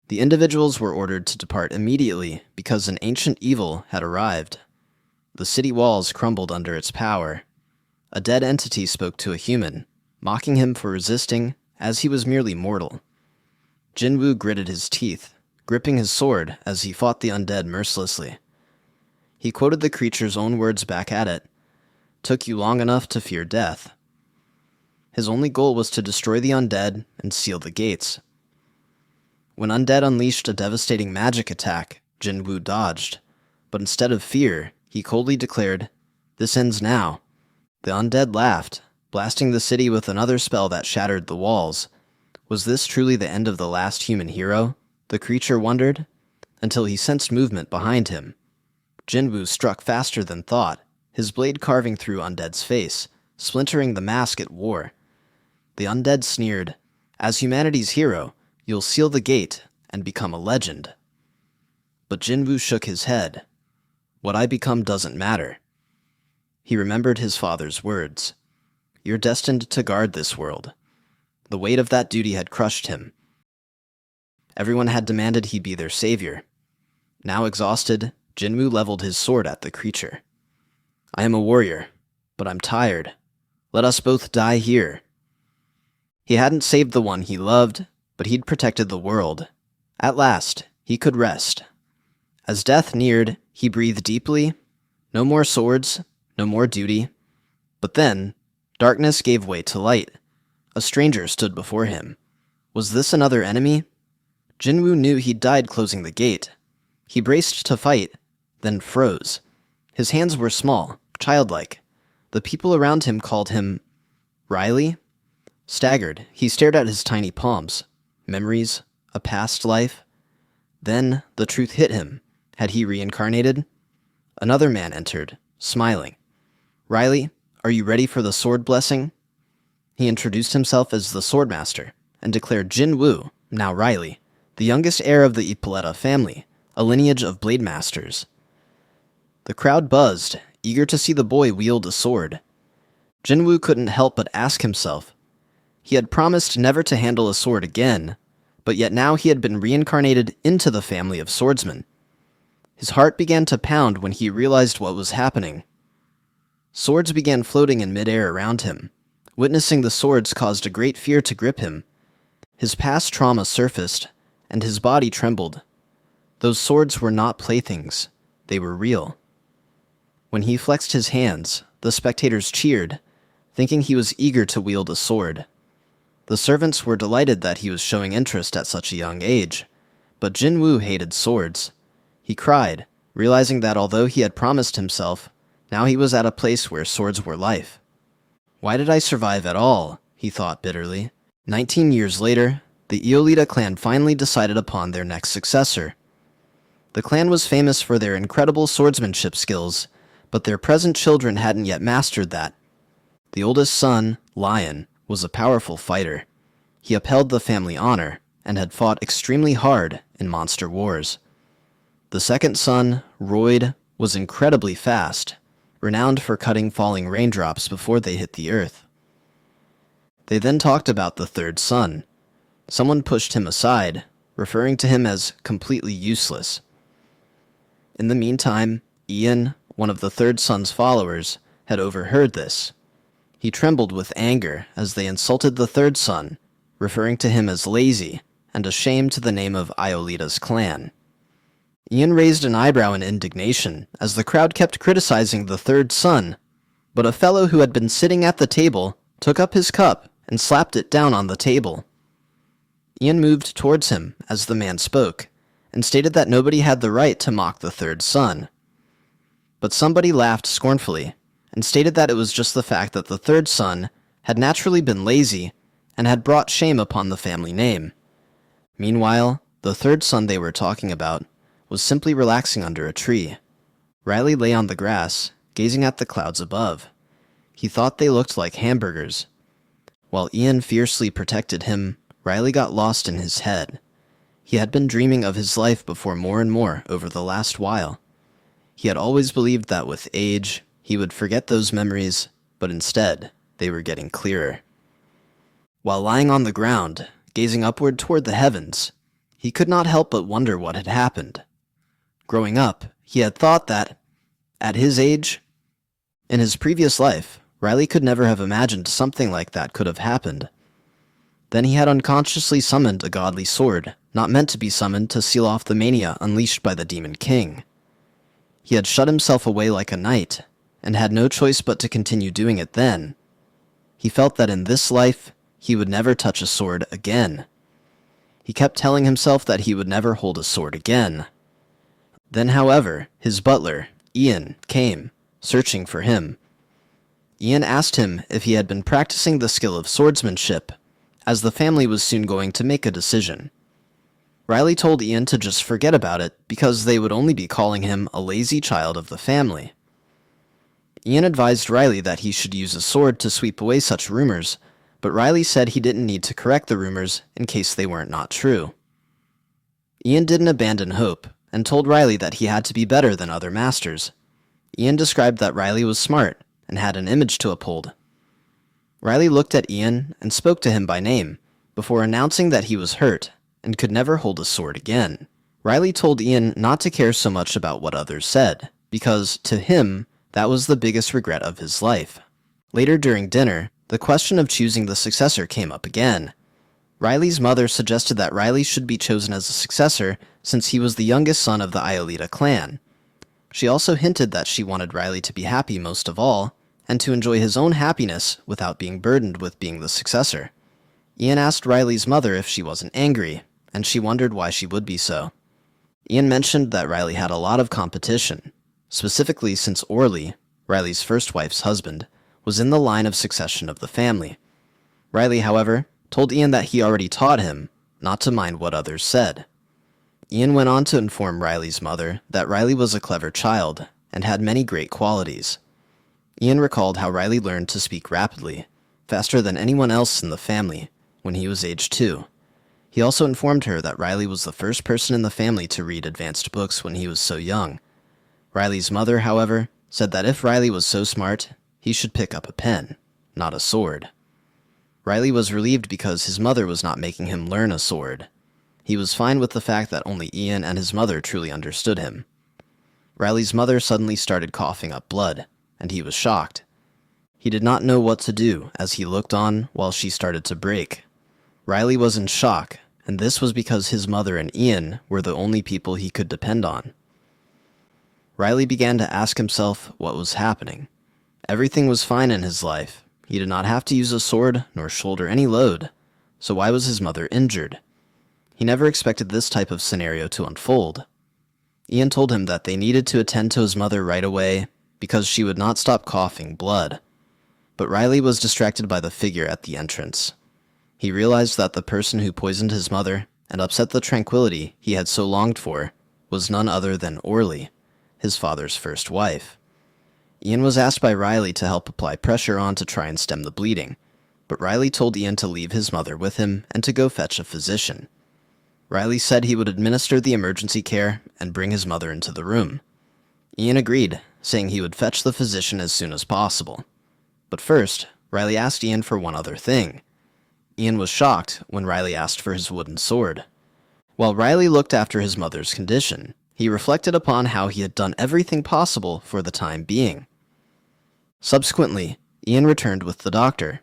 The individuals were ordered to depart immediately because an ancient evil had arrived. The city walls crumbled under its power. A dead entity spoke to a human, mocking him for resisting, as he was merely mortal. Jinwoo gritted his teeth, gripping his sword as he fought the undead mercilessly. He quoted the creature's own words back at it. "Took you long enough to fear death." His only goal was to destroy the undead and seal the gates. When undead unleashed a devastating magic attack, Jinwoo dodged, but instead of fear, he coldly declared, "This ends now." The undead laughed, blasting the city with another spell that shattered the walls. Was this truly the end of the last human hero? The creature wondered, until he sensed movement behind him. Jinwoo struck faster than thought, his blade carving through undead's face, splintering the mask it wore. The undead sneered, "As humanity's hero, you'll seal the gate and become a legend." But Jinwoo shook his head. "What I become doesn't matter." He remembered his father's words. "You're destined to guard this world." The weight of that duty had crushed him. Everyone had demanded he be their savior. Now exhausted, Jinwoo leveled his sword at the creature. "I am a warrior, but I'm tired. Let us both die here." He hadn't saved the one he loved, but he'd protected the world. At last, he could rest. As death neared, he breathed deeply. No more swords, no more duty. But then, darkness gave way to light. A stranger stood before him. Was this another enemy? Jinwoo knew he'd died closing the gate. He braced to fight, then froze. His hands were small, childlike. The people around him called him Riley? Staggered, he stared at his tiny palms. Memories, a past life. Then the truth hit him. Had he reincarnated? Another man entered, smiling. "Riley, are you ready for the sword blessing?" He introduced himself as the Swordmaster, and declared Jinwoo, now Riley, the youngest heir of the Ippolita family, a lineage of blade masters. The crowd buzzed, eager to see the boy wield a sword. Jinwoo couldn't help but ask himself. He had promised never to handle a sword again, but yet now he had been reincarnated into the family of swordsmen. His heart began to pound when he realized what was happening. Swords began floating in midair around him. Witnessing the swords caused a great fear to grip him. His past trauma surfaced, and his body trembled. Those swords were not playthings. They were real. When he flexed his hands, the spectators cheered, thinking he was eager to wield a sword. The servants were delighted that he was showing interest at such a young age, but Jinwoo hated swords. He cried, realizing that although he had promised himself, now he was at a place where swords were life. "Why did I survive at all?" he thought bitterly. 19 years later, the Ippolita clan finally decided upon their next successor. The clan was famous for their incredible swordsmanship skills, but their present children hadn't yet mastered that. The oldest son, Lion, was a powerful fighter. He upheld the family honor and had fought extremely hard in monster wars. The second son, Royd, was incredibly fast, renowned for cutting falling raindrops before they hit the earth. They then talked about the third son. Someone pushed him aside, referring to him as completely useless. In the meantime, Ian, one of the third son's followers, had overheard this. He trembled with anger as they insulted the third son, referring to him as lazy and a shame to the name of Ippolita's clan. Ian raised an eyebrow in indignation as the crowd kept criticizing the third son, but a fellow who had been sitting at the table took up his cup and slapped it down on the table. Ian moved towards him as the man spoke, and stated that nobody had the right to mock the third son. But somebody laughed scornfully, and stated that it was just the fact that the third son had naturally been lazy and had brought shame upon the family name. Meanwhile, the third son they were talking about was simply relaxing under a tree. Riley lay on the grass, gazing at the clouds above. He thought they looked like hamburgers. While Ian fiercely protected him, Riley got lost in his head. He had been dreaming of his life before more and more over the last while. He had always believed that with age, he would forget those memories, but instead, they were getting clearer. While lying on the ground, gazing upward toward the heavens, He could not help but wonder what had happened. Growing up, he had thought that, at his age, in his previous life, Riley could never have imagined something like that could have happened. Then he had unconsciously summoned a godly sword, not meant to be summoned to seal off the mania unleashed by the Demon King. He had shut himself away like a knight, and had no choice but to continue doing it then. He felt that in this life, he would never touch a sword again. He kept telling himself that he would never hold a sword again. Then, however, his butler, Ian, came, searching for him. Ian asked him if he had been practicing the skill of swordsmanship, as the family was soon going to make a decision. Riley told Ian to just forget about it because they would only be calling him a lazy child of the family. Ian advised Riley that he should use a sword to sweep away such rumors, but Riley said he didn't need to correct the rumors in case they weren't not true. Ian didn't abandon hope, and told Riley that he had to be better than other masters. Ian described that Riley was smart, and had an image to uphold. Riley looked at Ian and spoke to him by name, before announcing that he was hurt, and could never hold a sword again. Riley told Ian not to care so much about what others said, because, to him, that was the biggest regret of his life. Later during dinner, the question of choosing the successor came up again. Riley's mother suggested that Riley should be chosen as a successor since he was the youngest son of the Iolita clan. She also hinted that she wanted Riley to be happy most of all, and to enjoy his own happiness without being burdened with being the successor. Ian asked Riley's mother if she wasn't angry, and she wondered why she would be so. Ian mentioned that Riley had a lot of competition, specifically since Orly, Riley's first wife's husband, was in the line of succession of the family. Riley, however, told Ian that he already taught him not to mind what others said. Ian went on to inform Riley's mother that Riley was a clever child and had many great qualities. Ian recalled how Riley learned to speak rapidly, faster than anyone else in the family, when he was age 2. He also informed her that Riley was the first person in the family to read advanced books when he was so young. Riley's mother, however, said that if Riley was so smart, he should pick up a pen, not a sword. Riley was relieved because his mother was not making him learn a sword. He was fine with the fact that only Ian and his mother truly understood him. Riley's mother suddenly started coughing up blood, and he was shocked. He did not know what to do as he looked on while she started to break. Riley was in shock, and this was because his mother and Ian were the only people he could depend on. Riley began to ask himself what was happening. Everything was fine in his life. He did not have to use a sword nor shoulder any load, so why was his mother injured? He never expected this type of scenario to unfold. Ian told him that they needed to attend to his mother right away because she would not stop coughing blood. But Riley was distracted by the figure at the entrance. He realized that the person who poisoned his mother and upset the tranquility he had so longed for was none other than Orly, his father's first wife. Ian was asked by Riley to help apply pressure on to try and stem the bleeding, but Riley told Ian to leave his mother with him and to go fetch a physician. Riley said he would administer the emergency care and bring his mother into the room. Ian agreed, saying he would fetch the physician as soon as possible. But first, Riley asked Ian for one other thing. Ian was shocked when Riley asked for his wooden sword. While Riley looked after his mother's condition, he reflected upon how he had done everything possible for the time being. Subsequently, Ian returned with the doctor.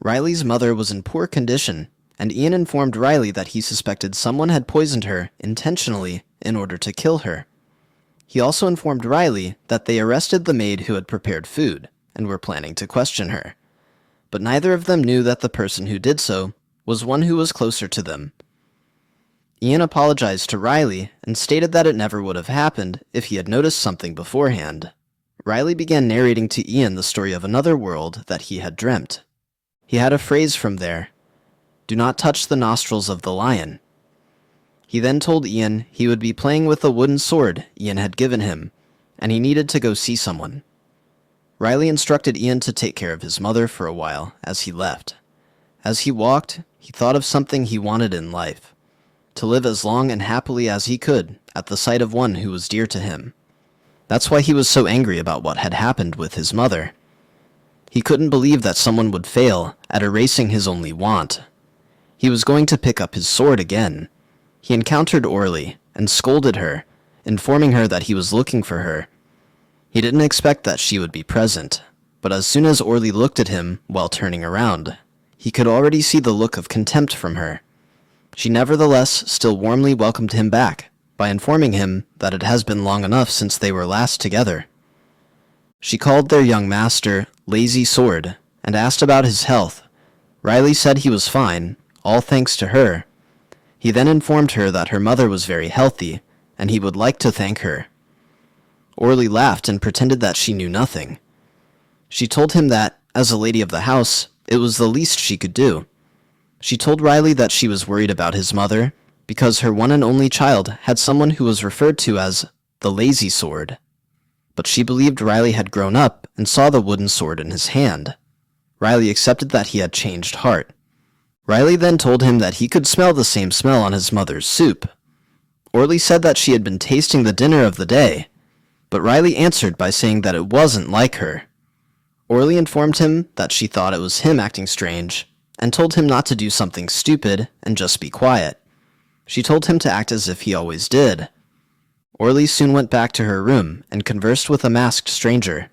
Riley's mother was in poor condition, and Ian informed Riley that he suspected someone had poisoned her intentionally in order to kill her. He also informed Riley that they arrested the maid who had prepared food and were planning to question her. But neither of them knew that the person who did so was one who was closer to them. Ian apologized to Riley and stated that it never would have happened if he had noticed something beforehand. Riley began narrating to Ian the story of another world that he had dreamt. He had a phrase from there: "Do not touch the nostrils of the lion." He then told Ian he would be playing with a wooden sword Ian had given him, and he needed to go see someone. Riley instructed Ian to take care of his mother for a while as he left. As he walked, he thought of something he wanted in life: to live as long and happily as he could at the sight of one who was dear to him. That's why he was so angry about what had happened with his mother. He couldn't believe that someone would fail at erasing his only want. He was going to pick up his sword again. He encountered Orly and scolded her, informing her that he was looking for her. He didn't expect that she would be present, but as soon as Orly looked at him while turning around, he could already see the look of contempt from her. She nevertheless still warmly welcomed him back by informing him that it has been long enough since they were last together. She called their young master Lazy Sword and asked about his health. Riley said he was fine, all thanks to her. He then informed her that her mother was very healthy, and he would like to thank her. Orly laughed and pretended that she knew nothing. She told him that, as a lady of the house, it was the least she could do. She told Riley that she was worried about his mother, because her one and only child had someone who was referred to as the Lazy Sword. But she believed Riley had grown up and saw the wooden sword in his hand. Riley accepted that he had changed heart. Riley then told him that he could smell the same smell on his mother's soup. Orly said that she had been tasting the dinner of the day, but Riley answered by saying that it wasn't like her. Orly informed him that she thought it was him acting strange, and told him not to do something stupid and just be quiet. She told him to act as if he always did. Orly soon went back to her room and conversed with a masked stranger.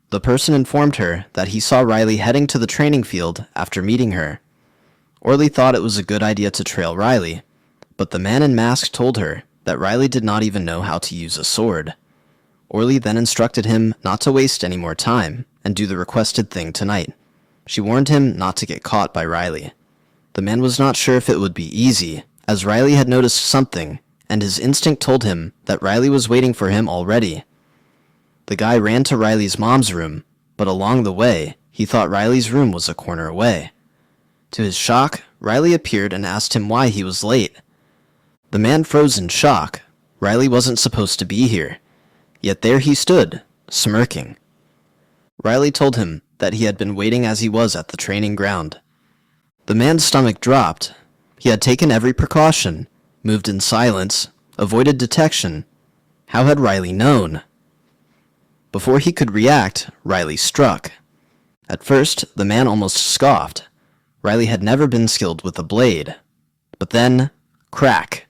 The person informed her that he saw Riley heading to the training field after meeting her. Orly thought it was a good idea to trail Riley, but the man in mask told her that Riley did not even know how to use a sword. Orly then instructed him not to waste any more time and do the requested thing tonight. She warned him not to get caught by Riley. The man was not sure if it would be easy, as Riley had noticed something, and his instinct told him that Riley was waiting for him already. The guy ran to Riley's mom's room, but along the way, he thought Riley's room was a corner away. To his shock, Riley appeared and asked him why he was late. The man froze in shock. Riley wasn't supposed to be here. Yet there he stood, smirking. Riley told him that he had been waiting as he was at the training ground. The man's stomach dropped. He had taken every precaution, moved in silence, avoided detection. How had Riley known? Before he could react, Riley struck. At first, the man almost scoffed. Riley had never been skilled with a blade. But then, crack.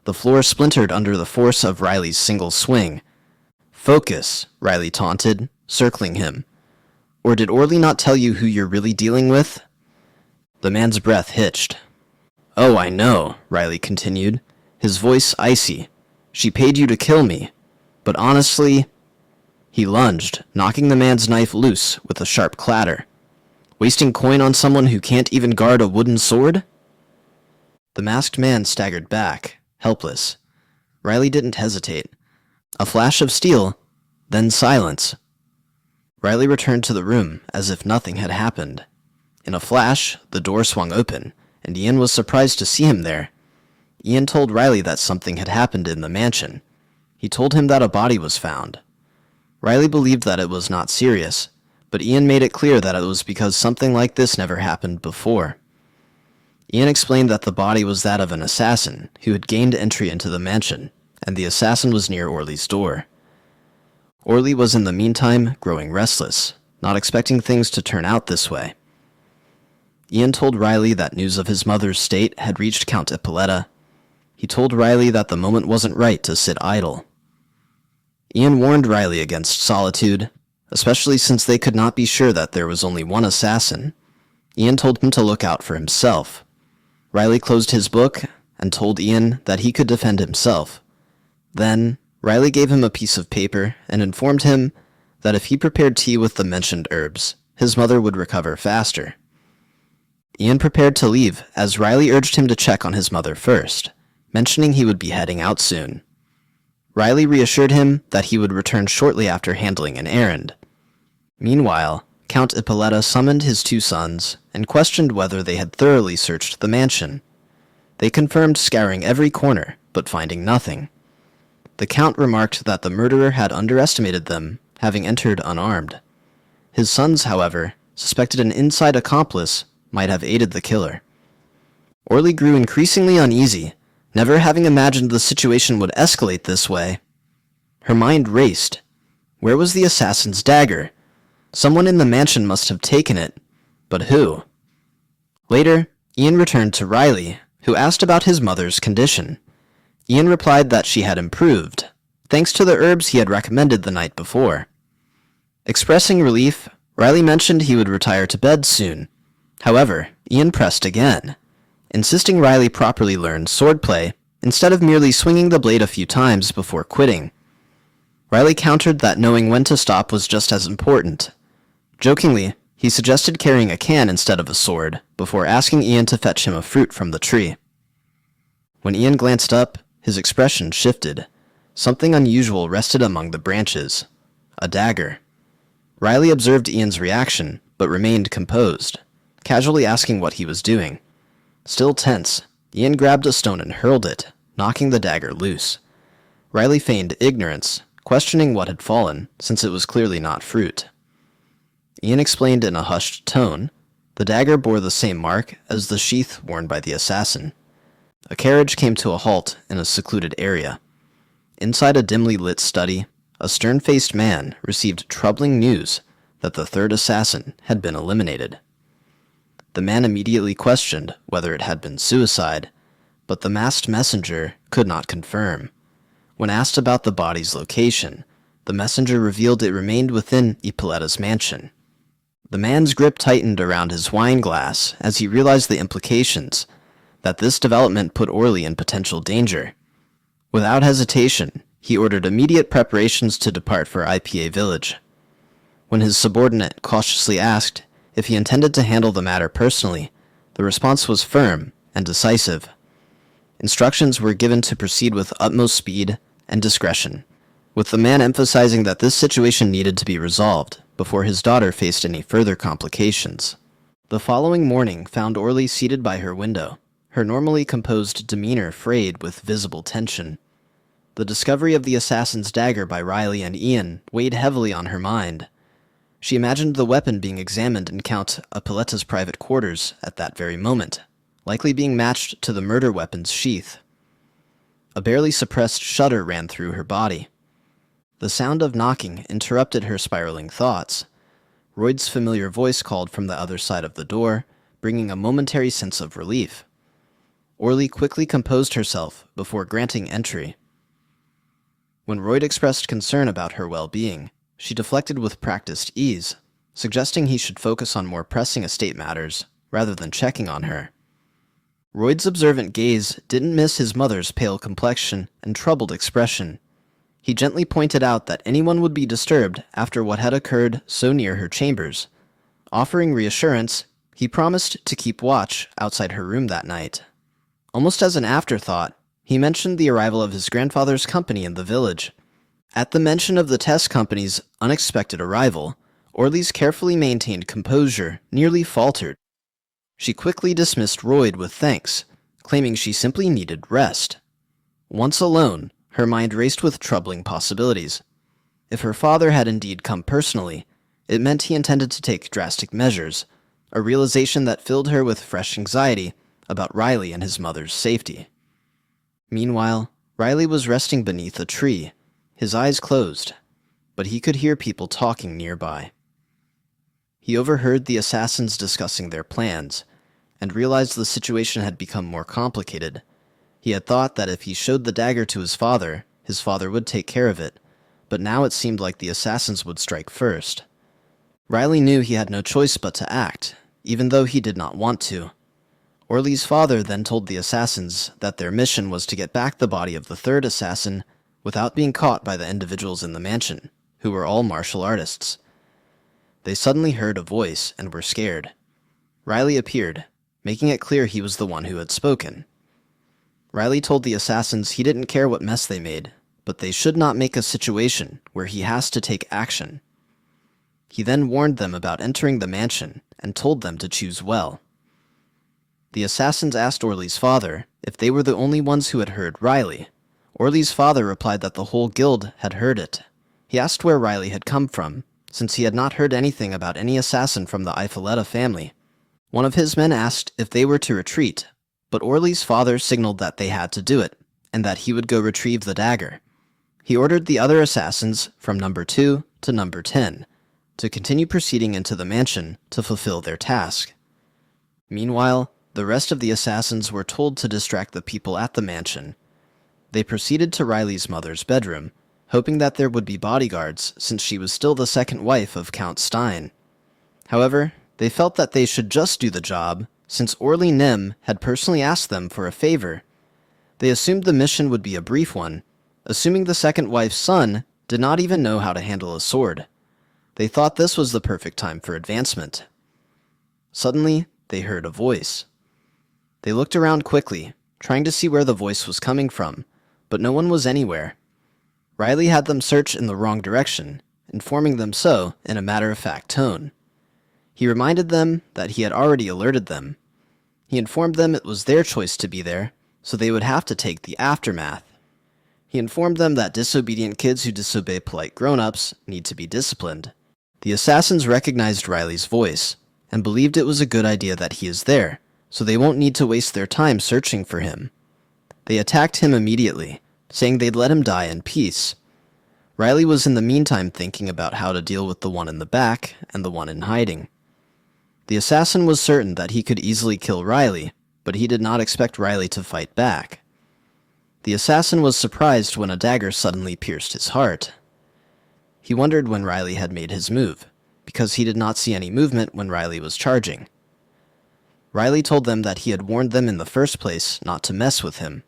The floor splintered under the force of Riley's single swing. Focus, Riley taunted, circling him. Or did Orly not tell you who you're really dealing with? The man's breath hitched. Oh, I know, Riley continued, his voice icy. She paid you to kill me. But honestly... He lunged, knocking the man's knife loose with a sharp clatter. Wasting coin on someone who can't even guard a wooden sword? The masked man staggered back, helpless. Riley didn't hesitate. A flash of steel, then silence. Riley returned to the room as if nothing had happened. In a flash, the door swung open, and Ian was surprised to see him there. Ian told Riley that something had happened in the mansion. He told him that a body was found. Riley believed that it was not serious, but Ian made it clear that it was because something like this never happened before. Ian explained that the body was that of an assassin who had gained entry into the mansion, and the assassin was near Orly's door. Orly was in the meantime growing restless, not expecting things to turn out this way. Ian told Riley that news of his mother's state had reached Count Ippolita. He told Riley that the moment wasn't right to sit idle. Ian warned Riley against solitude, especially since they could not be sure that there was only one assassin. Ian told him to look out for himself. Riley closed his book and told Ian that he could defend himself. Then, Riley gave him a piece of paper and informed him that if he prepared tea with the mentioned herbs, his mother would recover faster. Ian prepared to leave as Riley urged him to check on his mother first, mentioning he would be heading out soon. Riley reassured him that he would return shortly after handling an errand. Meanwhile, Count Ippolita summoned his two sons and questioned whether they had thoroughly searched the mansion. They confirmed scouring every corner, but finding nothing. The Count remarked that the murderer had underestimated them, having entered unarmed. His sons, however, suspected an inside accomplice might have aided the killer. Orly grew increasingly uneasy, never having imagined the situation would escalate this way. Her mind raced. Where was the assassin's dagger? Someone in the mansion must have taken it. But who? Later, Ian returned to Riley who asked about his mother's condition. Ian replied that she had improved, thanks to the herbs he had recommended the night before. Expressing relief, Riley mentioned he would retire to bed soon. However, Ian pressed again, insisting Riley properly learn swordplay instead of merely swinging the blade a few times before quitting. Riley countered that knowing when to stop was just as important. Jokingly, he suggested carrying a can instead of a sword, before asking Ian to fetch him a fruit from the tree. When Ian glanced up, his expression shifted. Something unusual rested among the branches. A dagger. Riley observed Ian's reaction, but remained composed, casually asking what he was doing. Still tense, Ian grabbed a stone and hurled it, knocking the dagger loose. Riley feigned ignorance, questioning what had fallen, since it was clearly not fruit. Ian explained in a hushed tone. The dagger bore the same mark as the sheath worn by the assassin. A carriage came to a halt in a secluded area. Inside a dimly lit study, a stern-faced man received troubling news that the third assassin had been eliminated. The man immediately questioned whether it had been suicide, but the masked messenger could not confirm. When asked about the body's location, the messenger revealed it remained within Ippoletta's mansion. The man's grip tightened around his wine glass as he realized the implications, that this development put Orly in potential danger. Without hesitation, he ordered immediate preparations to depart for IPA Village. When his subordinate cautiously asked if he intended to handle the matter personally, the response was firm and decisive. Instructions were given to proceed with utmost speed and discretion, with the man emphasizing that this situation needed to be resolved before his daughter faced any further complications. The following morning found Orly seated by her window, her normally composed demeanor frayed with visible tension. The discovery of the assassin's dagger by Riley and Ian weighed heavily on her mind. She imagined the weapon being examined in Count Ippoletta's private quarters at that very moment, likely being matched to the murder weapon's sheath. A barely suppressed shudder ran through her body. The sound of knocking interrupted her spiraling thoughts. Royd's familiar voice called from the other side of the door, bringing a momentary sense of relief. Orly quickly composed herself before granting entry. When Royd expressed concern about her well-being, she deflected with practiced ease, suggesting he should focus on more pressing estate matters rather than checking on her. Royd's observant gaze didn't miss his mother's pale complexion and troubled expression. He gently pointed out that anyone would be disturbed after what had occurred so near her chambers. Offering reassurance, he promised to keep watch outside her room that night. Almost as an afterthought, he mentioned the arrival of his grandfather's company in the village. At the mention of the test company's unexpected arrival, Orly's carefully maintained composure nearly faltered. She quickly dismissed Royd with thanks, claiming she simply needed rest. Once alone, her mind raced with troubling possibilities. If her father had indeed come personally, it meant he intended to take drastic measures, a realization that filled her with fresh anxiety about Riley and his mother's safety. Meanwhile, Riley was resting beneath a tree, his eyes closed, but he could hear people talking nearby. He overheard the assassins discussing their plans, and realized the situation had become more complicated. He had thought that if he showed the dagger to his father would take care of it, but now it seemed like the assassins would strike first. Riley knew he had no choice but to act, even though he did not want to. Orly's father then told the assassins that their mission was to get back the body of the third assassin without being caught by the individuals in the mansion, who were all martial artists. They suddenly heard a voice and were scared. Riley appeared, making it clear he was the one who had spoken. Riley told the assassins he didn't care what mess they made, but they should not make a situation where he has to take action. He then warned them about entering the mansion and told them to choose well. The assassins asked Orly's father if they were the only ones who had heard Riley. Orly's father replied that the whole guild had heard it. He asked where Riley had come from, since he had not heard anything about any assassin from the Ippoletta family. One of his men asked if they were to retreat, but Orly's father signaled that they had to do it, and that he would go retrieve the dagger. He ordered the other assassins, from number 2 to number 10, to continue proceeding into the mansion to fulfill their task. Meanwhile, The rest of the assassins were told to distract the people at the mansion. They proceeded to Riley's mother's bedroom, hoping that there would be bodyguards since she was still the second wife of Count Stein. However, they felt that they should just do the job since Orly Nim had personally asked them for a favor. They assumed the mission would be a brief one, assuming the second wife's son did not even know how to handle a sword. They thought this was the perfect time for advancement. Suddenly, they heard a voice. They looked around quickly, trying to see where the voice was coming from, but no one was anywhere. Riley had them search in the wrong direction, informing them so in a matter-of-fact tone. He reminded them that he had already alerted them. He informed them it was their choice to be there, so they would have to take the aftermath. He informed them that disobedient kids who disobey polite grown-ups need to be disciplined. The assassins recognized Riley's voice, and believed it was a good idea that he is there, so they won't need to waste their time searching for him. They attacked him immediately, saying they'd let him die in peace. Riley was in the meantime thinking about how to deal with the one in the back and the one in hiding. The assassin was certain that he could easily kill Riley, but he did not expect Riley to fight back. The assassin was surprised when a dagger suddenly pierced his heart. He wondered when Riley had made his move, because he did not see any movement when Riley was charging. Riley told them that he had warned them in the first place not to mess with him.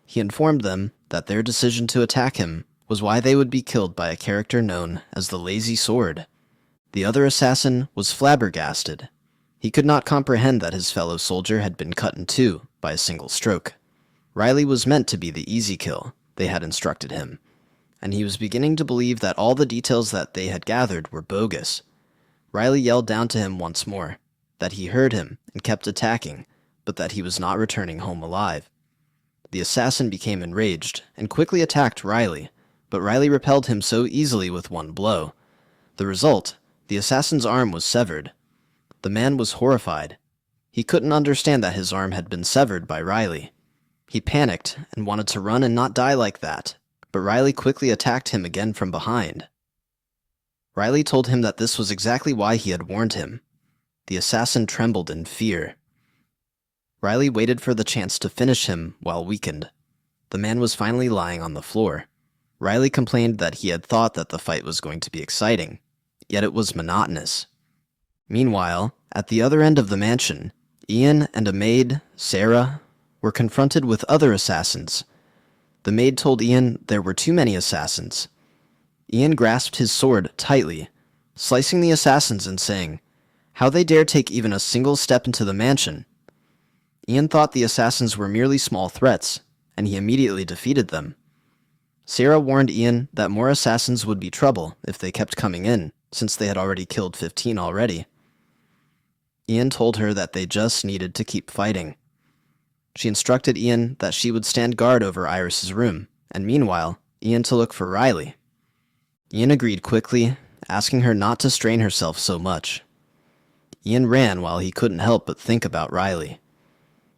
He informed them that their decision to attack him was why they would be killed by a character known as the Lazy Sword. The other assassin was flabbergasted. He could not comprehend that his fellow soldier had been cut in two by a single stroke. Riley was meant to be the easy kill, they had instructed him, and he was beginning to believe that all the details that they had gathered were bogus. Riley yelled down to him once more, that he heard him and kept attacking, but that he was not returning home alive. The assassin became enraged and quickly attacked Riley, but Riley repelled him so easily with one blow. The result, the assassin's arm was severed. The man was horrified. He couldn't understand that his arm had been severed by Riley. He panicked and wanted to run and not die like that, but Riley quickly attacked him again from behind. Riley told him that this was exactly why he had warned him. The assassin trembled in fear. Riley waited for the chance to finish him while weakened. The man was finally lying on the floor. Riley complained that he had thought that the fight was going to be exciting, yet it was monotonous. Meanwhile, at the other end of the mansion, Ian and a maid, Sarah, were confronted with other assassins. The maid told Ian there were too many assassins. Ian grasped his sword tightly, slicing the assassins and saying, "How they dare take even a single step into the mansion." Ian thought the assassins were merely small threats, and he immediately defeated them. Sarah warned Ian that more assassins would be trouble if they kept coming in, since they had already killed 15 already. Ian told her that they just needed to keep fighting. She instructed Ian that she would stand guard over Iris's room, and meanwhile, Ian to look for Riley. Ian agreed quickly, asking her not to strain herself so much. Ian ran while he couldn't help but think about Riley.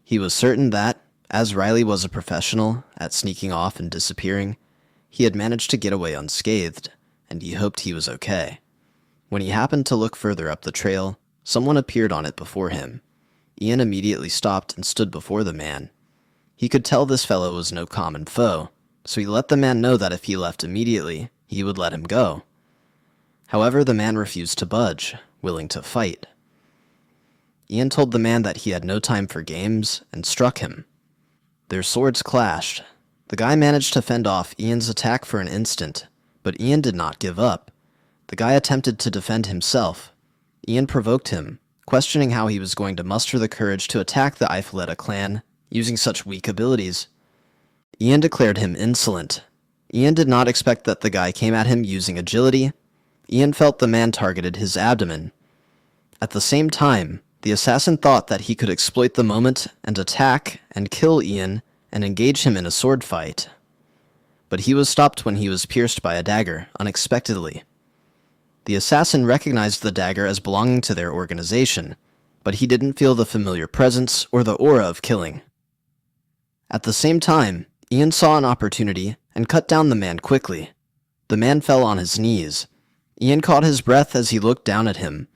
He was certain that, as Riley was a professional at sneaking off and disappearing, he had managed to get away unscathed, and he hoped he was okay. When he happened to look further up the trail, someone appeared on it before him. Ian immediately stopped and stood before the man. He could tell this fellow was no common foe, so he let the man know that if he left immediately, he would let him go. However, the man refused to budge, willing to fight. Ian told the man that he had no time for games and struck him. Their swords clashed. The guy managed to fend off Ian's attack for an instant, but Ian did not give up. The guy attempted to defend himself. Ian provoked him, questioning how he was going to muster the courage to attack the Eifeletta clan using such weak abilities. Ian declared him insolent. Ian did not expect that the guy came at him using agility. Ian felt the man targeted his abdomen. At the same time, the assassin thought that he could exploit the moment and attack and kill Ian and engage him in a sword fight. But he was stopped when he was pierced by a dagger, unexpectedly. The assassin recognized the dagger as belonging to their organization, but he didn't feel the familiar presence or the aura of killing. At the same time, Ian saw an opportunity and cut down the man quickly. The man fell on his knees. Ian caught his breath as he looked down at him.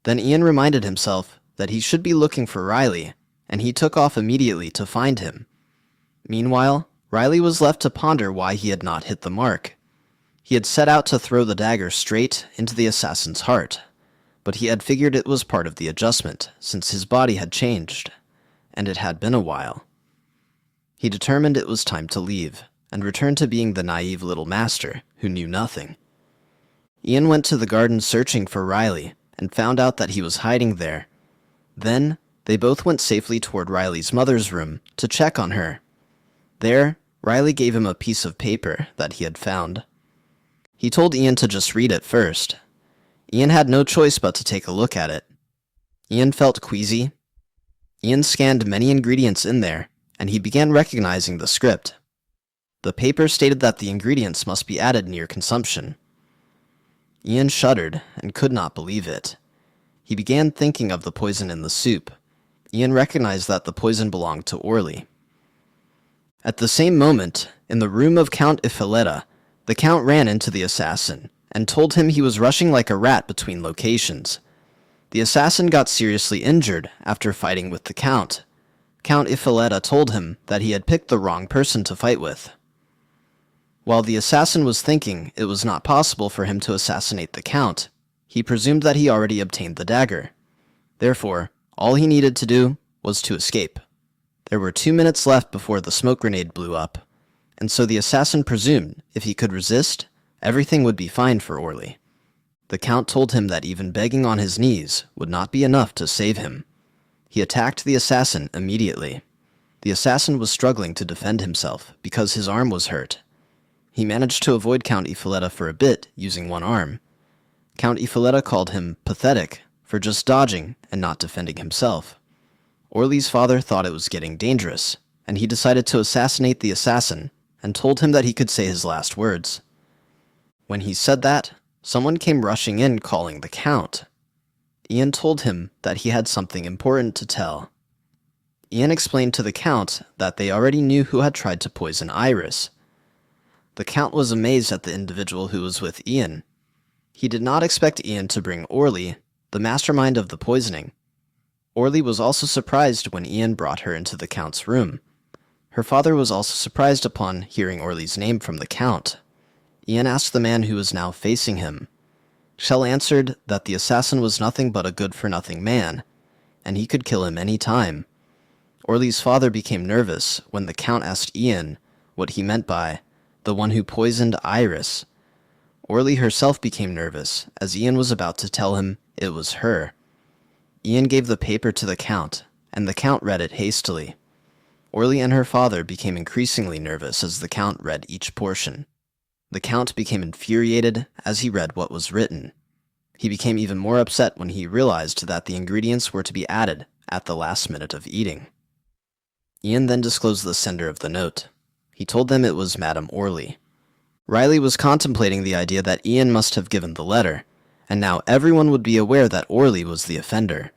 Then Ian reminded himself that he should be looking for Riley, and he took off immediately to find him. Meanwhile, Riley was left to ponder why he had not hit the mark. He had set out to throw the dagger straight into the assassin's heart, but he had figured it was part of the adjustment, since his body had changed, and it had been a while. He determined it was time to leave, and returned to being the naive little master who knew nothing. Ian went to the garden searching for Riley, and found out that he was hiding there. Then, they both went safely toward Riley's mother's room to check on her. There, Riley gave him a piece of paper that he had found. He told Ian to just read it first. Ian had no choice but to take a look at it. Ian felt queasy. Ian scanned many ingredients in there, and he began recognizing the script. The paper stated that the ingredients must be added near consumption. Ian shuddered and could not believe it. He began thinking of the poison in the soup. Ian recognized that the poison belonged to Orly. At the same moment, in the room of Count Ifileta, the Count ran into the assassin and told him he was rushing like a rat between locations. The assassin got seriously injured after fighting with the Count. Count Ifileta told him that he had picked the wrong person to fight with. While the assassin was thinking it was not possible for him to assassinate the Count, he presumed that he already obtained the dagger. Therefore, all he needed to do was to escape. There were 2 minutes left before the smoke grenade blew up, and so the assassin presumed if he could resist, everything would be fine for Orly. The Count told him that even begging on his knees would not be enough to save him. He attacked the assassin immediately. The assassin was struggling to defend himself because his arm was hurt. He managed to avoid Count Ifileta for a bit using one arm. Count Ifileta called him pathetic for just dodging and not defending himself. Orly's father thought it was getting dangerous, and he decided to assassinate the assassin and told him that he could say his last words. When he said that, someone came rushing in calling the Count. Ian told him that he had something important to tell. Ian explained to the Count that they already knew who had tried to poison Iris. The Count was amazed at the individual who was with Ian. He did not expect Ian to bring Orly, the mastermind of the poisoning. Orly was also surprised when Ian brought her into the Count's room. Her father was also surprised upon hearing Orly's name from the Count. Ian asked the man who was now facing him. Shell answered that the assassin was nothing but a good-for-nothing man, and he could kill him any time. Orly's father became nervous when the Count asked Ian what he meant by the one who poisoned Iris. Orly herself became nervous, as Ian was about to tell him it was her. Ian gave the paper to the Count, and the Count read it hastily. Orly and her father became increasingly nervous as the Count read each portion. The Count became infuriated as he read what was written. He became even more upset when he realized that the ingredients were to be added at the last minute of eating. Ian then disclosed the sender of the note. He told them it was Madame Orly. Riley was contemplating the idea that Ian must have given the letter, and now everyone would be aware that Orly was the offender.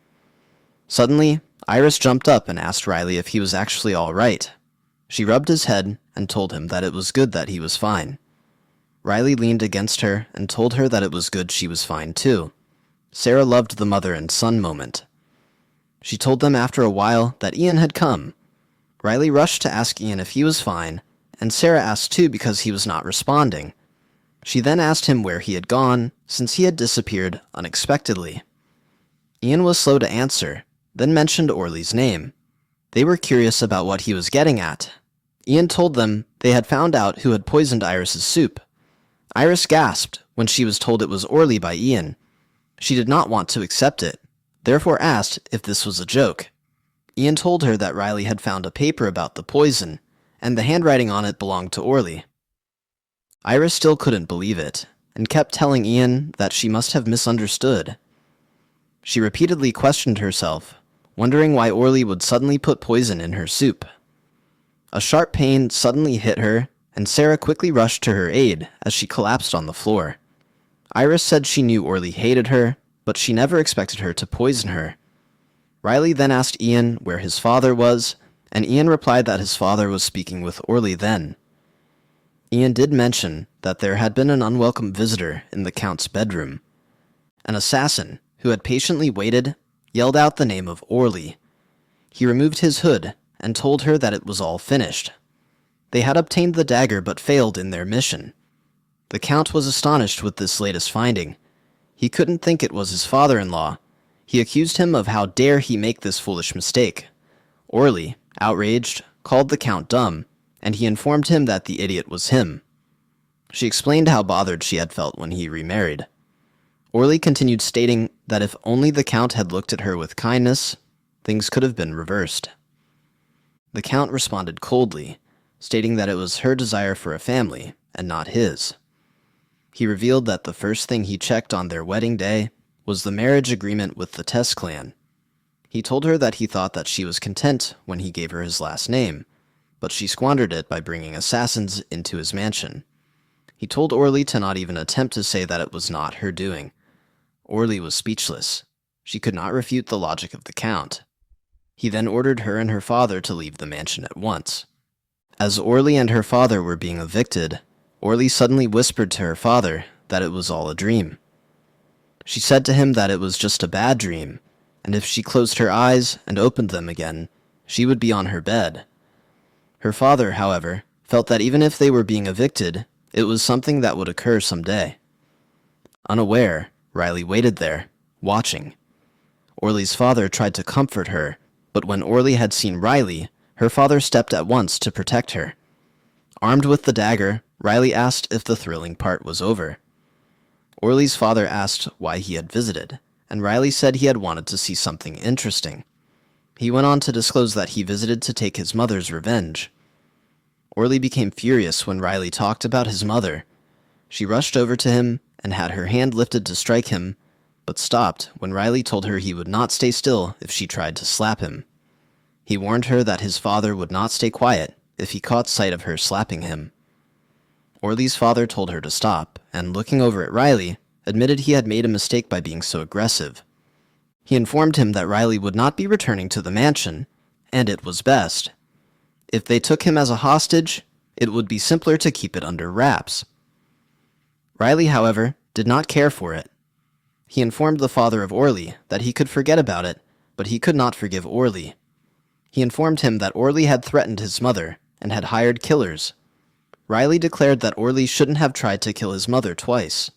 Suddenly, Iris jumped up and asked Riley if he was actually all right. She rubbed his head and told him that it was good that he was fine. Riley leaned against her and told her that it was good she was fine too. Sarah loved the mother and son moment. She told them after a while that Ian had come. Riley rushed to ask Ian if he was fine, and Sarah asked too because he was not responding. She then asked him where he had gone, since he had disappeared unexpectedly. Ian was slow to answer, then mentioned Orly's name. They were curious about what he was getting at. Ian told them they had found out who had poisoned Iris's soup. Iris gasped when she was told it was Orly by Ian. She did not want to accept it, therefore asked if this was a joke. Ian told her that Riley had found a paper about the poison, and the handwriting on it belonged to Orly. Iris still couldn't believe it, and kept telling Ian that she must have misunderstood. She repeatedly questioned herself, wondering why Orly would suddenly put poison in her soup. A sharp pain suddenly hit her, and Sarah quickly rushed to her aid as she collapsed on the floor. Iris said she knew Orly hated her, but she never expected her to poison her. Riley then asked Ian where his father was, and Ian replied that his father was speaking with Orly then. Ian did mention that there had been an unwelcome visitor in the Count's bedroom. An assassin, who had patiently waited, yelled out the name of Orly. He removed his hood and told her that it was all finished. They had obtained the dagger but failed in their mission. The Count was astonished with this latest finding. He couldn't think it was his father-in-law. He accused him of how dare he make this foolish mistake. Orly, outraged, called the Count dumb, and he informed him that the idiot was him. She explained how bothered she had felt when he remarried. Orly continued stating that if only the Count had looked at her with kindness, things could have been reversed. The Count responded coldly, stating that it was her desire for a family, and not his. He revealed that the first thing he checked on their wedding day was the marriage agreement with the Tess clan. He told her that he thought that she was content when he gave her his last name, but she squandered it by bringing assassins into his mansion. He told Orly to not even attempt to say that it was not her doing. Orly was speechless. She could not refute the logic of the Count. He then ordered her and her father to leave the mansion at once. As Orly and her father were being evicted, Orly suddenly whispered to her father that it was all a dream. She said to him that it was just a bad dream, and if she closed her eyes and opened them again, she would be on her bed. Her father, however, felt that even if they were being evicted, it was something that would occur someday. Unaware, Riley waited there, watching. Orly's father tried to comfort her, but when Orly had seen Riley, her father stepped at once to protect her. Armed with the dagger, Riley asked if the thrilling part was over. Orly's father asked why he had visited, and Riley said he had wanted to see something interesting. He went on to disclose that he visited to take his mother's revenge. Orly became furious when Riley talked about his mother. She rushed over to him and had her hand lifted to strike him, but stopped when Riley told her he would not stay still if she tried to slap him. He warned her that his father would not stay quiet if he caught sight of her slapping him. Orly's father told her to stop, and looking over at Riley, admitted he had made a mistake by being so aggressive. He informed him that Riley would not be returning to the mansion, and it was best. If they took him as a hostage, it would be simpler to keep it under wraps. Riley, however, did not care for it. He informed the father of Orly that he could forget about it, but he could not forgive Orly. He informed him that Orly had threatened his mother and had hired killers. Riley declared that Orly shouldn't have tried to kill his mother twice.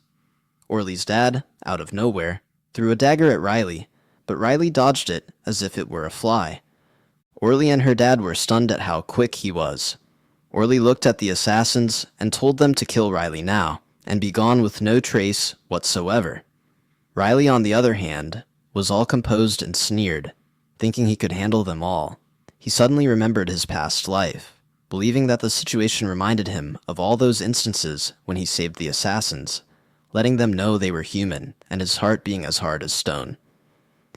Orly's dad, out of nowhere, threw a dagger at Riley, but Riley dodged it as if it were a fly. Orly and her dad were stunned at how quick he was. Orly looked at the assassins and told them to kill Riley now, and be gone with no trace whatsoever. Riley, on the other hand, was all composed and sneered, thinking he could handle them all. He suddenly remembered his past life, believing that the situation reminded him of all those instances when he saved the assassins, letting them know they were human, and his heart being as hard as stone.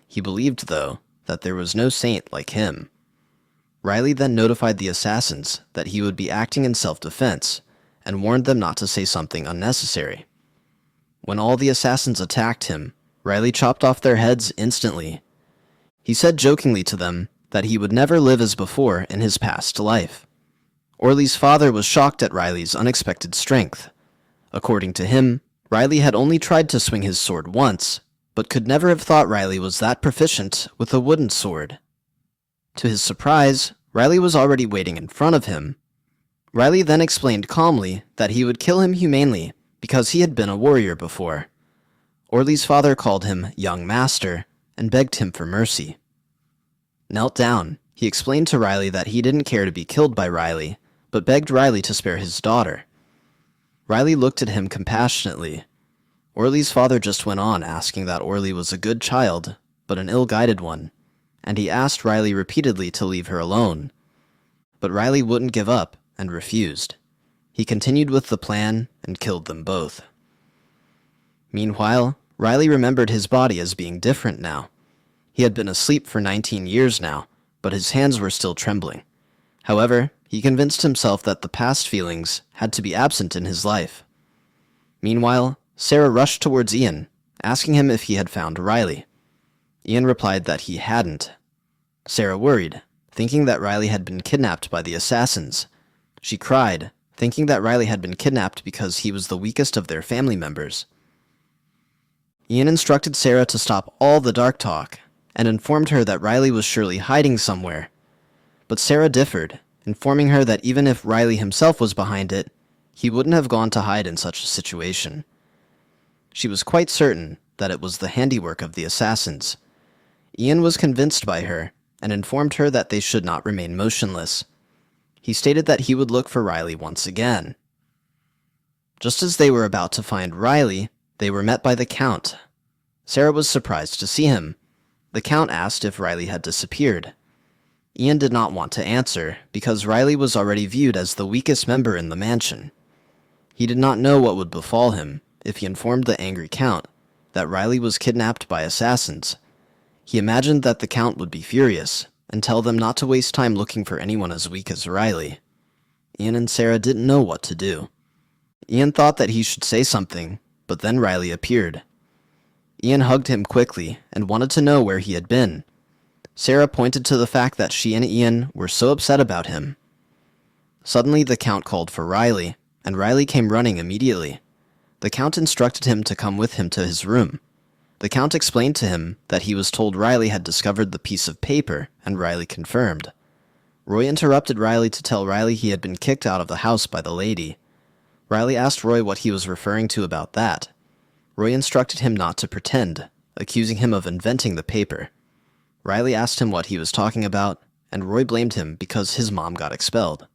He believed, though, that there was no saint like him. Riley then notified the assassins that he would be acting in self-defense, and warned them not to say something unnecessary. When all the assassins attacked him, Riley chopped off their heads instantly. He said jokingly to them that he would never live as before in his past life. Orly's father was shocked at Riley's unexpected strength. According to him, Riley had only tried to swing his sword once, but could never have thought Riley was that proficient with a wooden sword. To his surprise, Riley was already waiting in front of him. Riley then explained calmly that he would kill him humanely because he had been a warrior before. Orly's father called him young master and begged him for mercy. Knelt down, he explained to Riley that he didn't care to be killed by Riley, but begged Riley to spare his daughter. Riley looked at him compassionately. Orly's father just went on asking that Orly was a good child, but an ill-guided one, and he asked Riley repeatedly to leave her alone. But Riley wouldn't give up and refused. He continued with the plan and killed them both. Meanwhile, Riley remembered his body as being different now. He had been asleep for 19 years now, but his hands were still trembling. However, he convinced himself that the past feelings had to be absent in his life. Meanwhile, Sarah rushed towards Ian, asking him if he had found Riley. Ian replied that he hadn't. Sarah worried, thinking that Riley had been kidnapped by the assassins. She cried, thinking that Riley had been kidnapped because he was the weakest of their family members. Ian instructed Sarah to stop all the dark talk, and informed her that Riley was surely hiding somewhere. But Sarah differed, informing her that even if Riley himself was behind it, he wouldn't have gone to hide in such a situation. She was quite certain that it was the handiwork of the assassins. Ian was convinced by her, and informed her that they should not remain motionless. He stated that he would look for Riley once again. Just as they were about to find Riley, they were met by the Count. Sarah was surprised to see him. The Count asked if Riley had disappeared. Ian did not want to answer, because Riley was already viewed as the weakest member in the mansion. He did not know what would befall him if he informed the angry Count that Riley was kidnapped by assassins. He imagined that the Count would be furious, and tell them not to waste time looking for anyone as weak as Riley. Ian and Sarah didn't know what to do. Ian thought that he should say something, but then Riley appeared. Ian hugged him quickly and wanted to know where he had been. Sarah pointed to the fact that she and Ian were so upset about him. Suddenly the Count called for Riley, and Riley came running immediately. The Count instructed him to come with him to his room. The Count explained to him that he was told Riley had discovered the piece of paper, and Riley confirmed. Roy interrupted Riley to tell Riley he had been kicked out of the house by the lady. Riley asked Roy what he was referring to about that. Roy instructed him not to pretend, accusing him of inventing the paper. Riley asked him what he was talking about, and Roy blamed him because his mom got expelled.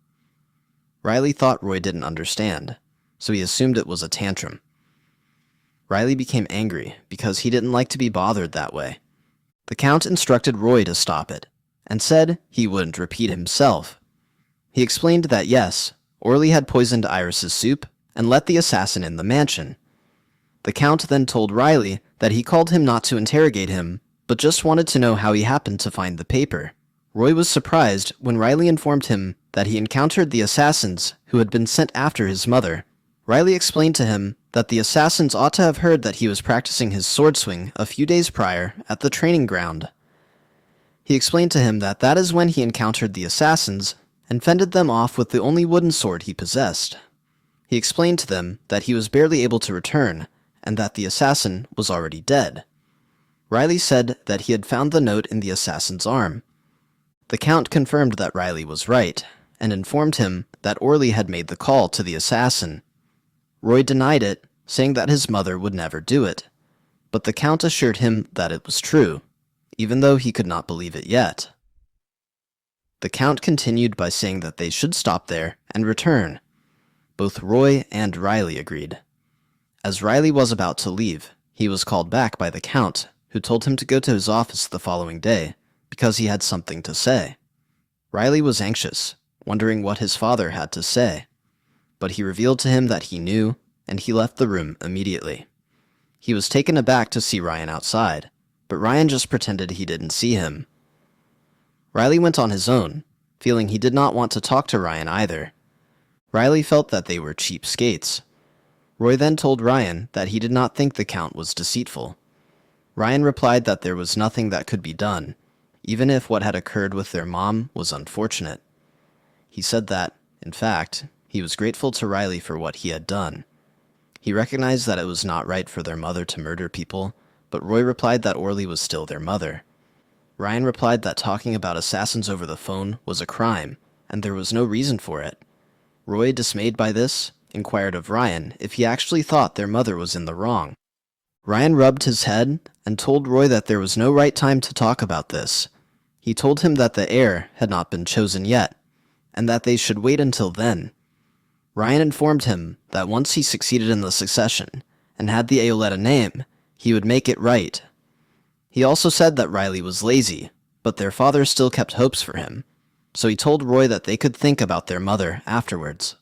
Riley thought Roy didn't understand, so he assumed it was a tantrum. Riley became angry because he didn't like to be bothered that way. The Count instructed Roy to stop it, and said he wouldn't repeat himself. He explained that yes, Orly had poisoned Iris's soup and let the assassin in the mansion. The Count then told Riley that he called him not to interrogate him, but just wanted to know how he happened to find the paper. Roy was surprised when Riley informed him that he encountered the assassins who had been sent after his mother. Riley explained to him that the assassins ought to have heard that he was practicing his sword swing a few days prior at the training ground. He explained to him that that is when he encountered the assassins and fended them off with the only wooden sword he possessed. He explained to them that he was barely able to return, and that the assassin was already dead. Riley said that he had found the note in the assassin's arm. The Count confirmed that Riley was right, and informed him that Orly had made the call to the assassin. Roy denied it, saying that his mother would never do it, but the Count assured him that it was true, even though he could not believe it yet. The Count continued by saying that they should stop there and return. Both Roy and Riley agreed. As Riley was about to leave, he was called back by the Count, who told him to go to his office the following day, because he had something to say. Riley was anxious, wondering what his father had to say, but he revealed to him that he knew, and he left the room immediately. He was taken aback to see Ryan outside, but Ryan just pretended he didn't see him. Riley went on his own, feeling he did not want to talk to Ryan either. Riley felt that they were cheap skates. Roy then told Ryan that he did not think the Count was deceitful. Ryan replied that there was nothing that could be done, even if what had occurred with their mom was unfortunate. He said that, in fact, he was grateful to Riley for what he had done. He recognized that it was not right for their mother to murder people, but Roy replied that Orly was still their mother. Ryan replied that talking about assassins over the phone was a crime, and there was no reason for it. Roy, dismayed by this, inquired of Ryan if he actually thought their mother was in the wrong. Ryan rubbed his head and told Roy that there was no right time to talk about this. He told him that the heir had not been chosen yet, and that they should wait until then. Ryan informed him that once he succeeded in the succession, and had the Aeoletta name, he would make it right. He also said that Riley was lazy, but their father still kept hopes for him, so he told Roy that they could think about their mother afterwards.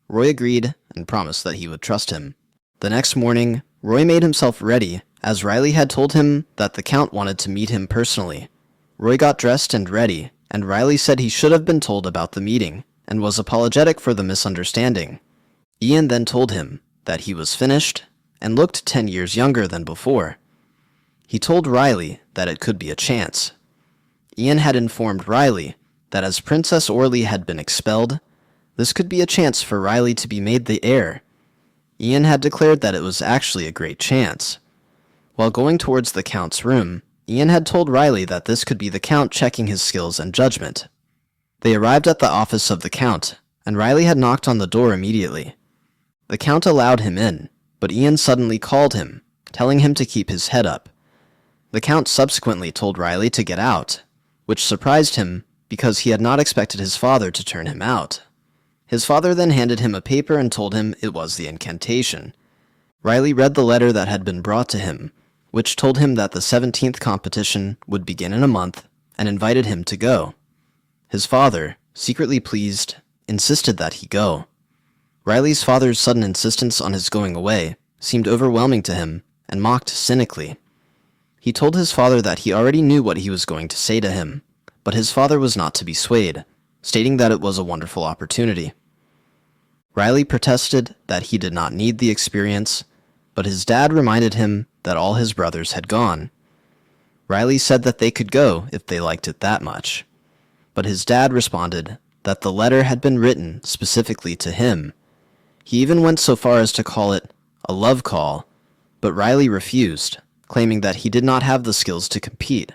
Roy agreed and promised that he would trust him. The next morning, Roy made himself ready, as Riley had told him that the Count wanted to meet him personally. Roy got dressed and ready, and Riley said he should have been told about the meeting, and was apologetic for the misunderstanding. Ian then told him that he was finished, and looked 10 years younger than before. He told Riley that it could be a chance. Ian had informed Riley that as Princess Orly had been expelled, this could be a chance for Riley to be made the heir. Ian had declared that it was actually a great chance. While going towards the Count's room, Ian had told Riley that this could be the Count checking his skills and judgment. They arrived at the office of the Count, and Riley had knocked on the door immediately. The Count allowed him in, but Ian suddenly called him, telling him to keep his head up. The Count subsequently told Riley to get out, which surprised him because he had not expected his father to turn him out. His father then handed him a paper and told him it was the incantation. Riley read the letter that had been brought to him, which told him that the 17th competition would begin in a month, and invited him to go. His father, secretly pleased, insisted that he go. Riley's father's sudden insistence on his going away seemed overwhelming to him, and mocked cynically. He told his father that he already knew what he was going to say to him, but his father was not to be swayed, stating that it was a wonderful opportunity. Riley protested that he did not need the experience, but his dad reminded him that all his brothers had gone. Riley said that they could go if they liked it that much, but his dad responded that the letter had been written specifically to him. He even went so far as to call it a love call, but Riley refused, claiming that he did not have the skills to compete.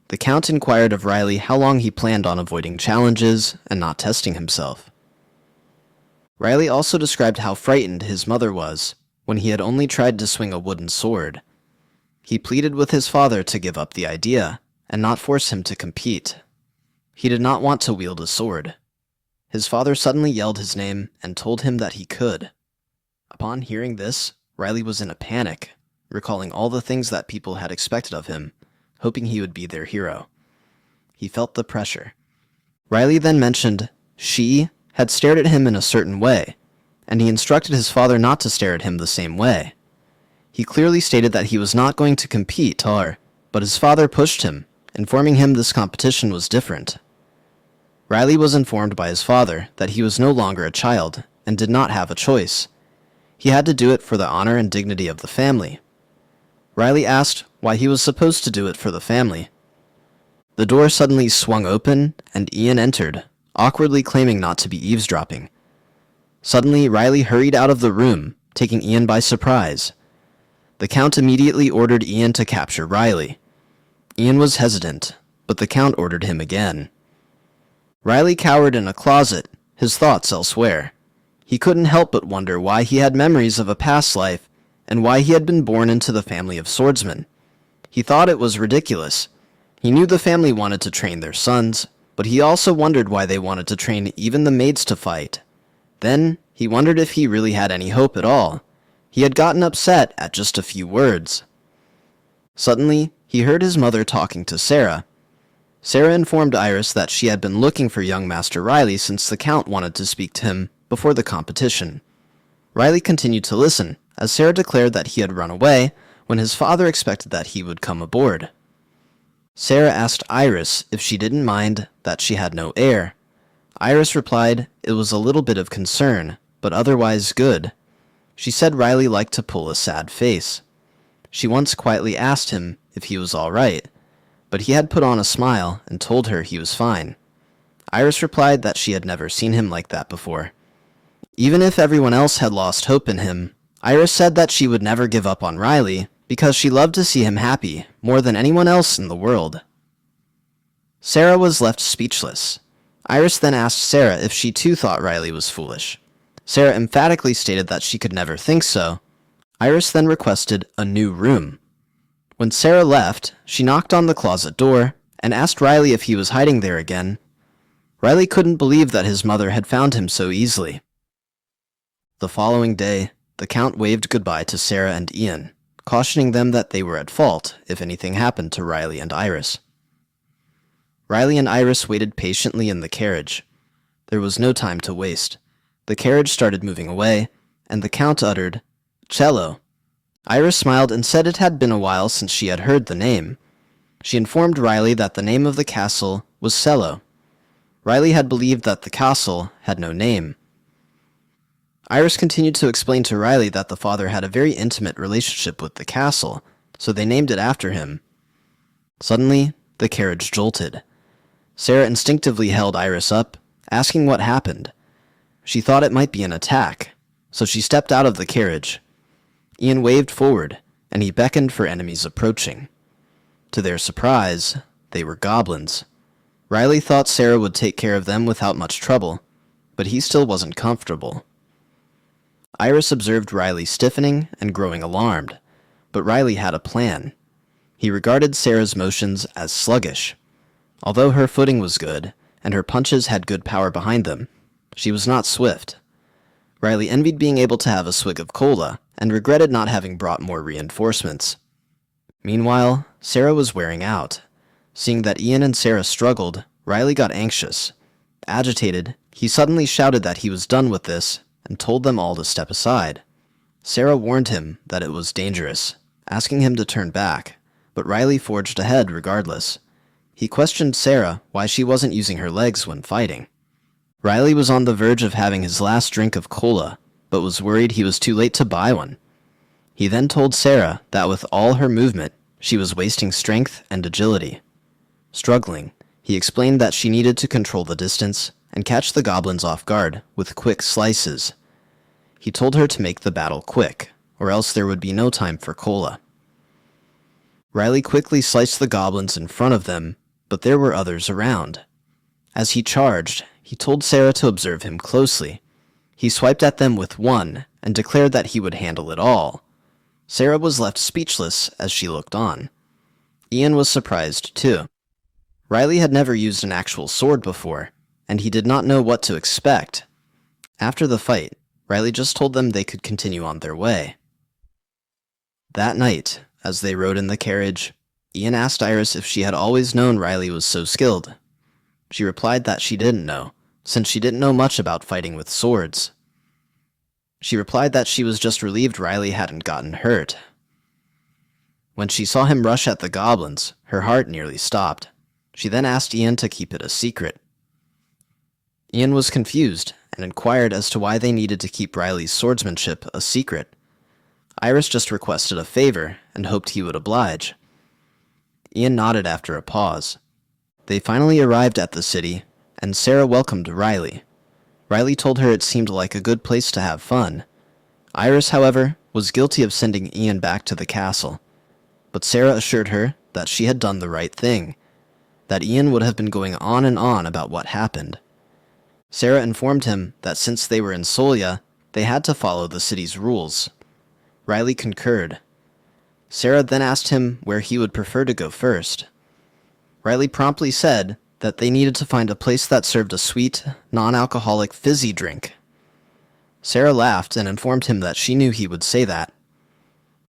The Count inquired of Riley how long he planned on avoiding challenges and not testing himself. Riley also described how frightened his mother was when he had only tried to swing a wooden sword. He pleaded with his father to give up the idea and not force him to compete. He did not want to wield a sword. His father suddenly yelled his name and told him that he could. Upon hearing this, Riley was in a panic, recalling all the things that people had expected of him, hoping he would be their hero. He felt the pressure. Riley then mentioned she had stared at him in a certain way, and he instructed his father not to stare at him the same way. He clearly stated that he was not going to compete, but his father pushed him, informing him this competition was different. Riley was informed by his father that he was no longer a child and did not have a choice. He had to do it for the honor and dignity of the family. Riley asked why he was supposed to do it for the family. The door suddenly swung open, and Ian entered, awkwardly claiming not to be eavesdropping. Suddenly, Riley hurried out of the room, taking Ian by surprise. The Count immediately ordered Ian to capture Riley. Ian was hesitant, but the Count ordered him again. Riley cowered in a closet, his thoughts elsewhere. He couldn't help but wonder why he had memories of a past life and why he had been born into the family of swordsmen. He thought it was ridiculous. He knew the family wanted to train their sons, but he also wondered why they wanted to train even the maids to fight. Then, he wondered if he really had any hope at all. He had gotten upset at just a few words. Suddenly, he heard his mother talking to Sarah. Sarah informed Iris that she had been looking for young Master Riley since the Count wanted to speak to him before the competition. Riley continued to listen, as Sarah declared that he had run away when his father expected that he would come aboard. Sarah asked Iris if she didn't mind that she had no heir. Iris replied it was a little bit of concern, but otherwise good. She said Riley liked to pull a sad face. She once quietly asked him if he was all right, but he had put on a smile and told her he was fine. Iris replied that she had never seen him like that before. Even if everyone else had lost hope in him, Iris said that she would never give up on Riley because she loved to see him happy more than anyone else in the world. Sarah was left speechless. Iris then asked Sarah if she too thought Riley was foolish. Sarah emphatically stated that she could never think so. Iris then requested a new room. When Sarah left, she knocked on the closet door and asked Riley if he was hiding there again. Riley couldn't believe that his mother had found him so easily. The following day, the Count waved goodbye to Sarah and Ian, cautioning them that they were at fault if anything happened to Riley and Iris. Riley and Iris waited patiently in the carriage. There was no time to waste. The carriage started moving away, and the Count uttered, "Cello." Iris smiled and said it had been a while since she had heard the name. She informed Riley that the name of the castle was Cello. Riley had believed that the castle had no name. Iris continued to explain to Riley that the father had a very intimate relationship with the castle, so they named it after him. Suddenly, the carriage jolted. Sarah instinctively held Iris up, asking what happened. She thought it might be an attack, so she stepped out of the carriage. Ian waved forward, and he beckoned for enemies approaching. To their surprise, they were goblins. Riley thought Sarah would take care of them without much trouble, but he still wasn't comfortable. Iris observed Riley stiffening and growing alarmed, but Riley had a plan. He regarded Sarah's motions as sluggish. Although her footing was good, and her punches had good power behind them, she was not swift. Riley envied being able to have a swig of cola, and regretted not having brought more reinforcements. Meanwhile, Sarah was wearing out. Seeing that Ian and Sarah struggled, Riley got anxious. Agitated, he suddenly shouted that he was done with this, and told them all to step aside. Sarah warned him that it was dangerous, asking him to turn back, but Riley forged ahead regardless. He questioned Sarah why she wasn't using her legs when fighting. Riley was on the verge of having his last drink of cola, but was worried he was too late to buy one. He then told Sarah that with all her movement, she was wasting strength and agility. Struggling, he explained that she needed to control the distance and catch the goblins off guard with quick slices. He told her to make the battle quick, or else there would be no time for cola. Riley quickly sliced the goblins in front of them, but there were others around. As he charged, he told Sarah to observe him closely. He swiped at them with one and declared that he would handle it all. Sarah was left speechless as she looked on. Ian was surprised too. Riley had never used an actual sword before, and he did not know what to expect. After the fight, Riley just told them they could continue on their way. That night, as they rode in the carriage, Ian asked Iris if she had always known Riley was so skilled. She replied that she didn't know, since she didn't know much about fighting with swords. She replied that she was just relieved Riley hadn't gotten hurt. When she saw him rush at the goblins, her heart nearly stopped. She then asked Ian to keep it a secret. Ian was confused and inquired as to why they needed to keep Riley's swordsmanship a secret. Iris just requested a favor and hoped he would oblige. Ian nodded after a pause. They finally arrived at the city, and Sarah welcomed Riley. Riley told her it seemed like a good place to have fun. Iris, however, was guilty of sending Ian back to the castle, but Sarah assured her that she had done the right thing, that Ian would have been going on and on about what happened. Sarah informed him that since they were in Solia, they had to follow the city's rules. Riley concurred. Sarah then asked him where he would prefer to go first. Riley promptly said that they needed to find a place that served a sweet, non-alcoholic fizzy drink. Sarah laughed and informed him that she knew he would say that.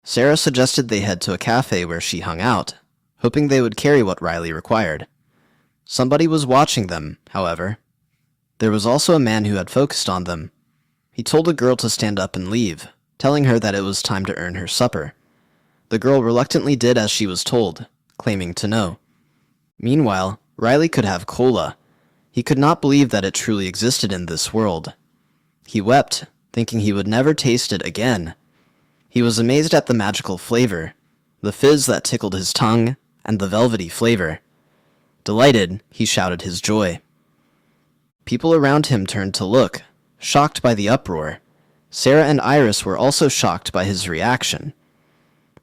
Sarah suggested they head to a cafe where she hung out, hoping they would carry what Riley required. Somebody was watching them, however. There was also a man who had focused on them. He told a girl to stand up and leave, telling her that it was time to earn her supper. The girl reluctantly did as she was told, claiming to know. Meanwhile, Riley could have cola. He could not believe that it truly existed in this world. He wept, thinking he would never taste it again. He was amazed at the magical flavor, the fizz that tickled his tongue, and the velvety flavor. Delighted, he shouted his joy. People around him turned to look, shocked by the uproar. Sarah and Iris were also shocked by his reaction.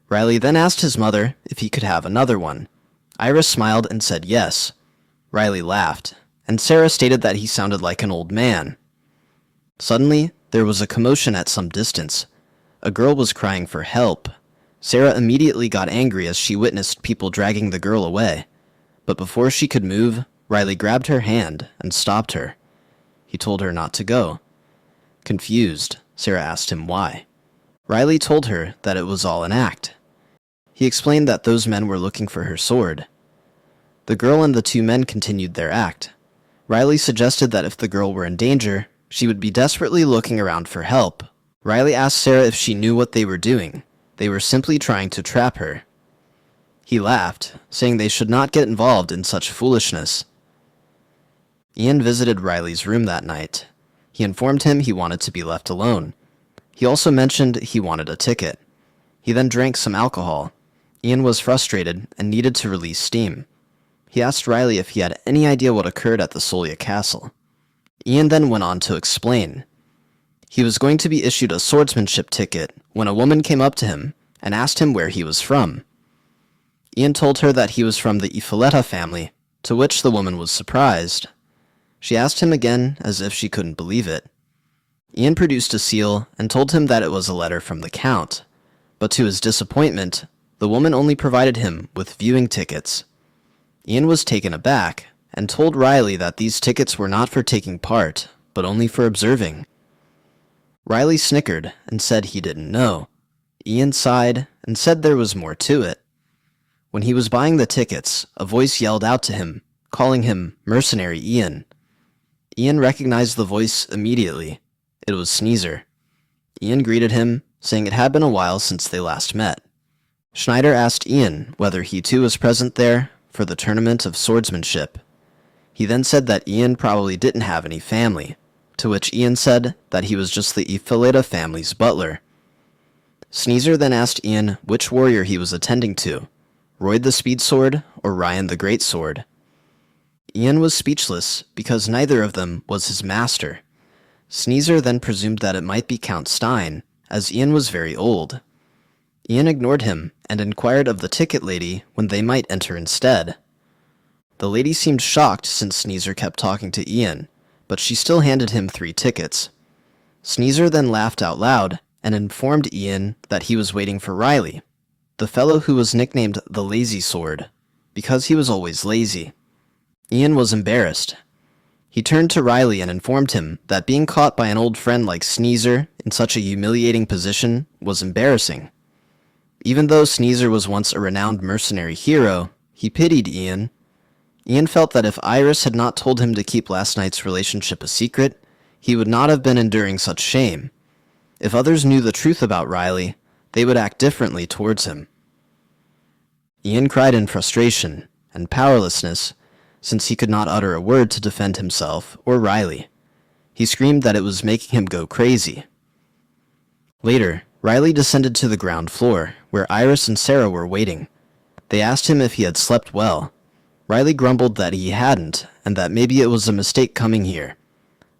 Riley then asked his mother if he could have another one. Iris smiled and said yes. Riley laughed, and Sarah stated that he sounded like an old man. Suddenly, there was a commotion at some distance. A girl was crying for help. Sarah immediately got angry as she witnessed people dragging the girl away. But before she could move, Riley grabbed her hand and stopped her. He told her not to go. Confused, Sarah asked him why. Riley told her that it was all an act. He explained that those men were looking for her sword. The girl and the two men continued their act. Riley suggested that if the girl were in danger, she would be desperately looking around for help. Riley asked Sarah if she knew what they were doing. They were simply trying to trap her. He laughed, saying they should not get involved in such foolishness. Ian visited Riley's room that night. He informed him he wanted to be left alone. He also mentioned he wanted a ticket. He then drank some alcohol. Ian was frustrated and needed to release steam. He asked Riley if he had any idea what occurred at the Solia castle. Ian then went on to explain. He was going to be issued a swordsmanship ticket when a woman came up to him and asked him where he was from. Ian told her that he was from the Ipholeta family, to which the woman was surprised. She asked him again as if she couldn't believe it. Ian produced a seal and told him that it was a letter from the Count, but to his disappointment, the woman only provided him with viewing tickets. Ian was taken aback and told Riley that these tickets were not for taking part, but only for observing. Riley snickered and said he didn't know. Ian sighed and said there was more to it. When he was buying the tickets, a voice yelled out to him, calling him Mercenary Ian. Ian recognized the voice immediately. It was Sneezer. Ian greeted him, saying it had been a while since they last met. Schneider asked Ian whether he too was present there for the tournament of swordsmanship. He then said that Ian probably didn't have any family, to which Ian said that he was just the Ipholeta family's butler. Sneezer then asked Ian which warrior he was attending to, Royd the Speedsword or Ryan the Greatsword. Ian was speechless because neither of them was his master. Sneezer then presumed that it might be Count Stein, as Ian was very old. Ian ignored him and inquired of the ticket lady when they might enter instead. The lady seemed shocked since Sneezer kept talking to Ian, but she still handed him 3 tickets. Sneezer then laughed out loud and informed Ian that he was waiting for Riley, the fellow who was nicknamed the Lazy Sword, because he was always lazy. Ian was embarrassed. He turned to Riley and informed him that being caught by an old friend like Sneezer in such a humiliating position was embarrassing. Even though Sneezer was once a renowned mercenary hero, he pitied Ian. Ian felt that if Iris had not told him to keep last night's relationship a secret, he would not have been enduring such shame. If others knew the truth about Riley, they would act differently towards him. Ian cried in frustration and powerlessness, since he could not utter a word to defend himself or Riley. He screamed that it was making him go crazy. Later, Riley descended to the ground floor, where Iris and Sarah were waiting. They asked him if he had slept well. Riley grumbled that he hadn't, and that maybe it was a mistake coming here.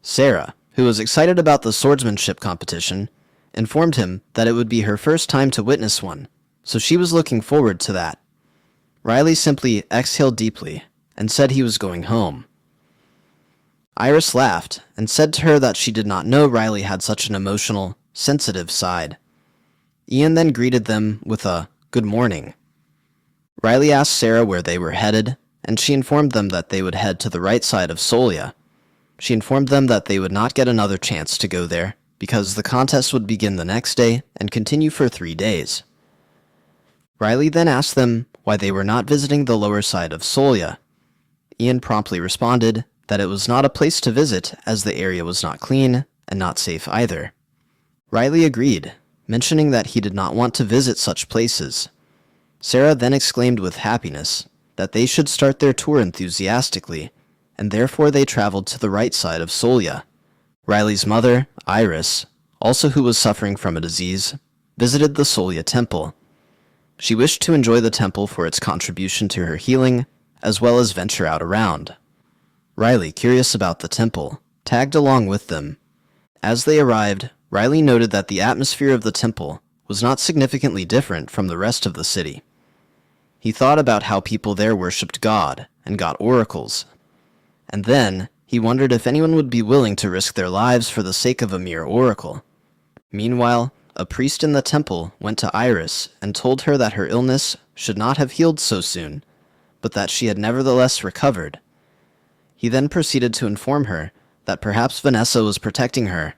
Sarah, who was excited about the swordsmanship competition, informed him that it would be her first time to witness one, so she was looking forward to that. Riley simply exhaled deeply and said he was going home. Iris laughed and said to her that she did not know Riley had such an emotional, sensitive side. Ian then greeted them with a good morning. Riley asked Sarah where they were headed, and she informed them that they would head to the right side of Solia. She informed them that they would not get another chance to go there, because the contest would begin the next day and continue for 3 days. Riley then asked them why they were not visiting the lower side of Solia. Ian promptly responded that it was not a place to visit as the area was not clean and not safe either. Riley agreed, mentioning that he did not want to visit such places. Sarah then exclaimed with happiness that they should start their tour enthusiastically, and therefore they traveled to the right side of Solia. Riley's mother, Iris, also who was suffering from a disease, visited the Solia temple. She wished to enjoy the temple for its contribution to her healing, as well as venture out around. Riley, curious about the temple, tagged along with them. As they arrived, Riley noted that the atmosphere of the temple was not significantly different from the rest of the city. He thought about how people there worshipped God and got oracles. And then, he wondered if anyone would be willing to risk their lives for the sake of a mere oracle. Meanwhile, a priest in the temple went to Iris and told her that her illness should not have healed so soon, but that she had nevertheless recovered. He then proceeded to inform her that perhaps Vanessa was protecting her.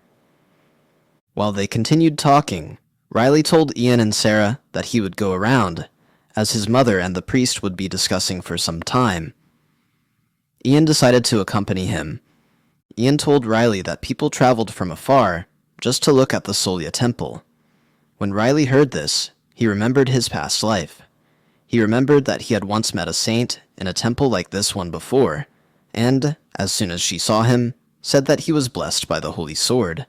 While they continued talking, Riley told Ian and Sarah that he would go around, as his mother and the priest would be discussing for some time. Ian decided to accompany him. Ian told Riley that people traveled from afar just to look at the Solia temple. When Riley heard this, he remembered his past life. He remembered that he had once met a saint in a temple like this one before, and, as soon as she saw him, said that he was blessed by the Holy Sword.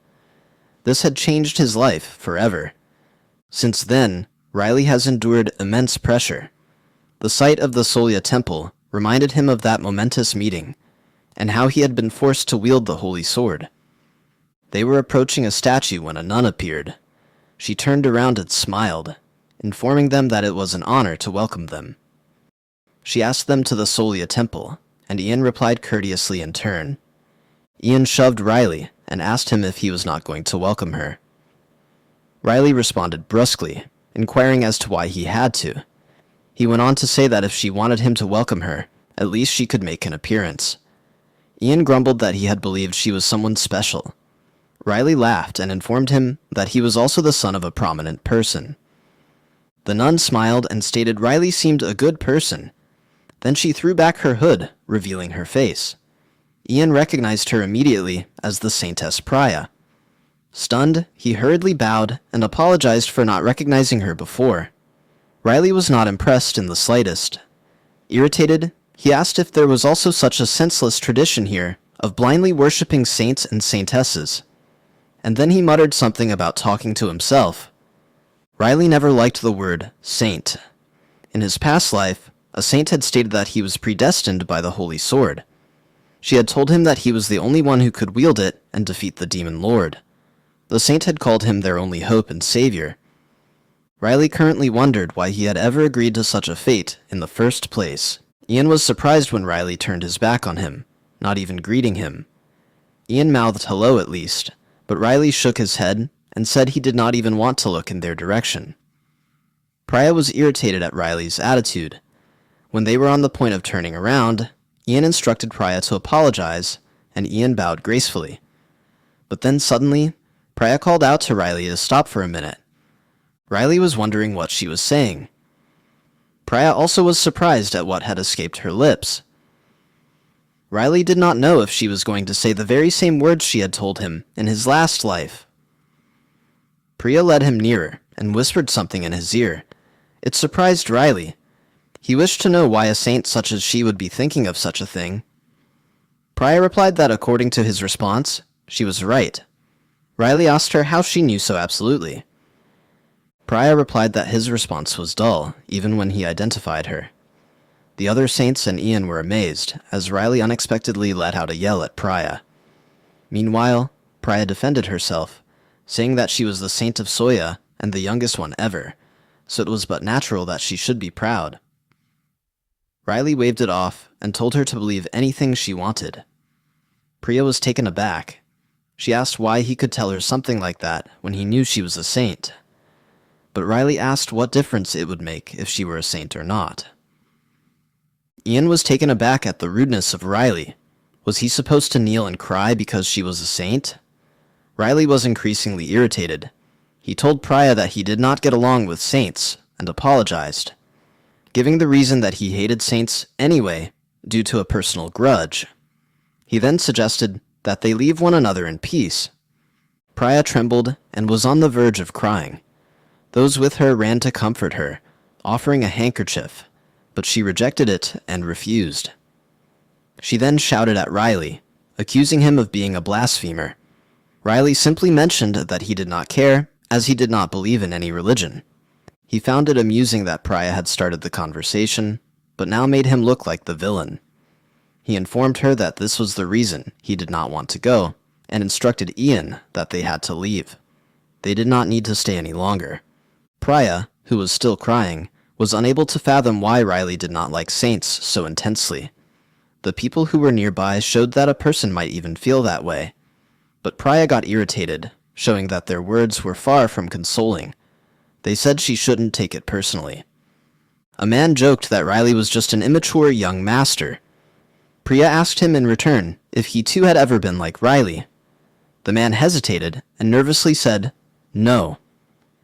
This had changed his life forever. Since then, Riley has endured immense pressure. The sight of the Solia temple reminded him of that momentous meeting, and how he had been forced to wield the Holy Sword. They were approaching a statue when a nun appeared. She turned around and smiled, informing them that it was an honor to welcome them. She asked them to the Solia Temple, and Ian replied courteously in turn. Ian shoved Riley and asked him if he was not going to welcome her. Riley responded brusquely, inquiring as to why he had to. He went on to say that if she wanted him to welcome her, at least she could make an appearance. Ian grumbled that he had believed she was someone special. Riley laughed and informed him that he was also the son of a prominent person. The nun smiled and stated Riley seemed a good person. Then she threw back her hood, revealing her face. Ian recognized her immediately as the Saintess Priya. Stunned, he hurriedly bowed and apologized for not recognizing her before. Riley was not impressed in the slightest. Irritated, he asked if there was also such a senseless tradition here of blindly worshipping saints and saintesses. And then he muttered something about talking to himself. Riley never liked the word saint. In his past life, a saint had stated that he was predestined by the Holy Sword. She had told him that he was the only one who could wield it and defeat the demon lord. The saint had called him their only hope and savior. Riley currently wondered why he had ever agreed to such a fate in the first place. Ian was surprised when Riley turned his back on him, not even greeting him. Ian mouthed hello at least, but Riley shook his head and said he did not even want to look in their direction. Priya was irritated at Riley's attitude. When they were on the point of turning around, Ian instructed Priya to apologize, and Ian bowed gracefully. But then suddenly, Priya called out to Riley to stop for a minute. Riley was wondering what she was saying. Priya also was surprised at what had escaped her lips. Riley did not know if she was going to say the very same words she had told him in his last life. Priya led him nearer and whispered something in his ear. It surprised Riley. He wished to know why a saint such as she would be thinking of such a thing. Priya replied that according to his response, she was right. Riley asked her how she knew so absolutely. Priya replied that his response was dull, even when he identified her. The other saints and Ian were amazed, as Riley unexpectedly let out a yell at Priya. Meanwhile, Priya defended herself, saying that she was the saint of Soya and the youngest one ever, so it was but natural that she should be proud. Riley waved it off and told her to believe anything she wanted. Priya was taken aback. She asked why he could tell her something like that when he knew she was a saint. But Riley asked what difference it would make if she were a saint or not. Ian was taken aback at the rudeness of Riley. Was he supposed to kneel and cry because she was a saint? Riley was increasingly irritated. He told Priya that he did not get along with saints, and apologized, giving the reason that he hated saints anyway, due to a personal grudge. He then suggested that they leave one another in peace. Priya trembled and was on the verge of crying. Those with her ran to comfort her, offering a handkerchief, but she rejected it and refused. She then shouted at Riley, accusing him of being a blasphemer. Riley simply mentioned that he did not care, as he did not believe in any religion. He found it amusing that Priya had started the conversation, but now made him look like the villain. He informed her that this was the reason he did not want to go, and instructed Ian that they had to leave. They did not need to stay any longer. Priya, who was still crying, was unable to fathom why Riley did not like saints so intensely. The people who were nearby showed that a person might even feel that way. But Priya got irritated, showing that their words were far from consoling. They said she shouldn't take it personally. A man joked that Riley was just an immature young master. Priya asked him in return if he too had ever been like Riley. The man hesitated and nervously said, no.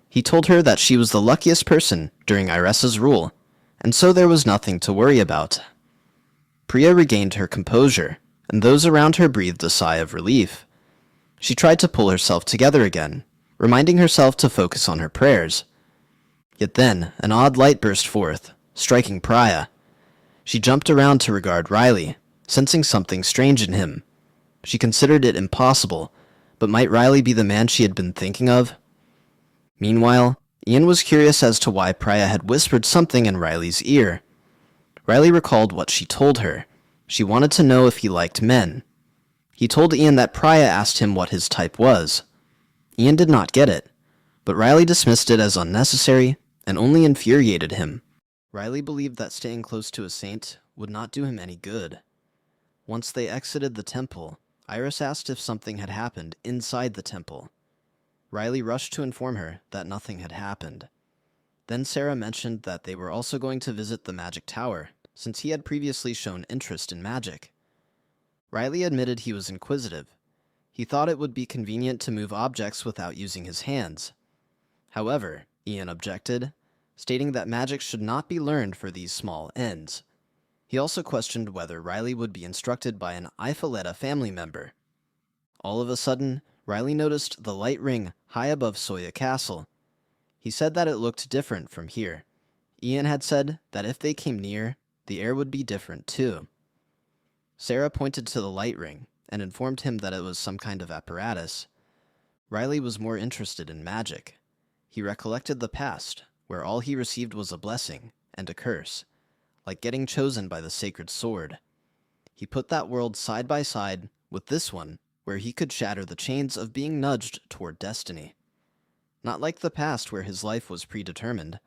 He told her that she was the luckiest person during Iresa's rule, and so there was nothing to worry about. Priya regained her composure, and those around her breathed a sigh of relief. She tried to pull herself together again, reminding herself to focus on her prayers. Yet then, an odd light burst forth, striking Priya. She jumped around to regard Riley, sensing something strange in him. She considered it impossible, but might Riley be the man she had been thinking of? Meanwhile, Ian was curious as to why Priya had whispered something in Riley's ear. Riley recalled what she told her. She wanted to know if he liked men. He told Ian that Priya asked him what his type was. Ian did not get it, but Riley dismissed it as unnecessary and only infuriated him. Riley believed that staying close to a saint would not do him any good. Once they exited the temple, Iris asked if something had happened inside the temple. Riley rushed to inform her that nothing had happened. Then Sarah mentioned that they were also going to visit the magic tower, since he had previously shown interest in magic. Riley admitted he was inquisitive. He thought it would be convenient to move objects without using his hands. However, Ian objected, stating that magic should not be learned for these small ends. He also questioned whether Riley would be instructed by an Ifaleta family member. All of a sudden, Riley noticed the light ring high above Soya Castle. He said that it looked different from here. Ian had said that if they came near, the air would be different too. Sarah pointed to the light ring and informed him that it was some kind of apparatus. Riley was more interested in magic. He recollected the past, where all he received was a blessing and a curse, like getting chosen by the sacred sword. He put that world side by side with this one, where he could shatter the chains of being nudged toward destiny. Not like the past where his life was predetermined,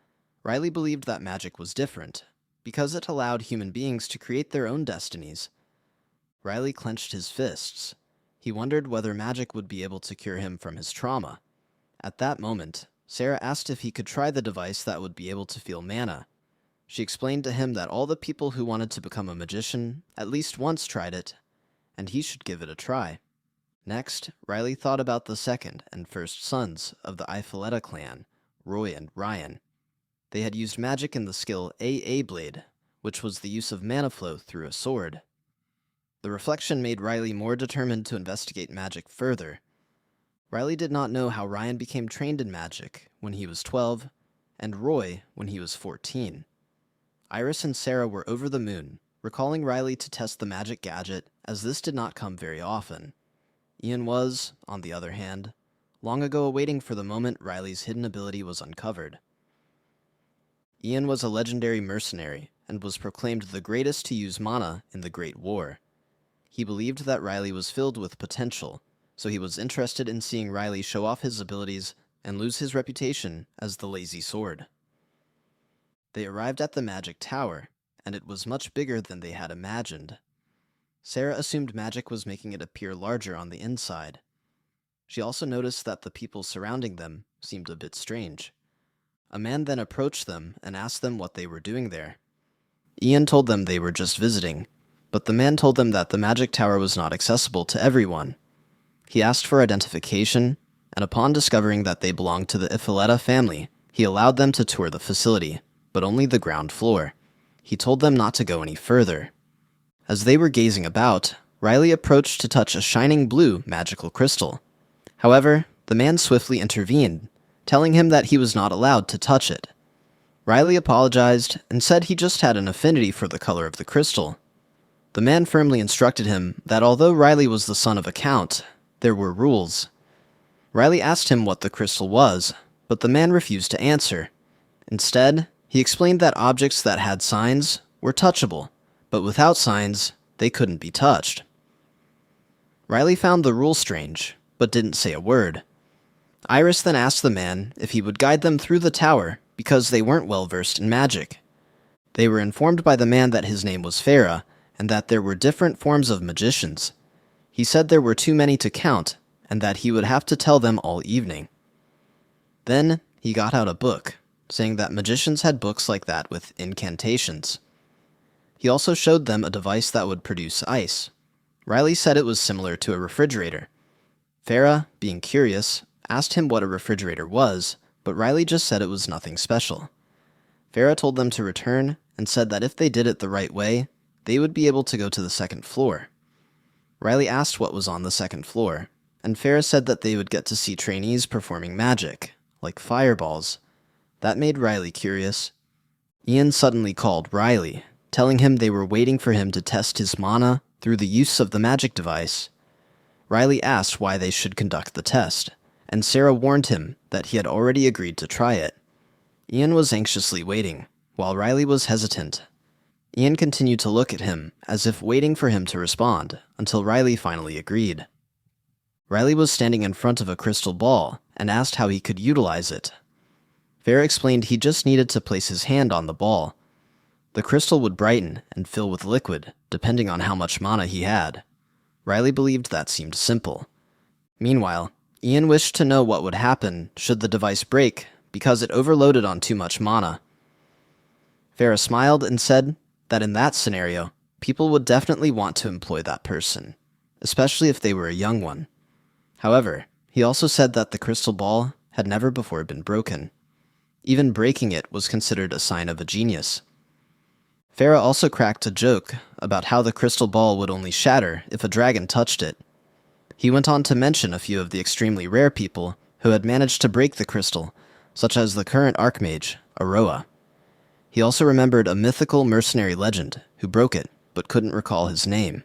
Riley believed that magic was different, because it allowed human beings to create their own destinies. Riley clenched his fists. He wondered whether magic would be able to cure him from his trauma. At that moment, Sarah asked if he could try the device that would be able to feel mana. She explained to him that all the people who wanted to become a magician at least once tried it, and he should give it a try. Next, Riley thought about the second and first sons of the Ifaleta clan, Roy and Ryan. They had used magic in the skill AA Blade, which was the use of mana flow through a sword. The reflection made Riley more determined to investigate magic further. Riley did not know how Ryan became trained in magic when he was 12, and Roy when he was 14. Iris and Sarah were over the moon, recalling Riley to test the magic gadget, as this did not come very often. Ian was, on the other hand, long ago awaiting for the moment Riley's hidden ability was uncovered. Ian was a legendary mercenary, and was proclaimed the greatest to use mana in the Great War. He believed that Riley was filled with potential, so he was interested in seeing Riley show off his abilities and lose his reputation as the lazy sword. They arrived at the magic tower, and it was much bigger than they had imagined. Sarah assumed magic was making it appear larger on the inside. She also noticed that the people surrounding them seemed a bit strange. A man then approached them and asked them what they were doing there. Ian told them they were just visiting, but the man told them that the magic tower was not accessible to everyone. He asked for identification, and upon discovering that they belonged to the Ifaleta family, he allowed them to tour the facility, but only the ground floor. He told them not to go any further. As they were gazing about, Riley approached to touch a shining blue magical crystal. However, the man swiftly intervened, telling him that he was not allowed to touch it. Riley apologized and said he just had an affinity for the color of the crystal. The man firmly instructed him that although Riley was the son of a count, there were rules. Riley asked him what the crystal was, but the man refused to answer. Instead, he explained that objects that had signs were touchable, but without signs, they couldn't be touched. Riley found the rule strange, but didn't say a word. Iris then asked the man if he would guide them through the tower because they weren't well versed in magic. They were informed by the man that his name was Farah, and that there were different forms of magicians. He said there were too many to count, and that he would have to tell them all evening. Then, he got out a book, saying that magicians had books like that with incantations. He also showed them a device that would produce ice. Riley said it was similar to a refrigerator. Farah, being curious, asked him what a refrigerator was, but Riley just said it was nothing special. Farah told them to return and said that if they did it the right way, they would be able to go to the second floor. Riley asked what was on the second floor, and Farah said that they would get to see trainees performing magic, like fireballs. That made Riley curious. Ian suddenly called Riley, telling him they were waiting for him to test his mana through the use of the magic device. Riley asked why they should conduct the test, and Sarah warned him that he had already agreed to try it. Ian was anxiously waiting, while Riley was hesitant. Ian continued to look at him, as if waiting for him to respond, until Riley finally agreed. Riley was standing in front of a crystal ball, and asked how he could utilize it. Farah explained he just needed to place his hand on the ball. The crystal would brighten and fill with liquid, depending on how much mana he had. Riley believed that seemed simple. Meanwhile, Ian wished to know what would happen should the device break because it overloaded on too much mana. Farah smiled and said that in that scenario, people would definitely want to employ that person, especially if they were a young one. However, he also said that the crystal ball had never before been broken. Even breaking it was considered a sign of a genius. Farah also cracked a joke about how the crystal ball would only shatter if a dragon touched it. He went on to mention a few of the extremely rare people who had managed to break the crystal, such as the current archmage, Aroa. He also remembered a mythical mercenary legend who broke it, but couldn't recall his name.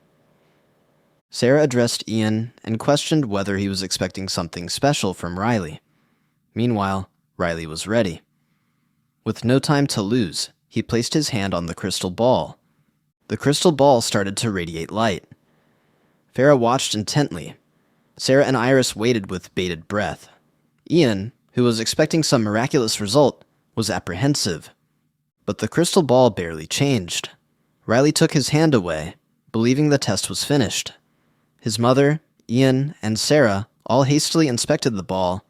Sarah addressed Ian and questioned whether he was expecting something special from Riley. Meanwhile, Riley was ready. With no time to lose, he placed his hand on the crystal ball. The crystal ball started to radiate light. Farah watched intently. Sarah and Iris waited with bated breath. Ian, who was expecting some miraculous result, was apprehensive. But the crystal ball barely changed. Riley took his hand away, believing the test was finished. His mother, Ian, and Sarah all hastily inspected the ball,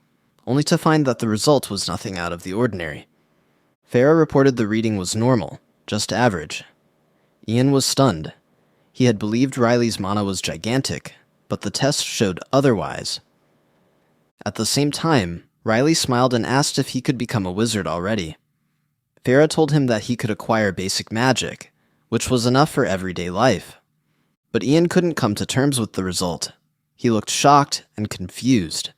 only to find that the result was nothing out of the ordinary. Farah reported the reading was normal, just average. Ian was stunned. He had believed Riley's mana was gigantic, but the test showed otherwise. At the same time, Riley smiled and asked if he could become a wizard already. Farah told him that he could acquire basic magic, which was enough for everyday life. But Ian couldn't come to terms with the result. He looked shocked and confused.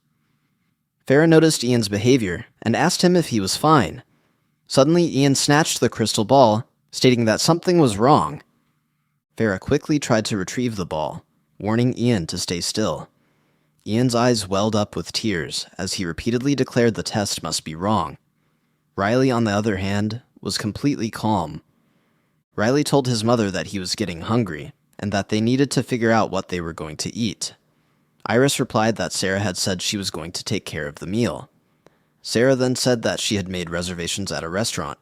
Farah noticed Ian's behavior and asked him if he was fine. Suddenly, Ian snatched the crystal ball, stating that something was wrong. Farah quickly tried to retrieve the ball, warning Ian to stay still. Ian's eyes welled up with tears as he repeatedly declared the test must be wrong. Riley, on the other hand, was completely calm. Riley told his mother that he was getting hungry, and that they needed to figure out what they were going to eat. Iris replied that Sarah had said she was going to take care of the meal. Sarah then said that she had made reservations at a restaurant.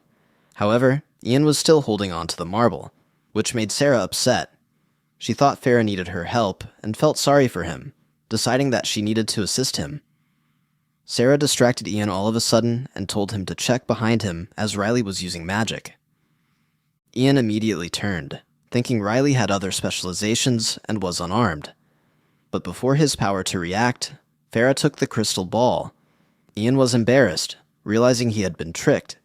However, Ian was still holding on to the marble, which made Sarah upset. She thought Farah needed her help and felt sorry for him, deciding that she needed to assist him. Sarah distracted Ian all of a sudden and told him to check behind him as Riley was using magic. Ian immediately turned, thinking Riley had other specializations and was unarmed. But before his power to react, Farah took the crystal ball. Ian was embarrassed, realizing he had been tricked.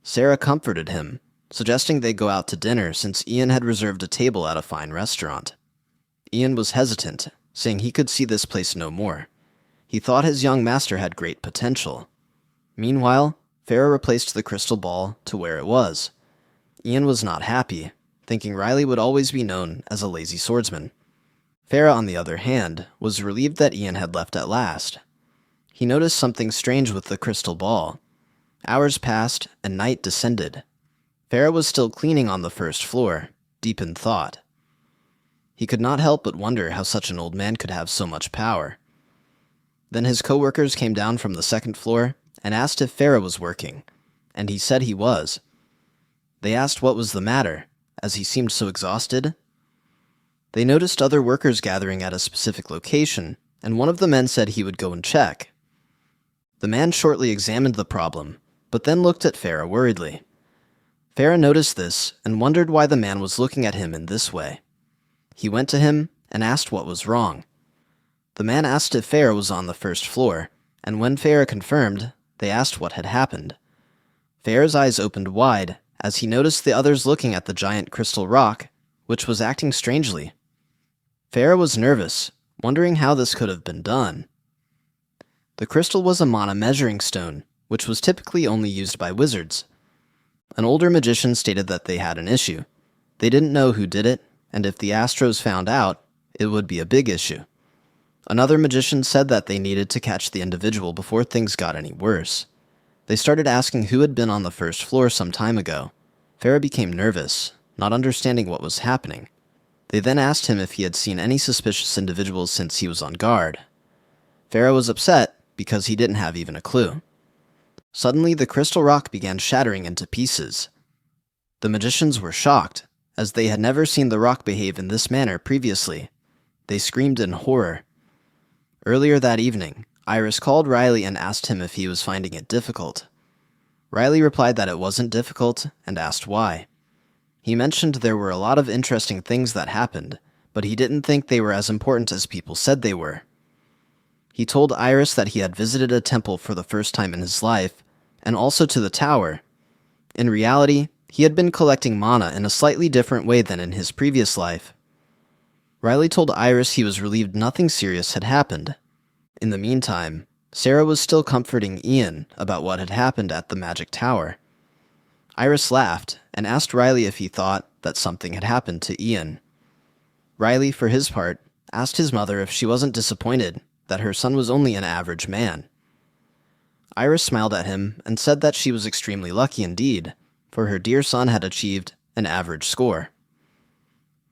Sarah comforted him, suggesting they go out to dinner since Ian had reserved a table at a fine restaurant. Ian was hesitant, saying he could see this place no more. He thought his young master had great potential. Meanwhile, Farah replaced the crystal ball to where it was. Ian was not happy, thinking Riley would always be known as a lazy swordsman. Farah, on the other hand, was relieved that Ian had left at last. He noticed something strange with the crystal ball. Hours passed, and night descended. Farah was still cleaning on the first floor, deep in thought. He could not help but wonder how such an old man could have so much power. Then his co-workers came down from the second floor and asked if Farah was working, and he said he was. They asked what was the matter, as he seemed so exhausted. They noticed other workers gathering at a specific location, and one of the men said he would go and check. The man shortly examined the problem, but then looked at Farah worriedly. Farah noticed this and wondered why the man was looking at him in this way. He went to him and asked what was wrong. The man asked if Farah was on the first floor, and when Farah confirmed, they asked what had happened. Farah's eyes opened wide as he noticed the others looking at the giant crystal rock, which was acting strangely. Farah was nervous, wondering how this could have been done. The crystal was a mana measuring stone, which was typically only used by wizards. An older magician stated that they had an issue. They didn't know who did it, and if the Astros found out, it would be a big issue. Another magician said that they needed to catch the individual before things got any worse. They started asking who had been on the first floor some time ago. Farah became nervous, not understanding what was happening. They then asked him if he had seen any suspicious individuals since he was on guard. Farah was upset because he didn't have even a clue. Suddenly, the crystal rock began shattering into pieces. The magicians were shocked, as they had never seen the rock behave in this manner previously. They screamed in horror. Earlier that evening, Iris called Riley and asked him if he was finding it difficult. Riley replied that it wasn't difficult and asked why. He mentioned there were a lot of interesting things that happened, but he didn't think they were as important as people said they were. He told Iris that he had visited a temple for the first time in his life, and also to the tower. In reality, he had been collecting mana in a slightly different way than in his previous life. Riley told Iris he was relieved nothing serious had happened. In the meantime, Sarah was still comforting Ian about what had happened at the magic tower. Iris laughed and asked Riley if he thought that something had happened to Ian. Riley, for his part, asked his mother if she wasn't disappointed that her son was only an average man. Iris smiled at him and said that she was extremely lucky indeed, for her dear son had achieved an average score.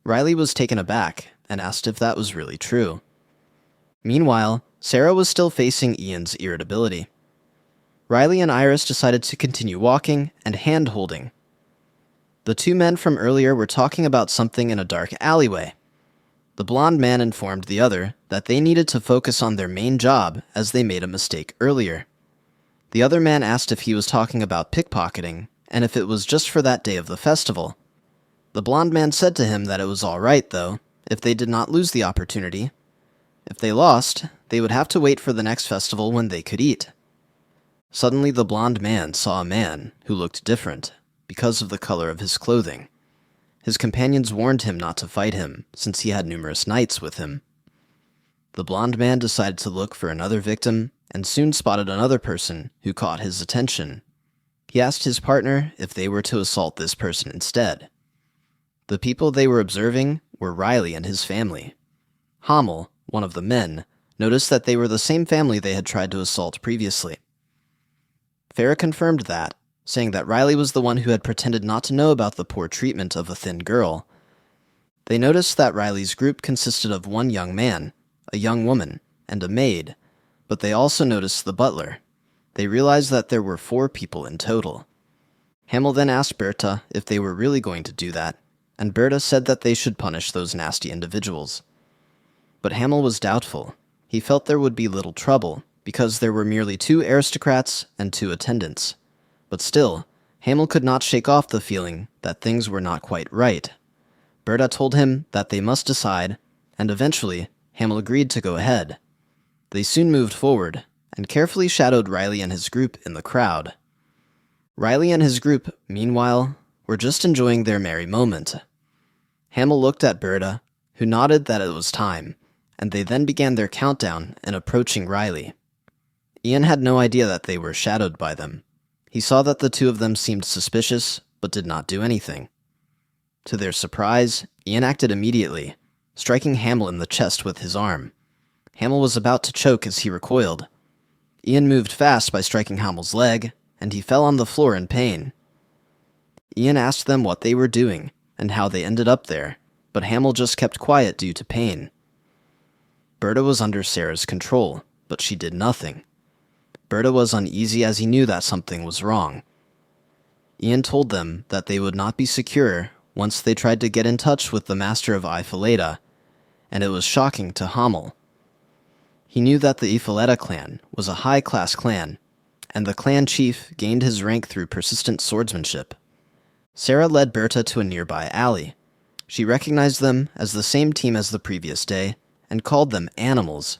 Riley was taken aback and asked if that was really true. Meanwhile, Sarah was still facing Ian's irritability. Riley and Iris decided to continue walking and hand-holding. The two men from earlier were talking about something in a dark alleyway. The blonde man informed the other that they needed to focus on their main job as they made a mistake earlier. The other man asked if he was talking about pickpocketing and if it was just for that day of the festival. The blonde man said to him that it was all right, though, if they did not lose the opportunity. If they lost, they would have to wait for the next festival when they could eat. Suddenly the blonde man saw a man who looked different because of the color of his clothing. His companions warned him not to fight him, since he had numerous knights with him. The blonde man decided to look for another victim, and soon spotted another person who caught his attention. He asked his partner if they were to assault this person instead. The people they were observing were Riley and his family. Hamel, one of the men, noticed that they were the same family they had tried to assault previously. Farah confirmed that, saying that Riley was the one who had pretended not to know about the poor treatment of a thin girl. They noticed that Riley's group consisted of one young man, a young woman, and a maid, but they also noticed the butler. They realized that there were 4 people in total. Hamel then asked Berta if they were really going to do that, and Berta said that they should punish those nasty individuals. But Hamel was doubtful. He felt there would be little trouble, because there were merely 2 aristocrats and 2 attendants. But still, Hamel could not shake off the feeling that things were not quite right. Berta told him that they must decide, and eventually, Hamel agreed to go ahead. They soon moved forward, and carefully shadowed Riley and his group in the crowd. Riley and his group, meanwhile, were just enjoying their merry moment. Hamel looked at Berta, who nodded that it was time, and they then began their countdown in approaching Riley. Ian had no idea that they were shadowed by them. He saw that the 2 of them seemed suspicious, but did not do anything. To their surprise, Ian acted immediately, striking Hamel in the chest with his arm. Hamel was about to choke as he recoiled. Ian moved fast by striking Hamel's leg, and he fell on the floor in pain. Ian asked them what they were doing, and how they ended up there, but Hamel just kept quiet due to pain. Berta was under Sarah's control, but she did nothing. Berta was uneasy as he knew that something was wrong. Ian told them that they would not be secure once they tried to get in touch with the master of Ifaleta, and it was shocking to Hamel. He knew that the Ifaleta clan was a high-class clan, and the clan chief gained his rank through persistent swordsmanship. Sarah led Berta to a nearby alley. She recognized them as the same team as the previous day, and called them animals.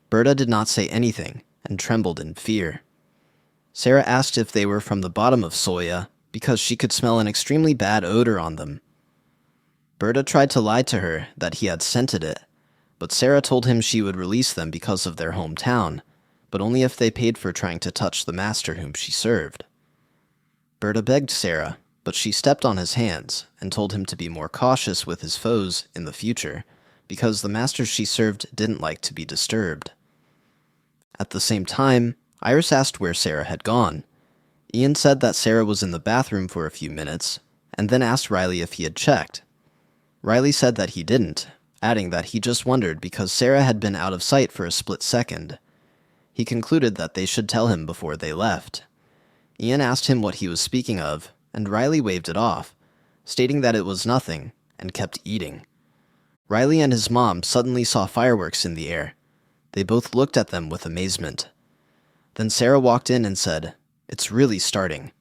Berta did not say anything, and trembled in fear. Sarah asked if they were from the bottom of Soya, because she could smell an extremely bad odor on them. Berta tried to lie to her that he had scented it, but Sarah told him she would release them because of their hometown, but only if they paid for trying to touch the master whom she served. Berta begged Sarah, but she stepped on his hands and told him to be more cautious with his foes in the future, because the masters she served didn't like to be disturbed. At the same time, Iris asked where Sarah had gone. Ian said that Sarah was in the bathroom for a few minutes, and then asked Riley if he had checked. Riley said that he didn't, adding that he just wondered because Sarah had been out of sight for a split second. He concluded that they should tell him before they left. Ian asked him what he was speaking of, and Riley waved it off, stating that it was nothing, and kept eating. Riley and his mom suddenly saw fireworks in the air. They both looked at them with amazement. Then Sarah walked in and said, "It's really starting."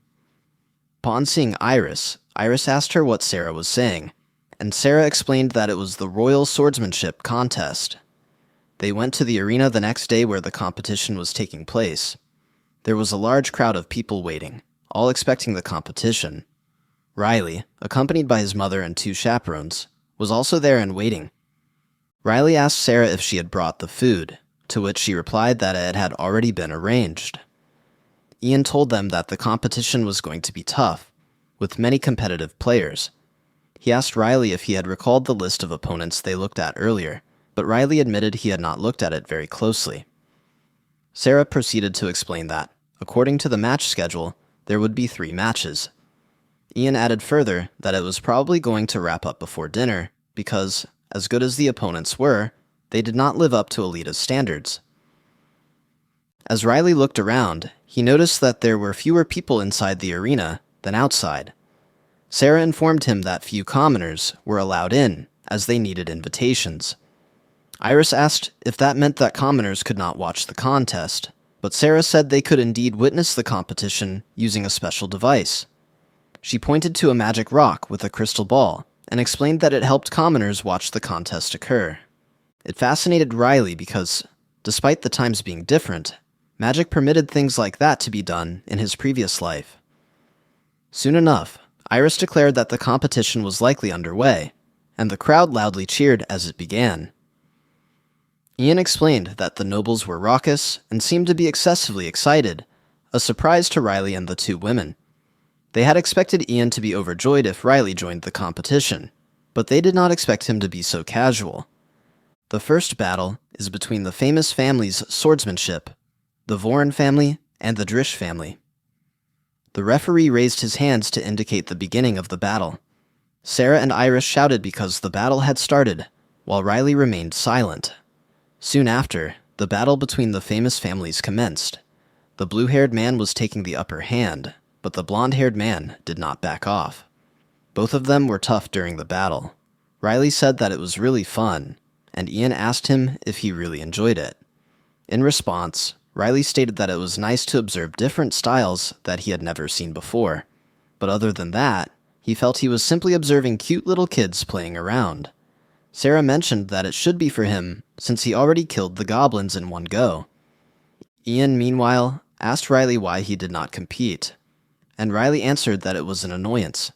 Upon seeing Iris asked her what Sarah was saying, and Sarah explained that it was the Royal Swordsmanship contest. They went to the arena the next day where the competition was taking place. There was a large crowd of people waiting, all expecting the competition. Riley, accompanied by his mother and 2 chaperones, was also there and waiting. Riley asked Sarah if she had brought the food, to which she replied that it had already been arranged. Ian told them that the competition was going to be tough, with many competitive players. He asked Riley if he had recalled the list of opponents they looked at earlier, but Riley admitted he had not looked at it very closely. Sarah proceeded to explain that, according to the match schedule, there would be 3 matches. Ian added further that it was probably going to wrap up before dinner, because, as good as the opponents were, they did not live up to Alita's standards. As Riley looked around, he noticed that there were fewer people inside the arena than outside. Sarah informed him that few commoners were allowed in, as they needed invitations. Iris asked if that meant that commoners could not watch the contest, but Sarah said they could indeed witness the competition using a special device. She pointed to a magic rock with a crystal ball, and explained that it helped commoners watch the contest occur. It fascinated Riley because, despite the times being different, magic permitted things like that to be done in his previous life. Soon enough, Iris declared that the competition was likely underway, and the crowd loudly cheered as it began. Ian explained that the nobles were raucous and seemed to be excessively excited, a surprise to Riley and the 2 women. They had expected Ian to be overjoyed if Riley joined the competition, but they did not expect him to be so casual. The first battle is between the famous family's swordsmanship, the Voron family and the Drish family. The referee raised his hands to indicate the beginning of the battle. Sarah and Iris shouted because the battle had started, while Riley remained silent. Soon after, the battle between the famous families commenced. The blue-haired man was taking the upper hand, but the blonde-haired man did not back off. Both of them were tough during the battle. Riley said that it was really fun, and Ian asked him if he really enjoyed it. In response, Riley stated that it was nice to observe different styles that he had never seen before, but other than that, he felt he was simply observing cute little kids playing around. Sarah mentioned that it should be for him, since he already killed the goblins in one go. Ian, meanwhile, asked Riley why he did not compete, and Riley answered that it was an annoyance.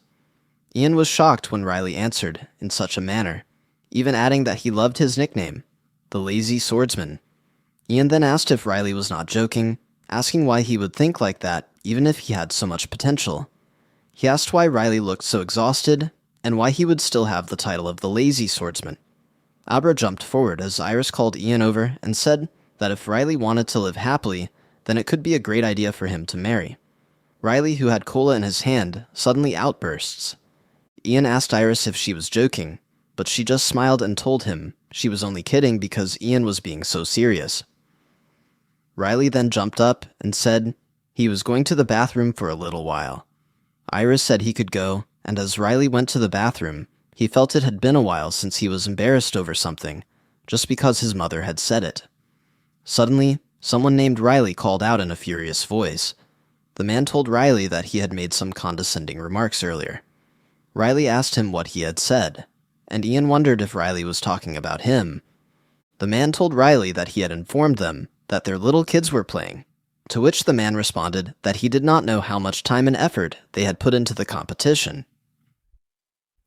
Ian was shocked when Riley answered in such a manner, even adding that he loved his nickname, the Lazy Swordsman. Ian then asked if Riley was not joking, asking why he would think like that even if he had so much potential. He asked why Riley looked so exhausted, and why he would still have the title of the Lazy Swordsman. Abra jumped forward as Iris called Ian over and said that if Riley wanted to live happily, then it could be a great idea for him to marry. Riley, who had cola in his hand, suddenly outbursts. Ian asked Iris if she was joking, but she just smiled and told him she was only kidding because Ian was being so serious. Riley then jumped up and said he was going to the bathroom for a little while. Iris said he could go, and as Riley went to the bathroom, he felt it had been a while since he was embarrassed over something, just because his mother had said it. Suddenly, someone named Riley called out in a furious voice. The man told Riley that he had made some condescending remarks earlier. Riley asked him what he had said, and Ian wondered if Riley was talking about him. The man told Riley that he had informed them that their little kids were playing, to which the man responded that he did not know how much time and effort they had put into the competition.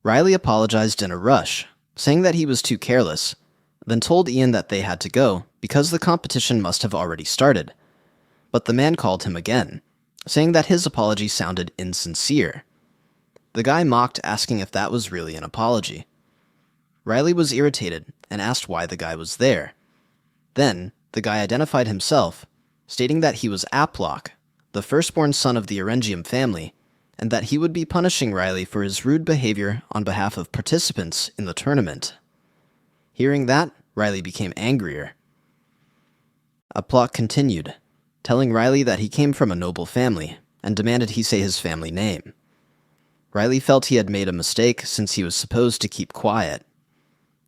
Riley apologized in a rush, saying that he was too careless, then told Ian that they had to go because the competition must have already started. But the man called him again, saying that his apology sounded insincere. The guy mocked, asking if that was really an apology. Riley was irritated and asked why the guy was there. Then, the guy identified himself, stating that he was Aplock, the firstborn son of the Erengium family, and that he would be punishing Riley for his rude behavior on behalf of participants in the tournament. Hearing that, Riley became angrier. Aplock continued, telling Riley that he came from a noble family, and demanded he say his family name. Riley felt he had made a mistake since he was supposed to keep quiet.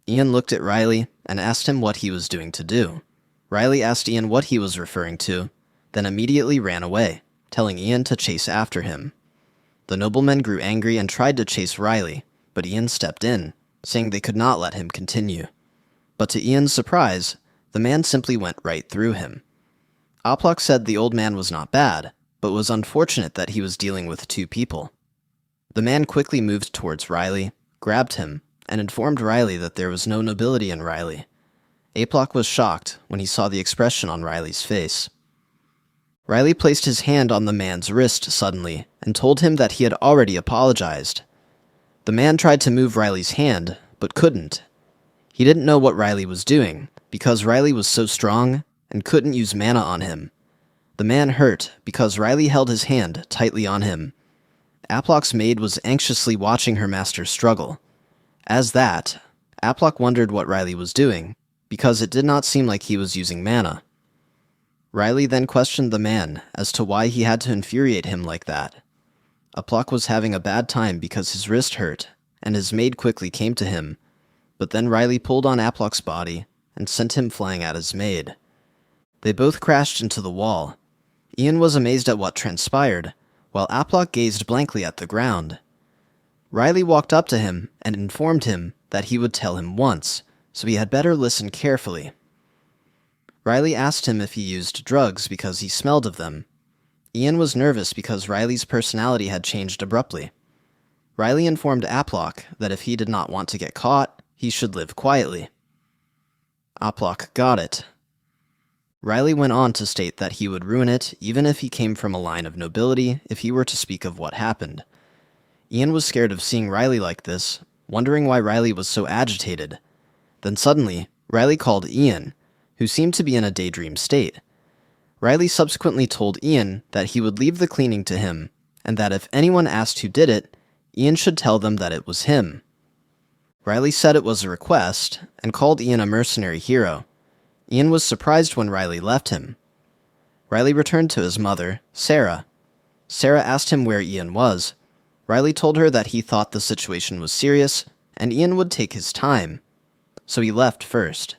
Ian looked at Riley and asked him what he was doing to do. Riley asked Ian what he was referring to, then immediately ran away, telling Ian to chase after him. The noblemen grew angry and tried to chase Riley, but Ian stepped in, saying they could not let him continue. But to Ian's surprise, the man simply went right through him. Oplok said the old man was not bad, but was unfortunate that he was dealing with two people. The man quickly moved towards Riley, grabbed him, and informed Riley that there was no nobility in Riley. Oplok was shocked when he saw the expression on Riley's face. Riley placed his hand on the man's wrist suddenly and told him that he had already apologized. The man tried to move Riley's hand, but couldn't. He didn't know what Riley was doing, because Riley was so strong and couldn't use mana on him. The man hurt because Riley held his hand tightly on him. Aplok's maid was anxiously watching her master struggle. As that, Aplok wondered what Riley was doing, because it did not seem like he was using mana. Riley then questioned the man as to why he had to infuriate him like that. Aplok was having a bad time because his wrist hurt, and his maid quickly came to him, but then Riley pulled on Aplok's body and sent him flying at his maid. They both crashed into the wall. Ian was amazed at what transpired, while Aplok gazed blankly at the ground. Riley walked up to him and informed him that he would tell him once, so he had better listen carefully. Riley asked him if he used drugs because he smelled of them. Ian was nervous because Riley's personality had changed abruptly. Riley informed Aplok that if he did not want to get caught, he should live quietly. Aplok got it. Riley went on to state that he would ruin it even if he came from a line of nobility if he were to speak of what happened. Ian was scared of seeing Riley like this, wondering why Riley was so agitated. Then suddenly, Riley called Ian, who seemed to be in a daydream state. Riley subsequently told Ian that he would leave the cleaning to him, and that if anyone asked who did it, Ian should tell them that it was him. Riley said it was a request, and called Ian a mercenary hero. Ian was surprised when Riley left him. Riley returned to his mother, Sarah. Sarah asked him where Ian was. Riley told her that he thought the situation was serious, and Ian would take his time, so he left first.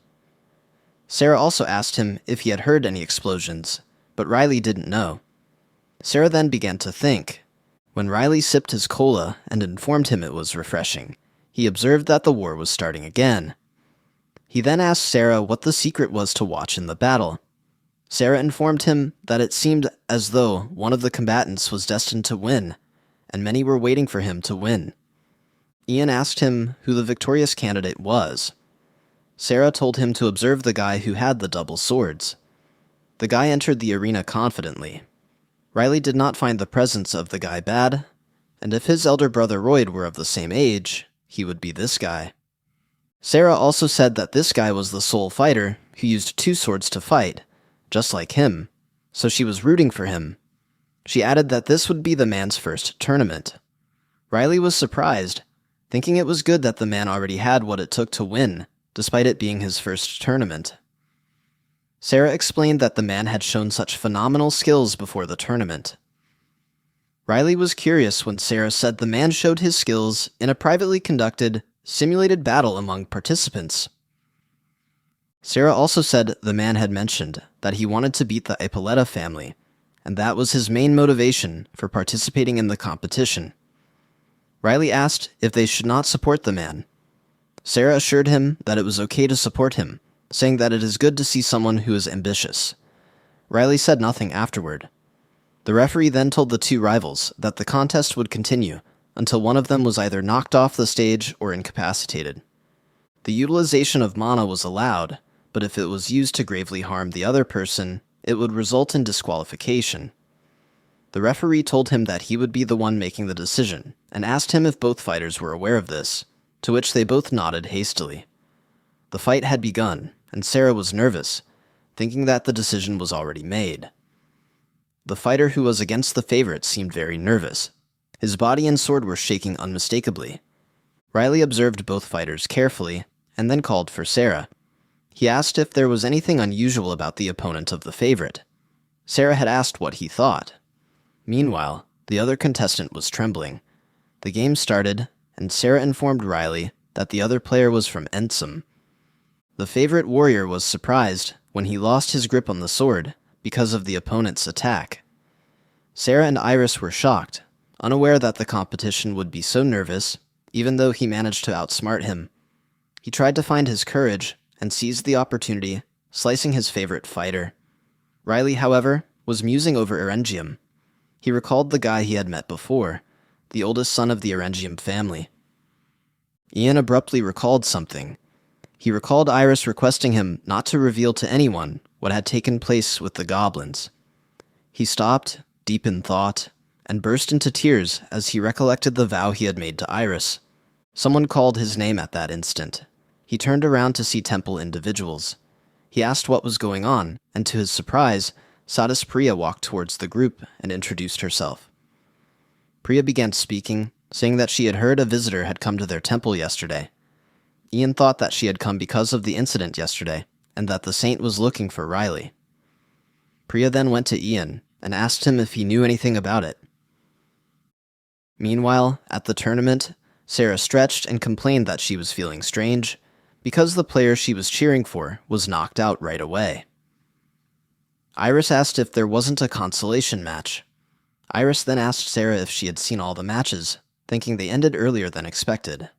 Sarah also asked him if he had heard any explosions, but Riley didn't know. Sarah then began to think. When Riley sipped his cola and informed him it was refreshing, he observed that the war was starting again. He then asked Sarah what the secret was to watch in the battle. Sarah informed him that it seemed as though one of the combatants was destined to win, and many were waiting for him to win. Ian asked him who the victorious candidate was. Sarah told him to observe the guy who had the double swords. The guy entered the arena confidently. Riley did not find the presence of the guy bad, and if his elder brother Royd were of the same age, he would be this guy. Sarah also said that this guy was the sole fighter who used two swords to fight, just like him, so she was rooting for him. She added that this would be the man's first tournament. Riley was surprised, thinking it was good that the man already had what it took to win, despite it being his first tournament. Sarah explained that the man had shown such phenomenal skills before the tournament. Riley was curious when Sarah said the man showed his skills in a privately conducted, simulated battle among participants. Sarah also said the man had mentioned that he wanted to beat the Ippolita family, and that was his main motivation for participating in the competition. Riley asked if they should not support the man. Sarah assured him that it was okay to support him, saying that it is good to see someone who is ambitious. Riley said nothing afterward. The referee then told the two rivals that the contest would continue until one of them was either knocked off the stage or incapacitated. The utilization of mana was allowed, but if it was used to gravely harm the other person, it would result in disqualification. The referee told him that he would be the one making the decision, and asked him if both fighters were aware of this, to which they both nodded hastily. The fight had begun, and Sarah was nervous, thinking that the decision was already made. The fighter who was against the favorite seemed very nervous. His body and sword were shaking unmistakably. Riley observed both fighters carefully, and then called for Sarah. He asked if there was anything unusual about the opponent of the favorite. Sarah had asked what he thought. Meanwhile, the other contestant was trembling. The game started, and Sarah informed Riley that the other player was from Ensum. The favorite warrior was surprised when he lost his grip on the sword because of the opponent's attack. Sarah and Iris were shocked, unaware that the competition would be so nervous, even though he managed to outsmart him. He tried to find his courage and seized the opportunity, slicing his favorite fighter. Riley, however, was musing over Erengium. He recalled the guy he had met before, the oldest son of the Erengium family. Ian abruptly recalled something. He recalled Iris requesting him not to reveal to anyone what had taken place with the goblins. He stopped, deep in thought, and burst into tears as he recollected the vow he had made to Iris. Someone called his name at that instant. He turned around to see temple individuals. He asked what was going on, and to his surprise, Sadis Priya walked towards the group and introduced herself. Priya began speaking, saying that she had heard a visitor had come to their temple yesterday. Ian thought that she had come because of the incident yesterday, and that the saint was looking for Riley. Priya then went to Ian and asked him if he knew anything about it. Meanwhile, at the tournament, Sarah stretched and complained that she was feeling strange, because the player she was cheering for was knocked out right away. Iris asked if there wasn't a consolation match. Iris then asked Sarah if she had seen all the matches, thinking they ended earlier than expected.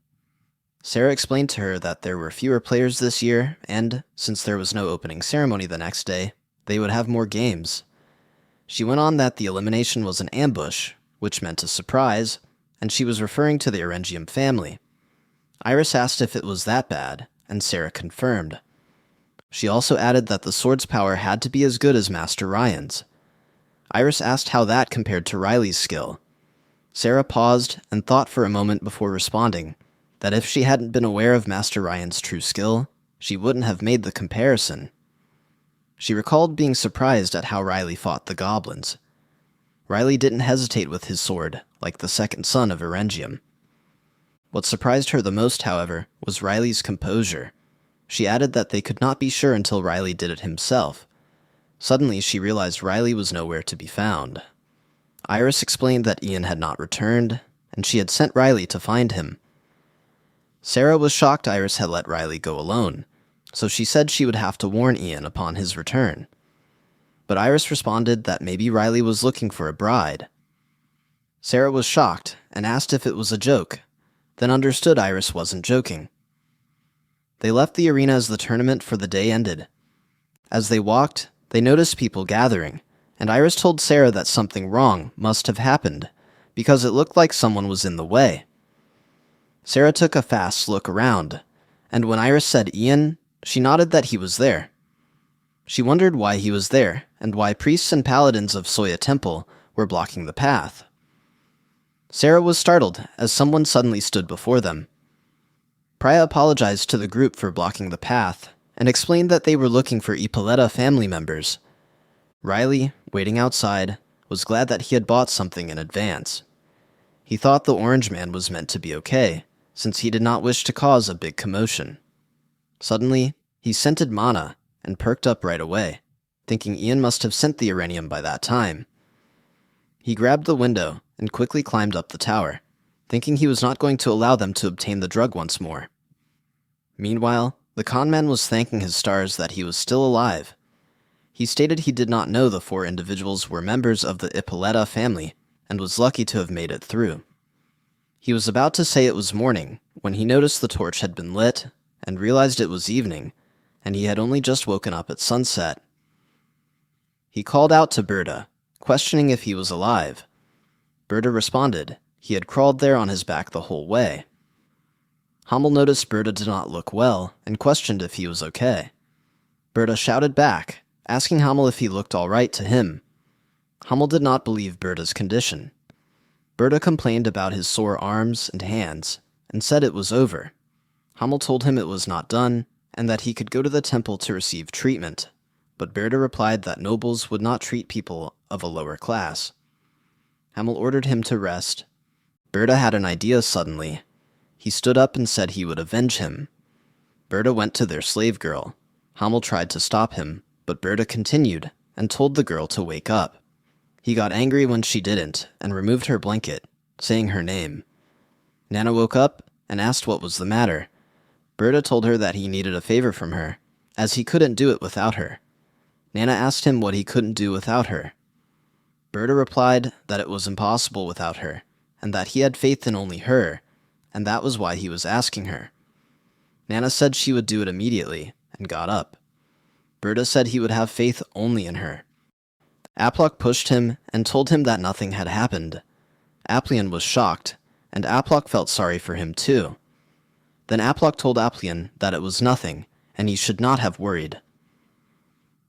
Sarah explained to her that there were fewer players this year, and, since there was no opening ceremony the next day, they would have more games. She went on that the elimination was an ambush, which meant a surprise, and she was referring to the Erengium family. Iris asked if it was that bad, and Sarah confirmed. She also added that the sword's power had to be as good as Master Ryan's. Iris asked how that compared to Riley's skill. Sarah paused and thought for a moment before responding that if she hadn't been aware of Master Ryan's true skill, she wouldn't have made the comparison. She recalled being surprised at how Riley fought the goblins. Riley didn't hesitate with his sword, like the second son of Erengium. What surprised her the most, however, was Riley's composure. She added that they could not be sure until Riley did it himself. Suddenly, she realized Riley was nowhere to be found. Iris explained that Ian had not returned, and she had sent Riley to find him. Sarah was shocked Iris had let Riley go alone, so she said she would have to warn Ian upon his return. But Iris responded that maybe Riley was looking for a bride. Sarah was shocked and asked if it was a joke, then understood Iris wasn't joking. They left the arena as the tournament for the day ended. As they walked, they noticed people gathering, and Iris told Sarah that something wrong must have happened, because it looked like someone was in the way. Sarah took a fast look around, and when Iris said Ian, she nodded that he was there. She wondered why he was there, and why priests and paladins of Soya Temple were blocking the path. Sarah was startled as someone suddenly stood before them. Priya apologized to the group for blocking the path, and explained that they were looking for Ippolita family members. Riley, waiting outside, was glad that he had bought something in advance. He thought the orange man was meant to be okay, since he did not wish to cause a big commotion. Suddenly, he scented mana, and perked up right away, thinking Ian must have sent the Irenium by that time. He grabbed the window and quickly climbed up the tower, thinking he was not going to allow them to obtain the drug once more. Meanwhile, the conman was thanking his stars that he was still alive. He stated he did not know the 4 individuals were members of the Ippolita family, and was lucky to have made it through. He was about to say it was morning, when he noticed the torch had been lit, and realized it was evening, and he had only just woken up at sunset. He called out to Berta, questioning if he was alive. Berta responded he had crawled there on his back the whole way. Hummel noticed Berta did not look well, and questioned if he was okay. Berta shouted back, asking Hummel if he looked all right to him. Hummel did not believe Berta's condition. Berta complained about his sore arms and hands, and said it was over. Hummel told him it was not done, and that he could go to the temple to receive treatment, but Berta replied that nobles would not treat people of a lower class. Hummel ordered him to rest. Berta had an idea suddenly. He stood up and said he would avenge him. Berta went to their slave girl. Hummel tried to stop him, but Berta continued, and told the girl to wake up. He got angry when she didn't, and removed her blanket, saying her name. Nana woke up and asked what was the matter. Berta told her that he needed a favor from her, as he couldn't do it without her. Nana asked him what he couldn't do without her. Berta replied that it was impossible without her, and that he had faith in only her, and that was why he was asking her. Nana said she would do it immediately, and got up. Berta said he would have faith only in her. Aplok pushed him and told him that nothing had happened. Aplian was shocked, and Aplok felt sorry for him too. Then Aplok told Aplian that it was nothing, and he should not have worried.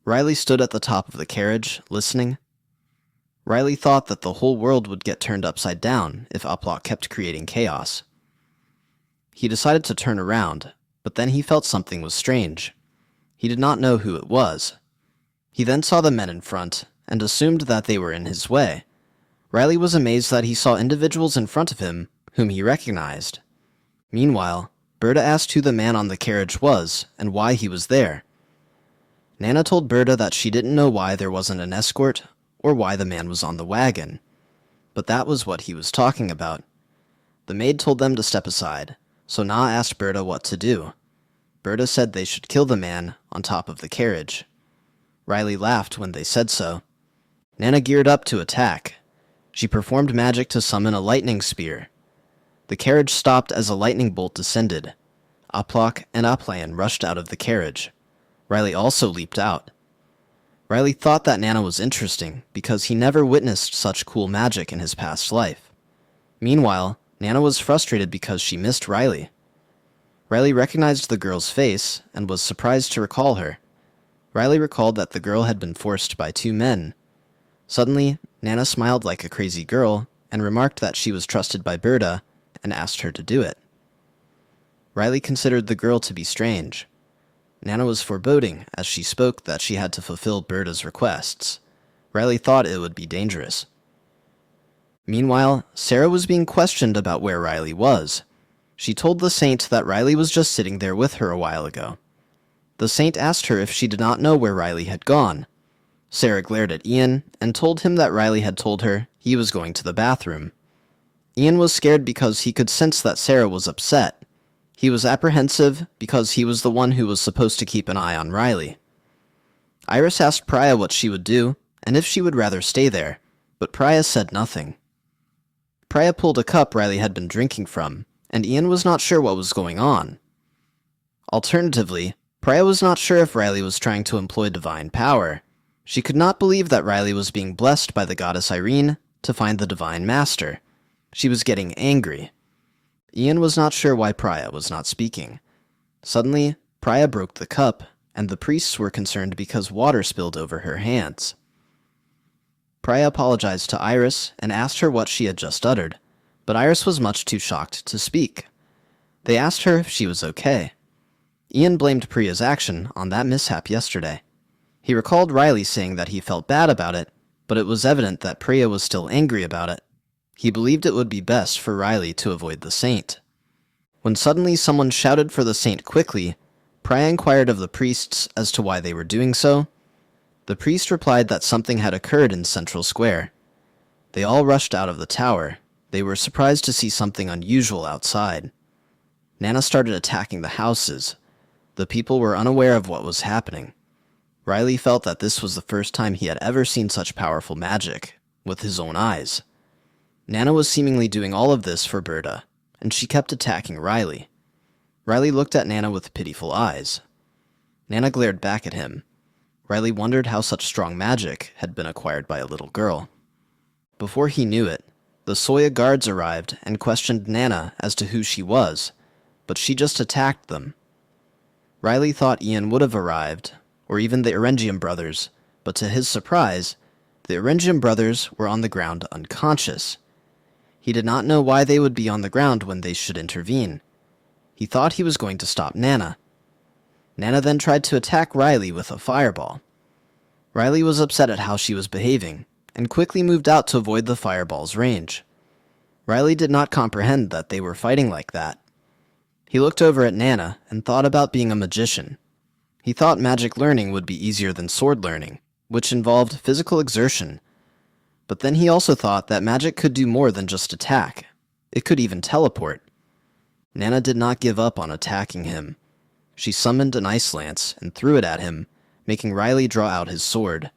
Riley stood at the top of the carriage, listening. Riley thought that the whole world would get turned upside down if Aplok kept creating chaos. He decided to turn around, but then he felt something was strange. He did not know who it was. He then saw the men in front, and assumed that they were in his way. Riley was amazed that he saw individuals in front of him whom he recognized. Meanwhile, Berta asked who the man on the carriage was and why he was there. Nana told Berta that she didn't know why there wasn't an escort or why the man was on the wagon, but that was what he was talking about. The maid told them to step aside, so Na asked Berta what to do. Berta said they should kill the man on top of the carriage. Riley laughed when they said so. Nana geared up to attack. She performed magic to summon a lightning spear. The carriage stopped as a lightning bolt descended. Aplok and Aplayan rushed out of the carriage. Riley also leaped out. Riley thought that Nana was interesting because he never witnessed such cool magic in his past life. Meanwhile, Nana was frustrated because she missed Riley. Riley recognized the girl's face and was surprised to recall her. Riley recalled that the girl had been forced by two men. Suddenly, Nana smiled like a crazy girl and remarked that she was trusted by Berta and asked her to do it. Riley considered the girl to be strange. Nana was foreboding as she spoke that she had to fulfill Berta's requests. Riley thought it would be dangerous. Meanwhile, Sarah was being questioned about where Riley was. She told the saint that Riley was just sitting there with her a while ago. The saint asked her if she did not know where Riley had gone. Sarah glared at Ian and told him that Riley had told her he was going to the bathroom. Ian was scared because he could sense that Sarah was upset. He was apprehensive because he was the one who was supposed to keep an eye on Riley. Iris asked Priya what she would do and if she would rather stay there, but Priya said nothing. Priya pulled a cup Riley had been drinking from, and Ian was not sure what was going on. Alternatively, Priya was not sure if Riley was trying to employ divine power. She could not believe that Riley was being blessed by the goddess Irene to find the divine master. She was getting angry. Ian was not sure why Priya was not speaking. Suddenly, Priya broke the cup, and the priests were concerned because water spilled over her hands. Priya apologized to Iris and asked her what she had just uttered, but Iris was much too shocked to speak. They asked her if she was okay. Ian blamed Priya's action on that mishap yesterday. He recalled Riley saying that he felt bad about it, but it was evident that Priya was still angry about it. He believed it would be best for Riley to avoid the saint. When suddenly someone shouted for the saint quickly, Priya inquired of the priests as to why they were doing so. The priest replied that something had occurred in Central Square. They all rushed out of the tower. They were surprised to see something unusual outside. Nana started attacking the houses. The people were unaware of what was happening. Riley felt that this was the first time he had ever seen such powerful magic, with his own eyes. Nana was seemingly doing all of this for Berta, and she kept attacking Riley. Riley looked at Nana with pitiful eyes. Nana glared back at him. Riley wondered how such strong magic had been acquired by a little girl. Before he knew it, the Soya guards arrived and questioned Nana as to who she was, but she just attacked them. Riley thought Ian would have arrived, or even the Erengium brothers, but to his surprise, the Erengium brothers were on the ground unconscious. He did not know why they would be on the ground when they should intervene. He thought he was going to stop Nana. Nana then tried to attack Riley with a fireball. Riley was upset at how she was behaving, and quickly moved out to avoid the fireball's range. Riley did not comprehend that they were fighting like that. He looked over at Nana and thought about being a magician. He thought magic learning would be easier than sword learning, which involved physical exertion. But then he also thought that magic could do more than just attack. It could even teleport. Nana did not give up on attacking him. She summoned an ice lance and threw it at him, making Riley draw out his sword.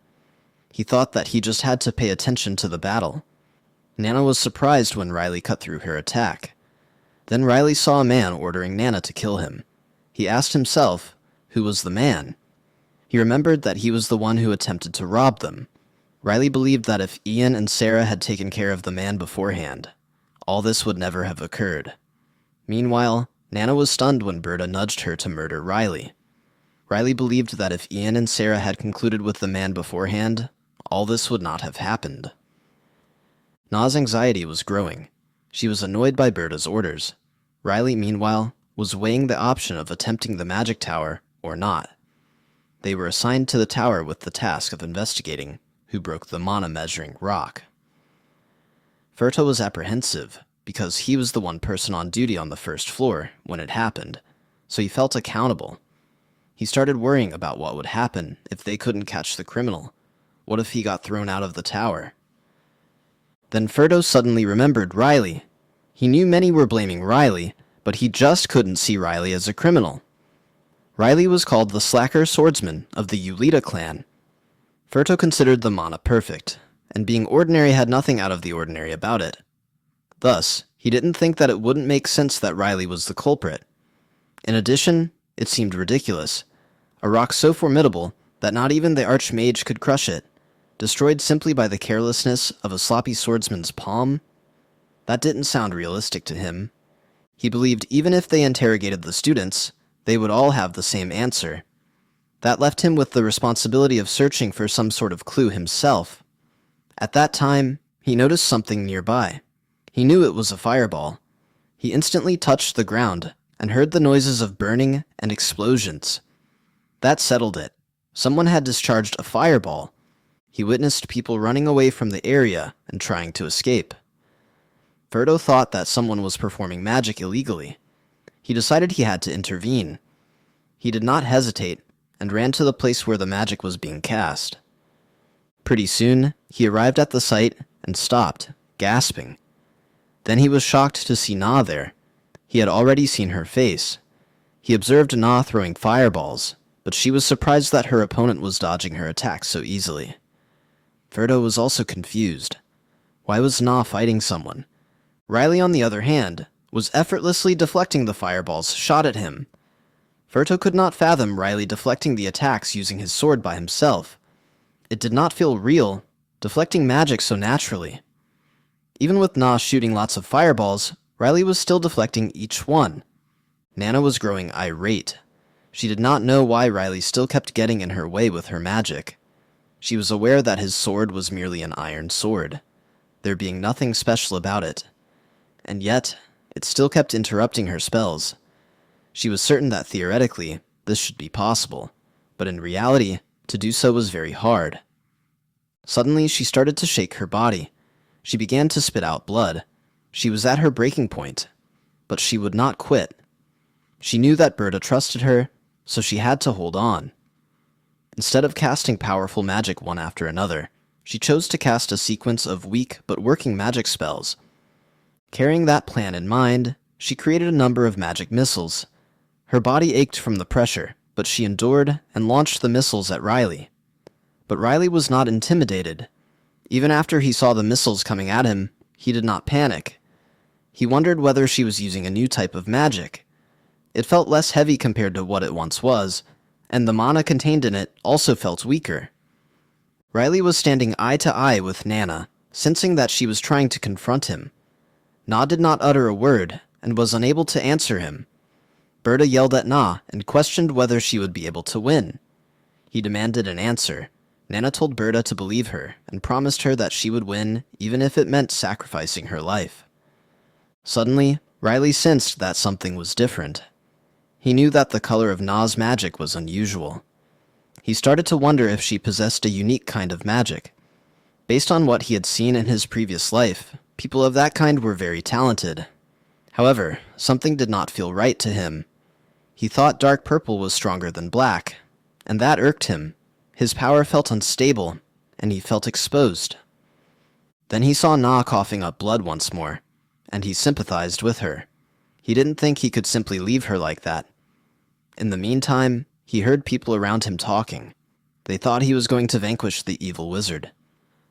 He thought that he just had to pay attention to the battle. Nana was surprised when Riley cut through her attack. Then Riley saw a man ordering Nana to kill him. He asked himself, who was the man? He remembered that he was the one who attempted to rob them. Riley believed that if Ian and Sarah had taken care of the man beforehand, all this would never have occurred. Meanwhile, Nana was stunned when Berta nudged her to murder Riley. Riley believed that if Ian and Sarah had concluded with the man beforehand, all this would not have happened. Na's anxiety was growing. She was annoyed by Berta's orders. Riley, meanwhile, was weighing the option of attempting the magic tower or not. They were assigned to the tower with the task of investigating who broke the mana measuring rock. Furto was apprehensive, because he was the one person on duty on the first floor when it happened, so he felt accountable. He started worrying about what would happen if they couldn't catch the criminal. What if he got thrown out of the tower? Then Furto suddenly remembered Riley. He knew many were blaming Riley, but he just couldn't see Riley as a criminal. Riley was called the Slacker Swordsman of the Yulita clan. Furto considered the mana perfect, and being ordinary had nothing out of the ordinary about it. Thus, he didn't think that it wouldn't make sense that Riley was the culprit. In addition, it seemed ridiculous. A rock so formidable that not even the archmage could crush it, destroyed simply by the carelessness of a sloppy swordsman's palm? That didn't sound realistic to him. He believed even if they interrogated the students, they would all have the same answer. That left him with the responsibility of searching for some sort of clue himself. At that time, he noticed something nearby. He knew it was a fireball. He instantly touched the ground and heard the noises of burning and explosions. That settled it. Someone had discharged a fireball. He witnessed people running away from the area and trying to escape. Furto thought that someone was performing magic illegally. He decided he had to intervene. He did not hesitate and ran to the place where the magic was being cast. Pretty soon, he arrived at the site and stopped, gasping. Then he was shocked to see Na there. He had already seen her face. He observed Na throwing fireballs, but she was surprised that her opponent was dodging her attacks so easily. Furto was also confused. Why was Na fighting someone? Riley, on the other hand, was effortlessly deflecting the fireballs shot at him. Furto could not fathom Riley deflecting the attacks using his sword by himself. It did not feel real, deflecting magic so naturally. Even with Na shooting lots of fireballs, Riley was still deflecting each one. Nana was growing irate. She did not know why Riley still kept getting in her way with her magic. She was aware that his sword was merely an iron sword, there being nothing special about it. And yet, it still kept interrupting her spells. She was certain that theoretically, this should be possible, but in reality, to do so was very hard. Suddenly, she started to shake her body. She began to spit out blood. She was at her breaking point, but she would not quit. She knew that Berta trusted her, so she had to hold on. Instead of casting powerful magic one after another, she chose to cast a sequence of weak but working magic spells. Carrying that plan in mind, she created a number of magic missiles. Her body ached from the pressure, but she endured and launched the missiles at Riley. But Riley was not intimidated. Even after he saw the missiles coming at him, he did not panic. He wondered whether she was using a new type of magic. It felt less heavy compared to what it once was, and the mana contained in it also felt weaker. Riley was standing eye to eye with Nana, sensing that she was trying to confront him. Na did not utter a word, and was unable to answer him. Berta yelled at Na and questioned whether she would be able to win. He demanded an answer. Nana told Berta to believe her, and promised her that she would win even if it meant sacrificing her life. Suddenly, Riley sensed that something was different. He knew that the color of Na's magic was unusual. He started to wonder if she possessed a unique kind of magic. Based on what he had seen in his previous life, people of that kind were very talented. However, something did not feel right to him. He thought dark purple was stronger than black, and that irked him. His power felt unstable, and he felt exposed. Then he saw Na coughing up blood once more, and he sympathized with her. He didn't think he could simply leave her like that. In the meantime, he heard people around him talking. They thought he was going to vanquish the evil wizard.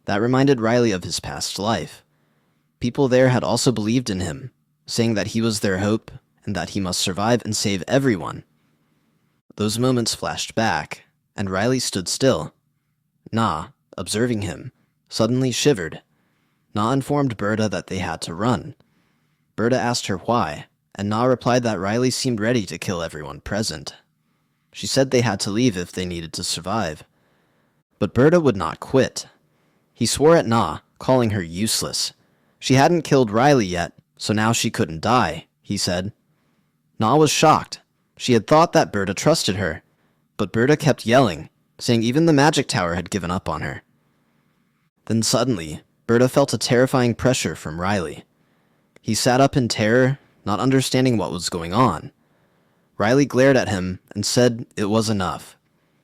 That reminded Riley of his past life. People there had also believed in him, saying that he was their hope and that he must survive and save everyone. Those moments flashed back, and Riley stood still. Na, observing him, suddenly shivered. Na informed Berta that they had to run. Berta asked her why, and Na replied that Riley seemed ready to kill everyone present. She said they had to leave if they needed to survive. But Berta would not quit. He swore at Na, calling her useless. She hadn't killed Riley yet, so now she couldn't die, he said. Na was shocked. She had thought that Berta trusted her, but Berta kept yelling, saying even the magic tower had given up on her. Then suddenly, Berta felt a terrifying pressure from Riley. He sat up in terror, not understanding what was going on. Riley glared at him and said it was enough.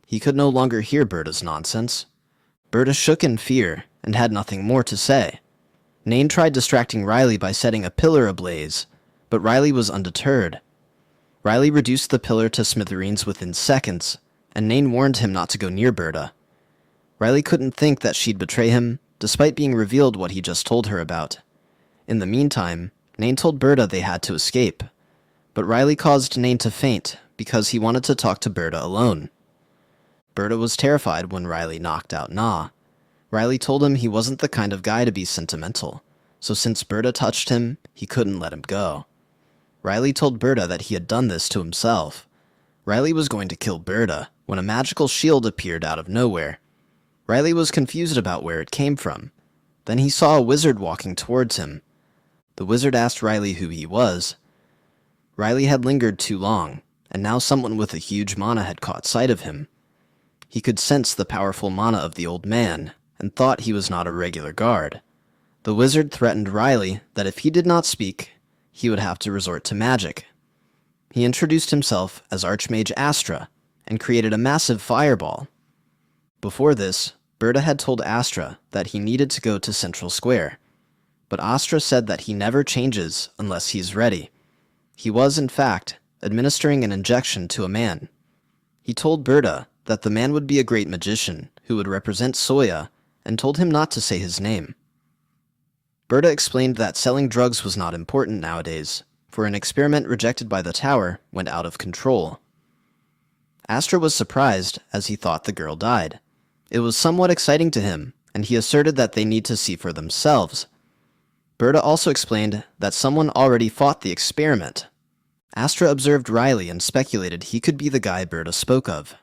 He could no longer hear Berta's nonsense. Berta shook in fear and had nothing more to say. Nain tried distracting Riley by setting a pillar ablaze, but Riley was undeterred. Riley reduced the pillar to smithereens within seconds, and Nain warned him not to go near Berta. Riley couldn't think that she'd betray him, despite being revealed what he just told her about. In the meantime, Nain told Berta they had to escape, but Riley caused Nain to faint because he wanted to talk to Berta alone. Berta was terrified when Riley knocked out Na. Riley told him he wasn't the kind of guy to be sentimental, so since Berta touched him, he couldn't let him go. Riley told Berta that he had done this to himself. Riley was going to kill Berta when a magical shield appeared out of nowhere. Riley was confused about where it came from. Then he saw a wizard walking towards him. The wizard asked Riley who he was. Riley had lingered too long, and now someone with a huge mana had caught sight of him. He could sense the powerful mana of the old man, and thought he was not a regular guard. The wizard threatened Riley that if he did not speak, he would have to resort to magic. He introduced himself as Archmage Astra, and created a massive fireball. Before this, Berta had told Astra that he needed to go to Central Square, but Astra said that he never changes unless he's ready. He was, in fact, administering an injection to a man. He told Berta that the man would be a great magician who would represent Soya, and told him not to say his name. Berta explained that selling drugs was not important nowadays, for an experiment rejected by the tower went out of control. Astra was surprised as he thought the girl died. It was somewhat exciting to him, and he asserted that they need to see for themselves. Berta also explained that someone already fought the experiment. Astra observed Riley and speculated he could be the guy Berta spoke of.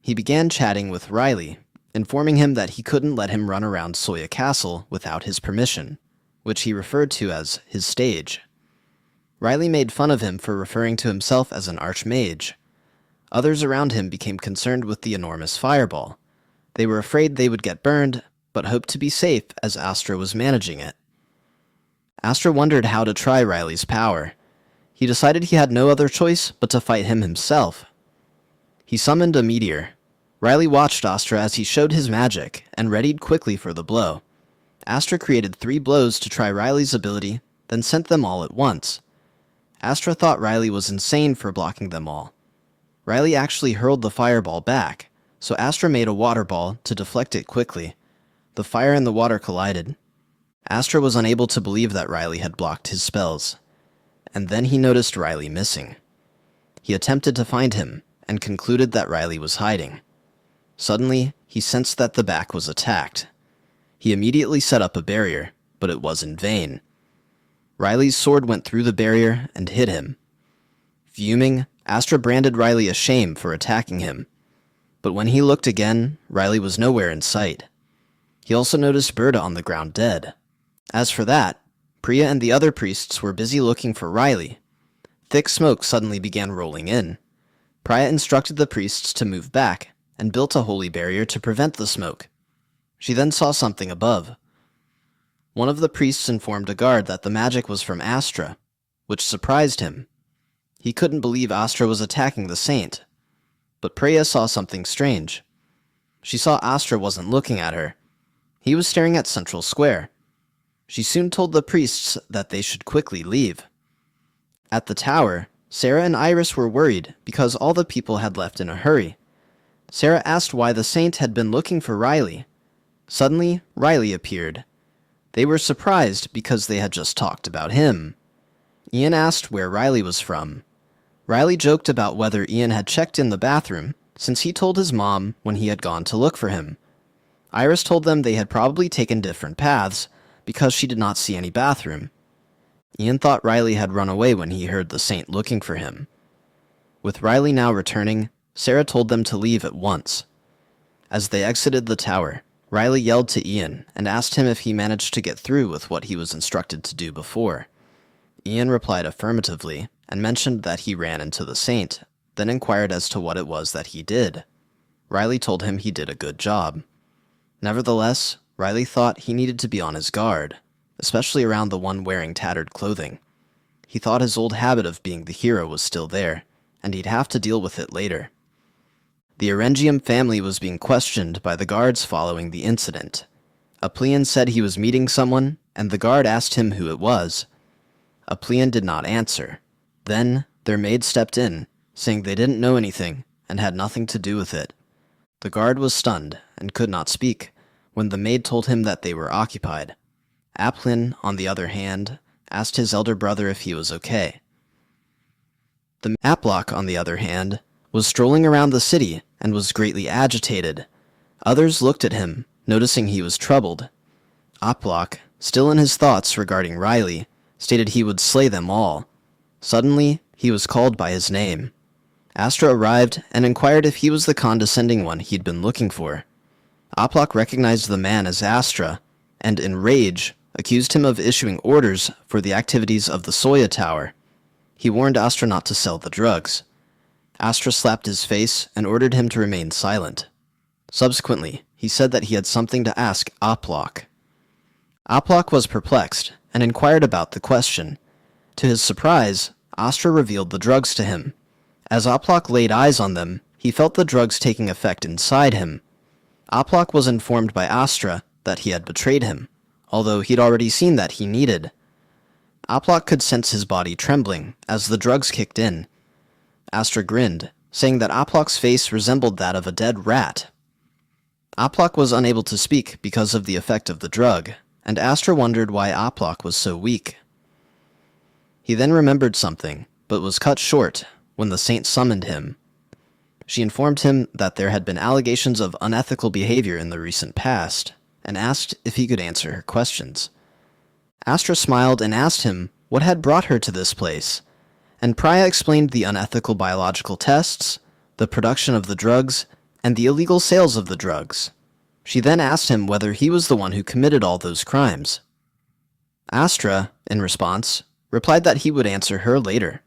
He began chatting with Riley, informing him that he couldn't let him run around Soya Castle without his permission, which he referred to as his stage. Riley made fun of him for referring to himself as an archmage. Others around him became concerned with the enormous fireball. They were afraid they would get burned, but hoped to be safe as Astra was managing it. Astra wondered how to try Riley's power. He decided he had no other choice but to fight him himself. He summoned a meteor. Riley watched Astra as he showed his magic, and readied quickly for the blow. Astra created 3 blows to try Riley's ability, then sent them all at once. Astra thought Riley was insane for blocking them all. Riley actually hurled the fireball back, so Astra made a water ball to deflect it quickly. The fire and the water collided. Astra was unable to believe that Riley had blocked his spells. And then he noticed Riley missing. He attempted to find him, and concluded that Riley was hiding. Suddenly, he sensed that the back was attacked. He immediately set up a barrier, but it was in vain. Riley's sword went through the barrier and hit him. Fuming, Astra branded Riley a shame for attacking him. But when he looked again, Riley was nowhere in sight. He also noticed Berta on the ground dead. As for that, Priya and the other priests were busy looking for Riley. Thick smoke suddenly began rolling in. Priya instructed the priests to move back, and built a holy barrier to prevent the smoke. She then saw something above. One of the priests informed a guard that the magic was from Astra, which surprised him. He couldn't believe Astra was attacking the saint. But Priya saw something strange. She saw Astra wasn't looking at her. He was staring at Central Square. She soon told the priests that they should quickly leave. At the tower, Sarah and Iris were worried because all the people had left in a hurry. Sarah asked why the saint had been looking for Riley. Suddenly, Riley appeared. They were surprised because they had just talked about him. Ian asked where Riley was from. Riley joked about whether Ian had checked in the bathroom, since he told his mom when he had gone to look for him. Iris told them they had probably taken different paths, because she did not see any bathroom. Ian thought Riley had run away when he heard the saint looking for him. With Riley now returning, Sarah told them to leave at once. As they exited the tower, Riley yelled to Ian and asked him if he managed to get through with what he was instructed to do before. Ian replied affirmatively and mentioned that he ran into the saint, then inquired as to what it was that he did. Riley told him he did a good job. Nevertheless, Riley thought he needed to be on his guard, especially around the one wearing tattered clothing. He thought his old habit of being the hero was still there, and he'd have to deal with it later. The Erengium family was being questioned by the guards following the incident. Aplean said he was meeting someone, and the guard asked him who it was. Aplean did not answer. Then, their maid stepped in, saying they didn't know anything and had nothing to do with it. The guard was stunned and could not speak when the maid told him that they were occupied. Aplean, on the other hand, asked his elder brother if he was okay. The Aplock, on the other hand, was strolling around the city and was greatly agitated. Others looked at him, noticing he was troubled. Aplock, still in his thoughts regarding Riley, stated he would slay them all. Suddenly, he was called by his name. Astra arrived and inquired if he was the condescending one he'd been looking for. Aplock recognized the man as Astra, and in rage, accused him of issuing orders for the activities of the Soya Tower. He warned Astra not to sell the drugs. Astra slapped his face and ordered him to remain silent. Subsequently, he said that he had something to ask Aplock. Aplock was perplexed and inquired about the question. To his surprise, Astra revealed the drugs to him. As Aplock laid eyes on them, he felt the drugs taking effect inside him. Aplock was informed by Astra that he had betrayed him, although he'd already seen that he needed. Aplock could sense his body trembling as the drugs kicked in. Astra grinned, saying that Aplock's face resembled that of a dead rat. Aplock was unable to speak because of the effect of the drug, and Astra wondered why Aplock was so weak. He then remembered something, but was cut short when the saint summoned him. She informed him that there had been allegations of unethical behavior in the recent past, and asked if he could answer her questions. Astra smiled and asked him what had brought her to this place, and Priya explained the unethical biological tests, the production of the drugs, and the illegal sales of the drugs. She then asked him whether he was the one who committed all those crimes. Astra, in response, replied that he would answer her later.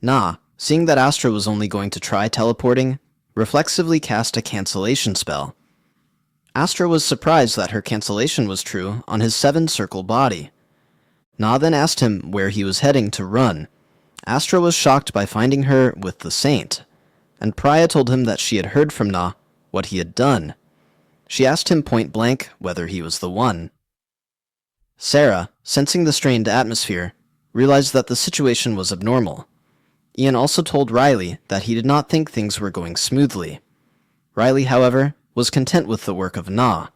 Na, seeing that Astra was only going to try teleporting, reflexively cast a cancellation spell. Astra was surprised that her cancellation was true on his 7-circle body. Na then asked him where he was heading to run. Astra was shocked by finding her with the saint, and Priya told him that she had heard from Na what he had done. She asked him point blank whether he was the one. Sarah, sensing the strained atmosphere, realized that the situation was abnormal. Ian also told Riley that he did not think things were going smoothly. Riley, however, was content with the work of Na.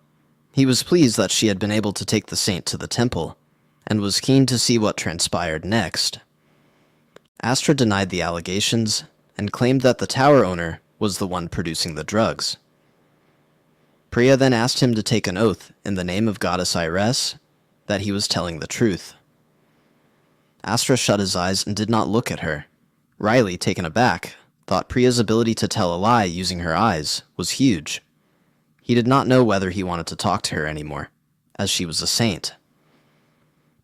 He was pleased that she had been able to take the saint to the temple, and was keen to see what transpired next. Astra denied the allegations, and claimed that the tower owner was the one producing the drugs. Priya then asked him to take an oath in the name of Goddess Iris that he was telling the truth. Astra shut his eyes and did not look at her. Riley, taken aback, thought Priya's ability to tell a lie using her eyes was huge. He did not know whether he wanted to talk to her anymore, as she was a saint.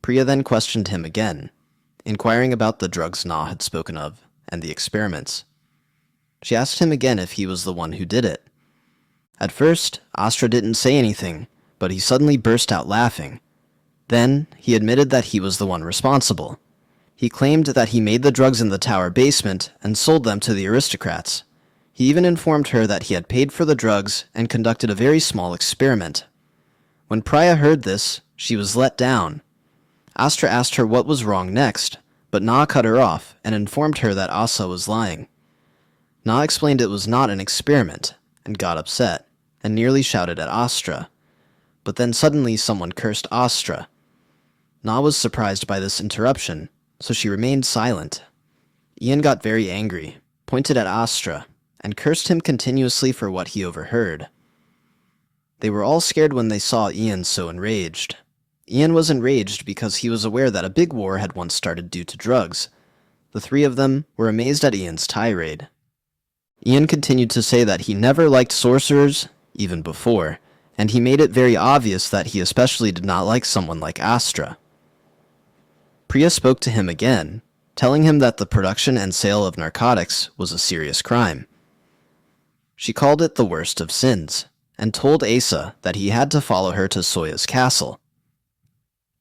Priya then questioned him again, inquiring about the drugs Na had spoken of and the experiments. She asked him again if he was the one who did it. At first, Astra didn't say anything, but he suddenly burst out laughing. Then, he admitted that he was the one responsible. He claimed that he made the drugs in the tower basement and sold them to the aristocrats. He even informed her that he had paid for the drugs and conducted a very small experiment. When Priya heard this, she was let down. Astra asked her what was wrong next, but Na cut her off and informed her that Asa was lying. Na explained it was not an experiment, and got upset, and nearly shouted at Astra. But then suddenly someone cursed Astra. Na was surprised by this interruption, so she remained silent. Ian got very angry, pointed at Astra, and cursed him continuously for what he overheard. They were all scared when they saw Ian so enraged. Ian was enraged because he was aware that a big war had once started due to drugs. The three of them were amazed at Ian's tirade. Ian continued to say that he never liked sorcerers, even before, and he made it very obvious that he especially did not like someone like Astra. Priya spoke to him again, telling him that the production and sale of narcotics was a serious crime. She called it the worst of sins, and told Asa that he had to follow her to Soya's castle.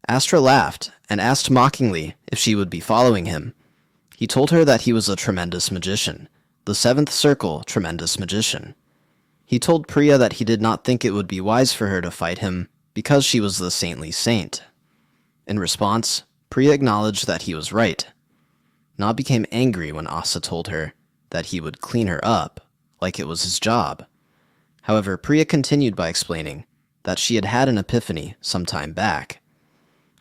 Astra laughed and asked mockingly if she would be following him. He told her that he was a tremendous magician, the seventh circle tremendous magician. He told Priya that he did not think it would be wise for her to fight him because she was the saintly saint. In response, Priya acknowledged that he was right. Na became angry when Asa told her that he would clean her up, like it was his job. However, Priya continued by explaining that she had had an epiphany some time back.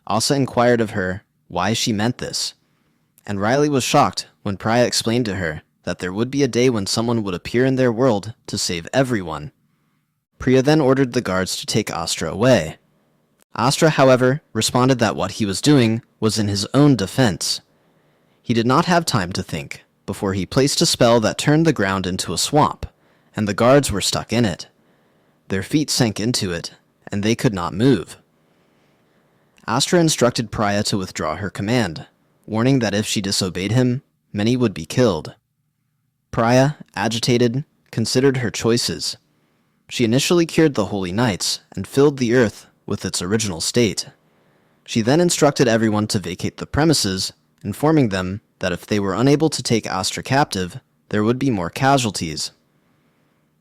Asa inquired of her why she meant this, and Riley was shocked when Priya explained to her that there would be a day when someone would appear in their world to save everyone. Priya then ordered the guards to take Astra away. Astra, however, responded that what he was doing was in his own defense. He did not have time to think before he placed a spell that turned the ground into a swamp, and the guards were stuck in it. Their feet sank into it, and they could not move. Astra instructed Priya to withdraw her command, warning that if she disobeyed him, many would be killed. Priya, agitated, considered her choices. She initially cured the holy knights and filled the earth with its original state. She then instructed everyone to vacate the premises, informing them that if they were unable to take Astra captive, there would be more casualties.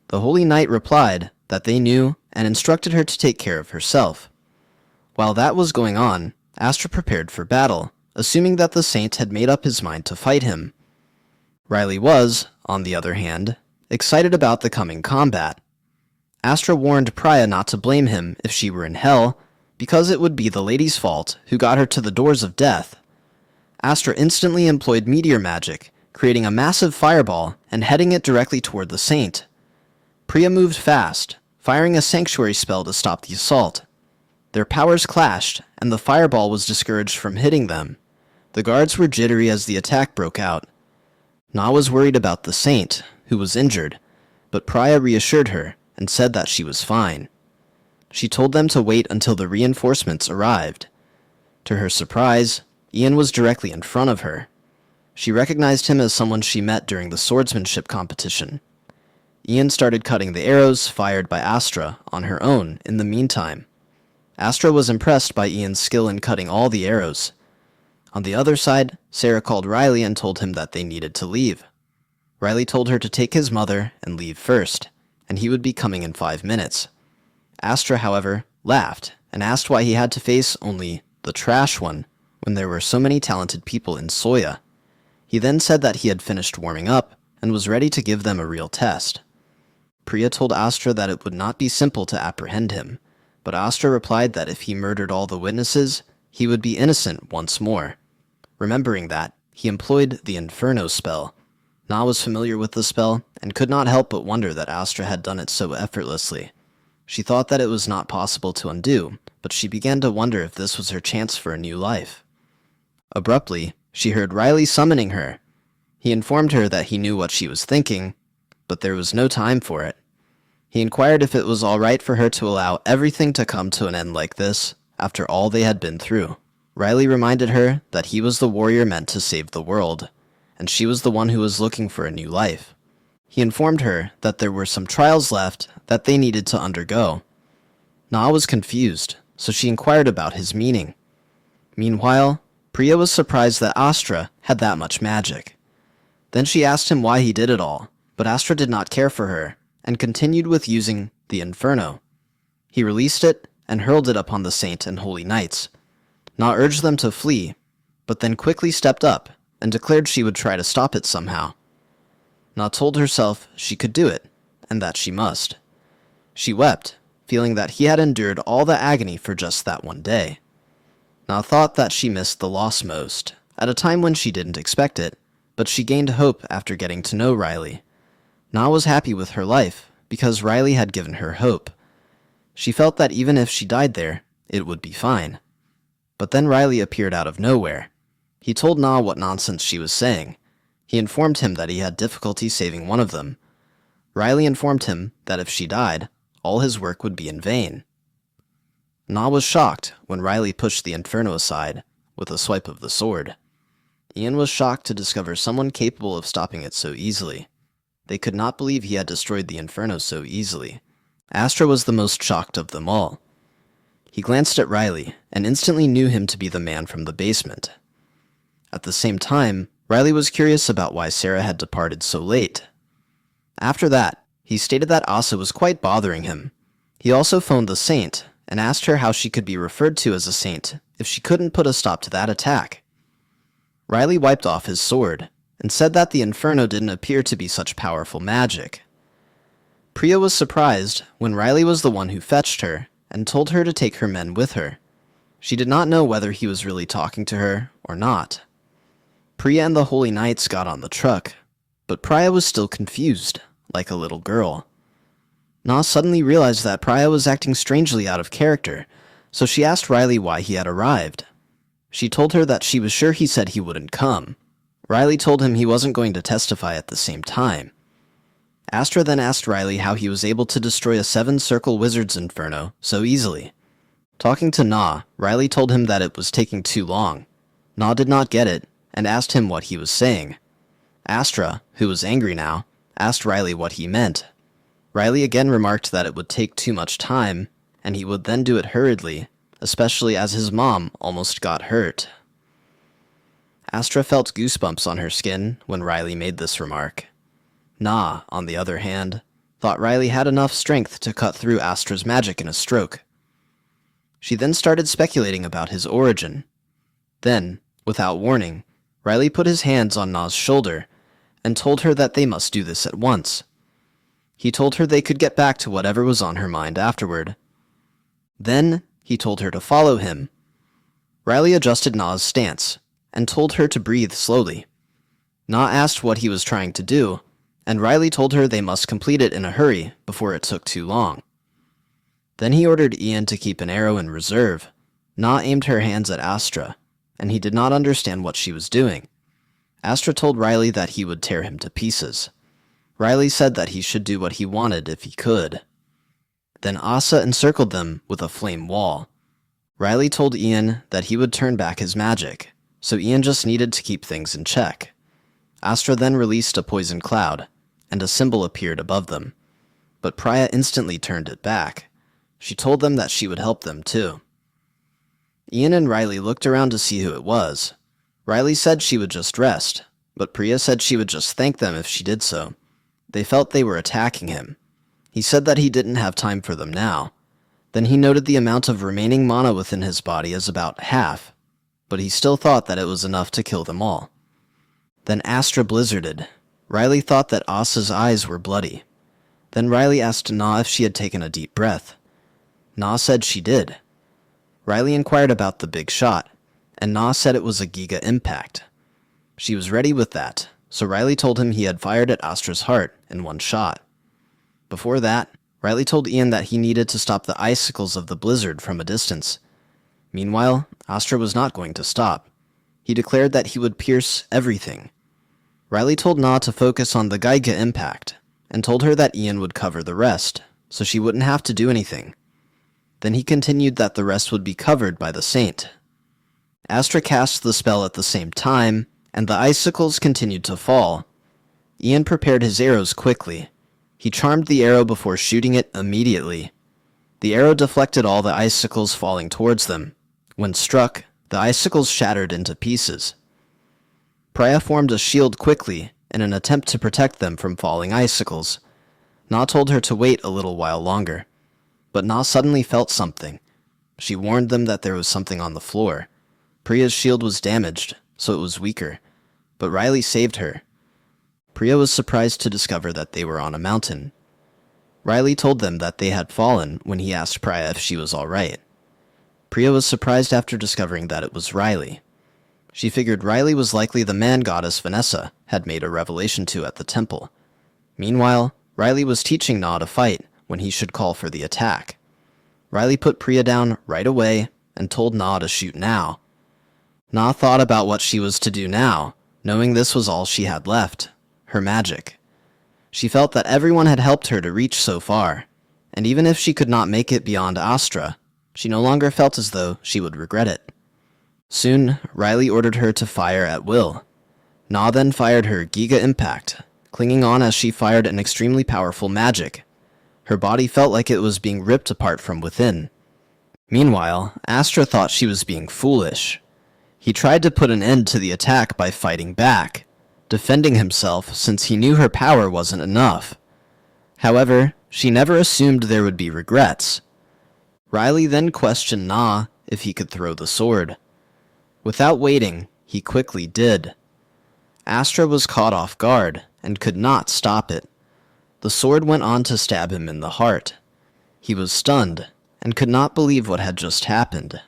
The holy knight replied that they knew and instructed her to take care of herself. While that was going on, Astra prepared for battle, assuming that the saint had made up his mind to fight him. Riley was, on the other hand, excited about the coming combat. Astra warned Priya not to blame him if she were in hell, because it would be the lady's fault who got her to the doors of death. Astra instantly employed meteor magic, creating a massive fireball and heading it directly toward the saint. Priya moved fast, firing a sanctuary spell to stop the assault. Their powers clashed, and the fireball was discouraged from hitting them. The guards were jittery as the attack broke out. Na was worried about the saint, who was injured, but Priya reassured her and said that she was fine. She told them to wait until the reinforcements arrived. To her surprise, Ian was directly in front of her. She recognized him as someone she met during the swordsmanship competition. Ian started cutting the arrows fired by Astra on her own in the meantime. Astra was impressed by Ian's skill in cutting all the arrows. On the other side, Sarah called Riley and told him that they needed to leave. Riley told her to take his mother and leave first, and he would be coming in 5 minutes. Astra, however, laughed and asked why he had to face only the trash one when there were so many talented people in Soya. He then said that he had finished warming up and was ready to give them a real test. Priya told Astra that it would not be simple to apprehend him, but Astra replied that if he murdered all the witnesses, he would be innocent once more. Remembering that, he employed the Inferno spell. Na was familiar with the spell, and could not help but wonder that Astra had done it so effortlessly. She thought that it was not possible to undo, but she began to wonder if this was her chance for a new life. Abruptly, she heard Riley summoning her. He informed her that he knew what she was thinking, but there was no time for it. He inquired if it was all right for her to allow everything to come to an end like this, after all they had been through. Riley reminded her that he was the warrior meant to save the world, and she was the one who was looking for a new life. He informed her that there were some trials left that they needed to undergo. Na was confused, so she inquired about his meaning. Meanwhile, Priya was surprised that Astra had that much magic. Then she asked him why he did it all, but Astra did not care for her, and continued with using the Inferno. He released it and hurled it upon the saint and holy knights. Na urged them to flee, but then quickly stepped up and declared she would try to stop it somehow. Na told herself she could do it, and that she must. She wept, feeling that he had endured all the agony for just that one day. Na thought that she missed the loss most, at a time when she didn't expect it, but she gained hope after getting to know Riley. Na was happy with her life, because Riley had given her hope. She felt that even if she died there, it would be fine. But then Riley appeared out of nowhere. He told Na what nonsense she was saying. He informed him that he had difficulty saving one of them. Riley informed him that if she died, all his work would be in vain. Na was shocked when Riley pushed the inferno aside with a swipe of the sword. Ian was shocked to discover someone capable of stopping it so easily. They could not believe he had destroyed the inferno so easily. Astra was the most shocked of them all. He glanced at Riley and instantly knew him to be the man from the basement. At the same time, Riley was curious about why Sarah had departed so late. After that, he stated that Asa was quite bothering him. He also phoned the saint and asked her how she could be referred to as a saint if she couldn't put a stop to that attack. Riley wiped off his sword and said that the inferno didn't appear to be such powerful magic. Priya was surprised when Riley was the one who fetched her and told her to take her men with her. She did not know whether he was really talking to her or not. Priya and the Holy Knights got on the truck, but Priya was still confused, like a little girl. Na suddenly realized that Priya was acting strangely out of character, so she asked Riley why he had arrived. She told her that she was sure he said he wouldn't come. Riley told him he wasn't going to testify at the same time. Astra then asked Riley how he was able to destroy a 7-circle wizard's inferno so easily. Talking to Na, Riley told him that it was taking too long. Na did not get it, and asked him what he was saying. Astra, who was angry now, asked Riley what he meant. Riley again remarked that it would take too much time, and he would then do it hurriedly, especially as his mom almost got hurt. Astra felt goosebumps on her skin when Riley made this remark. Na, on the other hand, thought Riley had enough strength to cut through Astra's magic in a stroke. She then started speculating about his origin. Then, without warning, Riley put his hands on Na's shoulder and told her that they must do this at once. He told her they could get back to whatever was on her mind afterward. Then, he told her to follow him. Riley adjusted Na's stance and told her to breathe slowly. Na asked what he was trying to do, and Riley told her they must complete it in a hurry before it took too long. Then he ordered Ian to keep an arrow in reserve. Na aimed her hands at Astra, and he did not understand what she was doing. Astra told Riley that he would tear him to pieces. Riley said that he should do what he wanted if he could. Then Asa encircled them with a flame wall. Riley told Ian that he would turn back his magic, so Ian just needed to keep things in check. Astra then released a poison cloud, and a symbol appeared above them. But Priya instantly turned it back. She told them that she would help them too. Ian and Riley looked around to see who it was. Riley said she would just rest, but Priya said she would just thank them if she did so. They felt they were attacking him. He said that he didn't have time for them now. Then he noted the amount of remaining mana within his body as about half, but he still thought that it was enough to kill them all. Then Astra blizzarded. Riley thought that Asa's eyes were bloody. Then Riley asked Na if she had taken a deep breath. Na said she did. Riley inquired about the big shot, and Na said it was a Giga impact. She was ready with that, so Riley told him he had fired at Astra's heart in one shot. Before that, Riley told Ian that he needed to stop the icicles of the blizzard from a distance. Meanwhile, Astra was not going to stop. He declared that he would pierce everything. Riley told Na to focus on the Giga impact, and told her that Ian would cover the rest, so she wouldn't have to do anything. Then he continued that the rest would be covered by the saint. Astra cast the spell at the same time, and the icicles continued to fall. Ian prepared his arrows quickly. He charmed the arrow before shooting it immediately. The arrow deflected all the icicles falling towards them. When struck, the icicles shattered into pieces. Priya formed a shield quickly in an attempt to protect them from falling icicles. Na told her to wait a little while longer. But Na suddenly felt something. She warned them that there was something on the floor. Priya's shield was damaged, so it was weaker, but Riley saved her. Priya was surprised to discover that they were on a mountain. Riley told them that they had fallen when he asked Priya if she was alright. Priya was surprised after discovering that it was Riley. She figured Riley was likely the man goddess Vanessa had made a revelation to at the temple. Meanwhile, Riley was teaching Na to fight when he should call for the attack. Riley put Priya down right away and told Na to shoot now. Na thought about what she was to do now, knowing this was all she had left, her magic. She felt that everyone had helped her to reach so far, and even if she could not make it beyond Astra, she no longer felt as though she would regret it. Soon, Riley ordered her to fire at will. Na then fired her Giga Impact, clinging on as she fired an extremely powerful magic. Her body felt like it was being ripped apart from within. Meanwhile, Astra thought she was being foolish. He tried to put an end to the attack by fighting back, defending himself since he knew her power wasn't enough. However, she never assumed there would be regrets. Riley then questioned Na if he could throw the sword. Without waiting, he quickly did. Astra was caught off guard and could not stop it. The sword went on to stab him in the heart. He was stunned and could not believe what had just happened.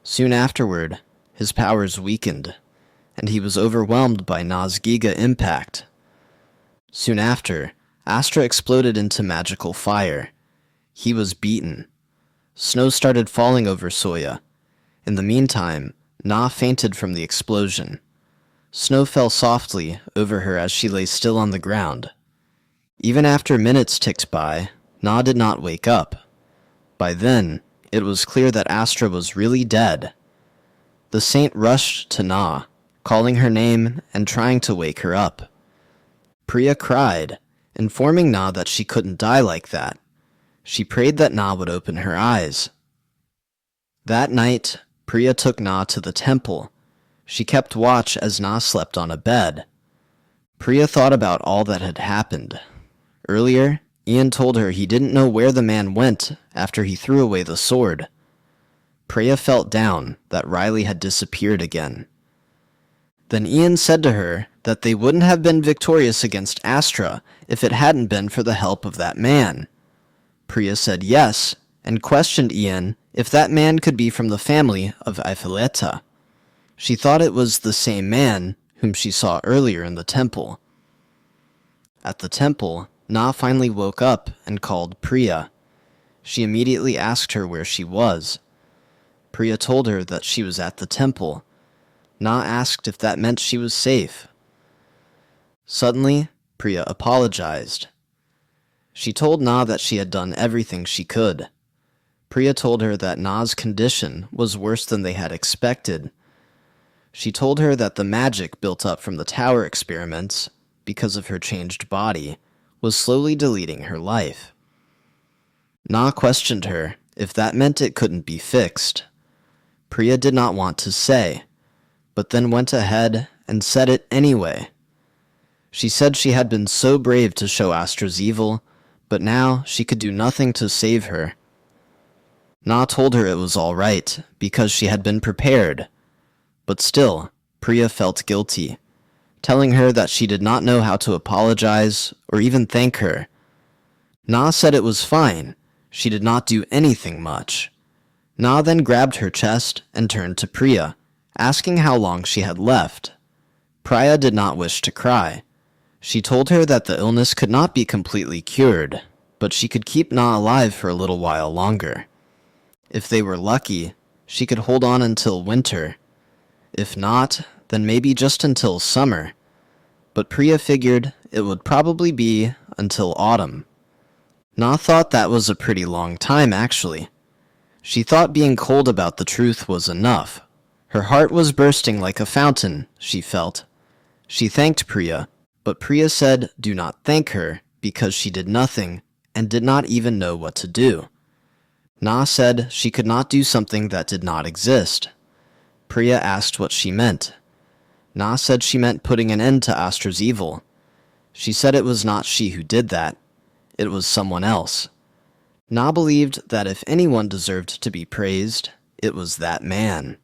Soon afterward, his powers weakened, and he was overwhelmed by Na's Giga Impact. Soon after, Astra exploded into magical fire. He was beaten. Snow started falling over Soya. In the meantime, Na fainted from the explosion. Snow fell softly over her as she lay still on the ground. Even after minutes ticked by, Na did not wake up. By then, it was clear that Astra was really dead. The saint rushed to Na, calling her name and trying to wake her up. Priya cried, informing Na that she couldn't die like that. She prayed that Na would open her eyes. That night, Priya took Na to the temple. She kept watch as Na slept on a bed. Priya thought about all that had happened. Earlier, Ian told her he didn't know where the man went after he threw away the sword. Priya felt down that Riley had disappeared again. Then Ian said to her that they wouldn't have been victorious against Astra if it hadn't been for the help of that man. Priya said yes, and questioned Ian if that man could be from the family of Ifileta. She thought it was the same man whom she saw earlier in the temple. At the temple, Na finally woke up and called Priya. She immediately asked her where she was. Priya told her that she was at the temple. Na asked if that meant she was safe. Suddenly, Priya apologized. She told Na that she had done everything she could. Priya told her that Na's condition was worse than they had expected. She told her that the magic built up from the tower experiments, because of her changed body, was slowly deleting her life. Na questioned her if that meant it couldn't be fixed. Priya did not want to say, but then went ahead and said it anyway. She said she had been so brave to show Astra's evil, but now she could do nothing to save her. Na told her it was all right, because she had been prepared. But still, Priya felt guilty, telling her that she did not know how to apologize or even thank her. Na said it was fine. She did not do anything much. Na then grabbed her chest and turned to Priya, asking how long she had left. Priya did not wish to cry. She told her that the illness could not be completely cured, but she could keep Na alive for a little while longer. If they were lucky, she could hold on until winter. If not, then maybe just until summer. But Priya figured it would probably be until autumn. Na thought that was a pretty long time, actually. She thought being cold about the truth was enough. Her heart was bursting like a fountain, she felt. She thanked Priya, but Priya said do not thank her because she did nothing and did not even know what to do. Na said she could not do something that did not exist. Priya asked what she meant. Na said she meant putting an end to Astra's evil. She said it was not she who did that. It was someone else. Na believed that if anyone deserved to be praised, it was that man.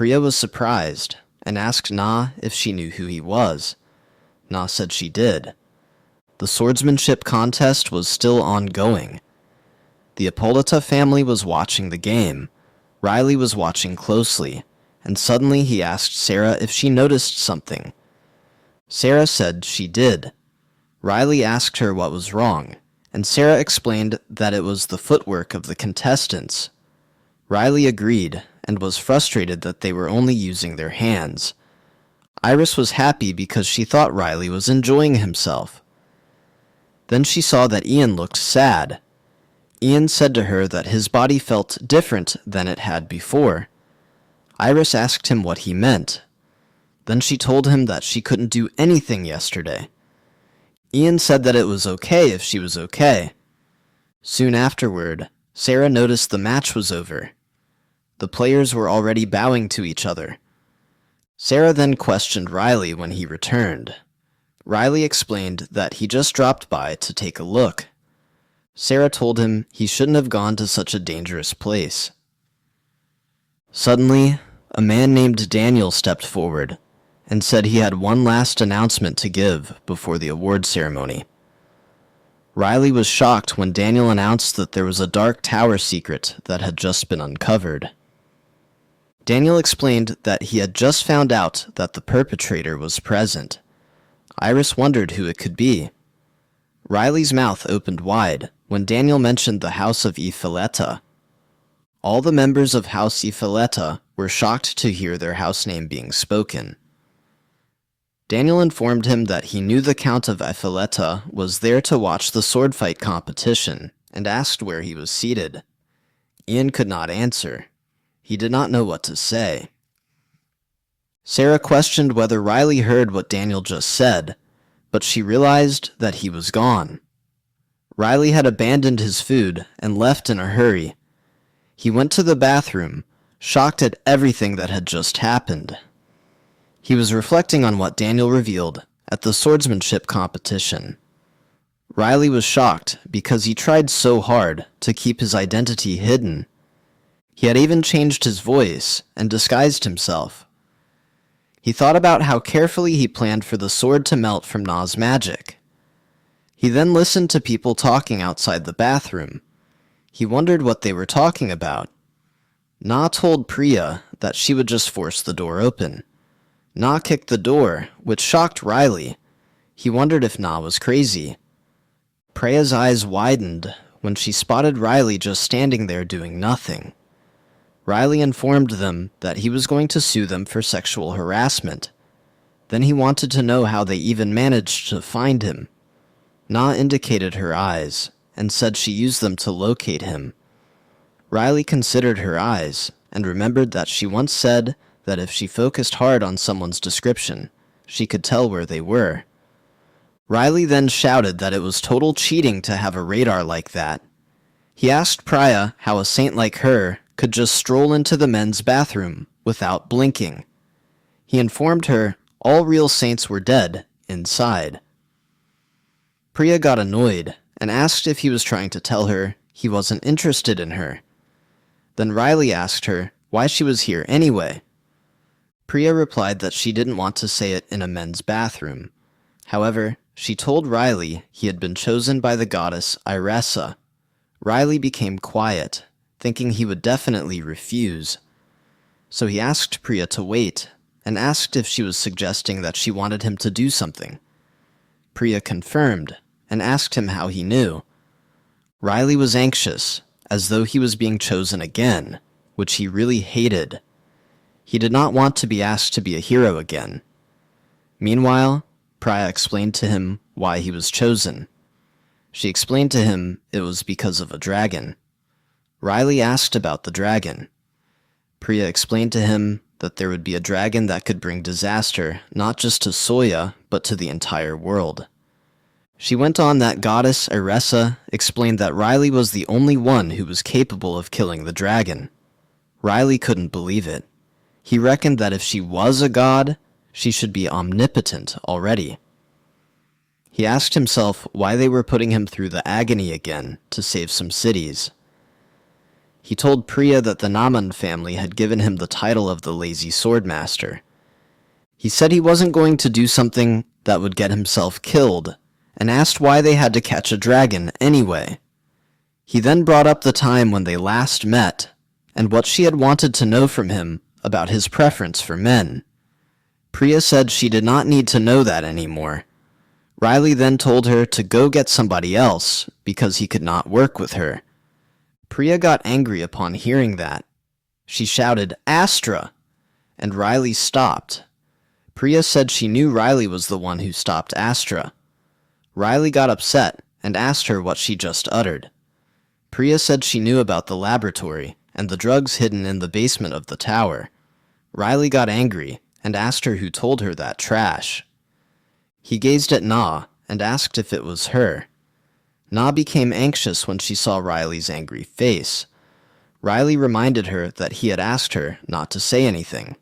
Priya was surprised and asked Na if she knew who he was. Na said she did. The swordsmanship contest was still ongoing. The Ippolita family was watching the game. Riley was watching closely, and suddenly he asked Sarah if she noticed something. Sarah said she did. Riley asked her what was wrong, and Sarah explained that it was the footwork of the contestants. Riley agreed and was frustrated that they were only using their hands. Iris was happy because she thought Riley was enjoying himself. Then she saw that Ian looked sad. Ian said to her that his body felt different than it had before. Iris asked him what he meant. Then she told him that she couldn't do anything yesterday. Ian said that it was okay if she was okay. Soon afterward, Sarah noticed the match was over. The players were already bowing to each other. Sarah then questioned Riley when he returned. Riley explained that he just dropped by to take a look. Sarah told him he shouldn't have gone to such a dangerous place. Suddenly, a man named Daniel stepped forward and said he had one last announcement to give before the award ceremony. Riley was shocked when Daniel announced that there was a dark tower secret that had just been uncovered. Daniel explained that he had just found out that the perpetrator was present. Iris wondered who it could be. Riley's mouth opened wide when Daniel mentioned the House of Ippolita. All the members of House Ippolita were shocked to hear their house name being spoken. Daniel informed him that he knew the Count of Ippolita was there to watch the sword fight competition and asked where he was seated. Ian could not answer. He did not know what to say. Sarah questioned whether Riley heard what Daniel just said, but she realized that he was gone. Riley had abandoned his food and left in a hurry. He went to the bathroom, shocked at everything that had just happened. He was reflecting on what Daniel revealed at the swordsmanship competition. Riley was shocked because he tried so hard to keep his identity hidden. He had even changed his voice and disguised himself. He thought about how carefully he planned for the sword to melt from Na's magic. He then listened to people talking outside the bathroom. He wondered what they were talking about. Na told Priya that she would just force the door open. Na kicked the door, which shocked Riley. He wondered if Na was crazy. Priya's eyes widened when she spotted Riley just standing there doing nothing. Riley informed them that he was going to sue them for sexual harassment. Then he wanted to know how they even managed to find him. Na indicated her eyes and said she used them to locate him. Riley considered her eyes and remembered that she once said that if she focused hard on someone's description, she could tell where they were. Riley then shouted that it was total cheating to have a radar like that. He asked Priya how a saint like her could just stroll into the men's bathroom without blinking. He informed her all real saints were dead inside. Priya got annoyed and asked if he was trying to tell her he wasn't interested in her. Then Riley asked her why she was here anyway. Priya replied that she didn't want to say it in a men's bathroom. However, she told Riley he had been chosen by the goddess Iressa. Riley became quiet, thinking he would definitely refuse. So he asked Priya to wait, and asked if she was suggesting that she wanted him to do something. Priya confirmed, and asked him how he knew. Riley was anxious, as though he was being chosen again, which he really hated. He did not want to be asked to be a hero again. Meanwhile, Priya explained to him why he was chosen. She explained to him it was because of a dragon. Riley asked about the dragon. Priya explained to him that there would be a dragon that could bring disaster not just to Soya, but to the entire world. She went on that goddess Iressa explained that Riley was the only one who was capable of killing the dragon. Riley couldn't believe it. He reckoned that if she was a god, she should be omnipotent already. He asked himself why they were putting him through the agony again to save some cities. He told Priya that the Naman family had given him the title of the lazy Swordmaster. He said he wasn't going to do something that would get himself killed, and asked why they had to catch a dragon anyway. He then brought up the time when they last met, and what she had wanted to know from him about his preference for men. Priya said she did not need to know that anymore. Riley then told her to go get somebody else because he could not work with her. Priya got angry upon hearing that. She shouted, "Astra!" and Riley stopped. Priya said she knew Riley was the one who stopped Astra. Riley got upset and asked her what she just uttered. Priya said she knew about the laboratory and the drugs hidden in the basement of the tower. Riley got angry and asked her who told her that trash. He gazed at Na and asked if it was her. Na became anxious when she saw Riley's angry face. Riley reminded her that he had asked her not to say anything.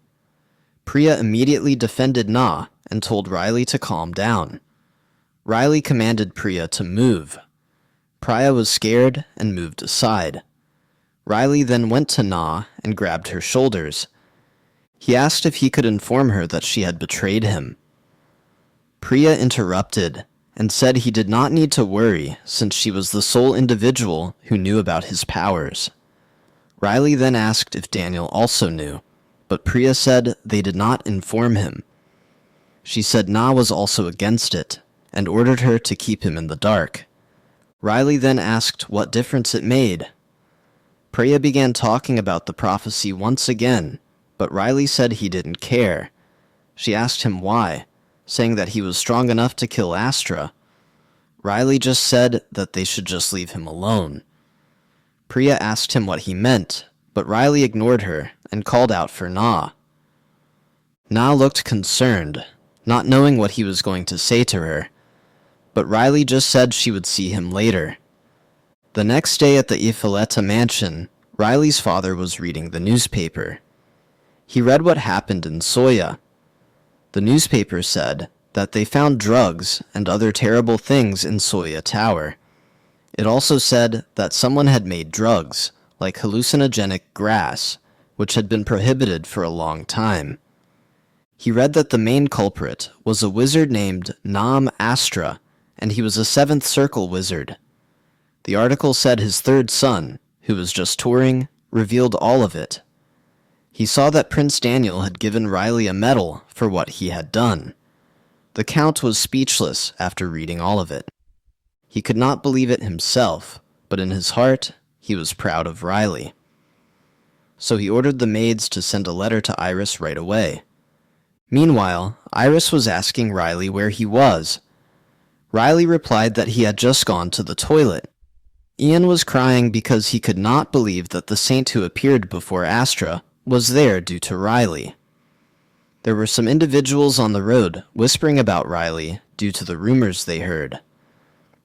Priya immediately defended Na and told Riley to calm down. Riley commanded Priya to move. Priya was scared and moved aside. Riley then went to Na and grabbed her shoulders. He asked if he could inform her that she had betrayed him. Priya interrupted and said he did not need to worry since she was the sole individual who knew about his powers. Riley then asked if Daniel also knew, but Priya said they did not inform him. She said Na was also against it, and ordered her to keep him in the dark. Riley then asked what difference it made. Priya began talking about the prophecy once again, but Riley said he didn't care. She asked him why, saying that he was strong enough to kill Astra. Riley just said that they should just leave him alone. Priya asked him what he meant, but Riley ignored her and called out for Na. Na looked concerned, not knowing what he was going to say to her, but Riley just said she would see him later. The next day at the Ifaleta mansion, Riley's father was reading the newspaper. He read what happened in Soya. The newspaper said that they found drugs and other terrible things in Soya Tower. It also said that someone had made drugs, like hallucinogenic grass, which had been prohibited for a long time. He read that the main culprit was a wizard named Nam Astra, and he was a 7th Circle wizard. The article said his third son, who was just touring, revealed all of it. He saw that Prince Daniel had given Riley a medal for what he had done. The Count was speechless after reading all of it. He could not believe it himself, but in his heart, he was proud of Riley. So he ordered the maids to send a letter to Iris right away. Meanwhile, Iris was asking Riley where he was. Riley replied that he had just gone to the toilet. Ian was crying because he could not believe that the saint who appeared before Astra was there due to Riley. There were some individuals on the road whispering about Riley due to the rumors they heard.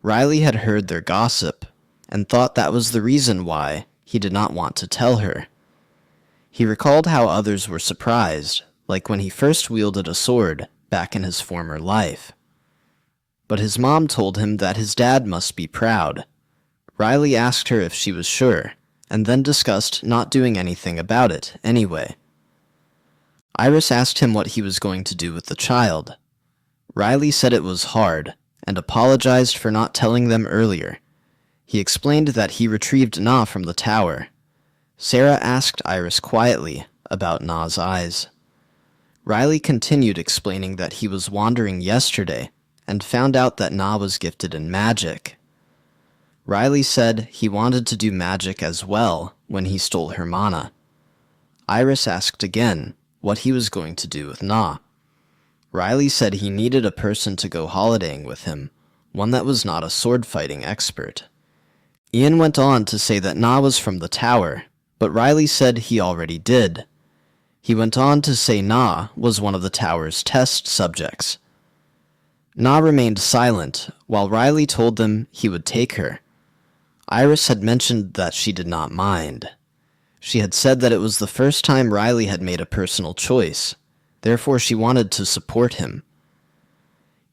Riley had heard their gossip and thought that was the reason why he did not want to tell her. He recalled how others were surprised, like when he first wielded a sword back in his former life. But his mom told him that his dad must be proud. Riley asked her if she was sure, and then discussed not doing anything about it anyway. Iris asked him what he was going to do with the child. Riley said it was hard, and apologized for not telling them earlier. He explained that he retrieved Na from the tower. Sarah asked Iris quietly about Na's eyes. Riley continued explaining that he was wandering yesterday, and found out that Na was gifted in magic. Riley said he wanted to do magic as well when he stole her mana. Iris asked again what he was going to do with Na. Riley said he needed a person to go holidaying with him, one that was not a sword-fighting expert. Ian went on to say that Na was from the tower, but Riley said he already did. He went on to say Na was one of the tower's test subjects. Na remained silent while Riley told them he would take her. Iris had mentioned that she did not mind. She had said that it was the first time Riley had made a personal choice, therefore she wanted to support him.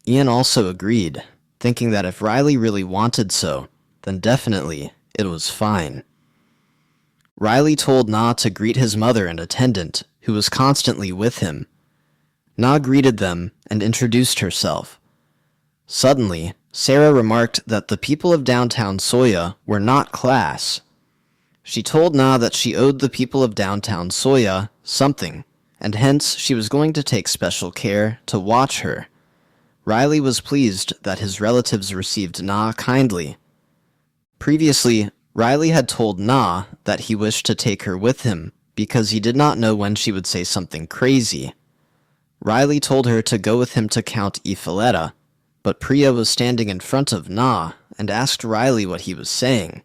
Ian also agreed, thinking that if Riley really wanted so, then definitely it was fine. Riley told Na to greet his mother and attendant, who was constantly with him. Na greeted them and introduced herself. Suddenly, Sarah remarked that the people of downtown Soya were not class. She told Na that she owed the people of downtown Soya something, and hence she was going to take special care to watch her. Riley was pleased that his relatives received Na kindly. Previously, Riley had told Na that he wished to take her with him because he did not know when she would say something crazy. Riley told her to go with him to Count Ifaleta, but Priya was standing in front of Na and asked Riley what he was saying.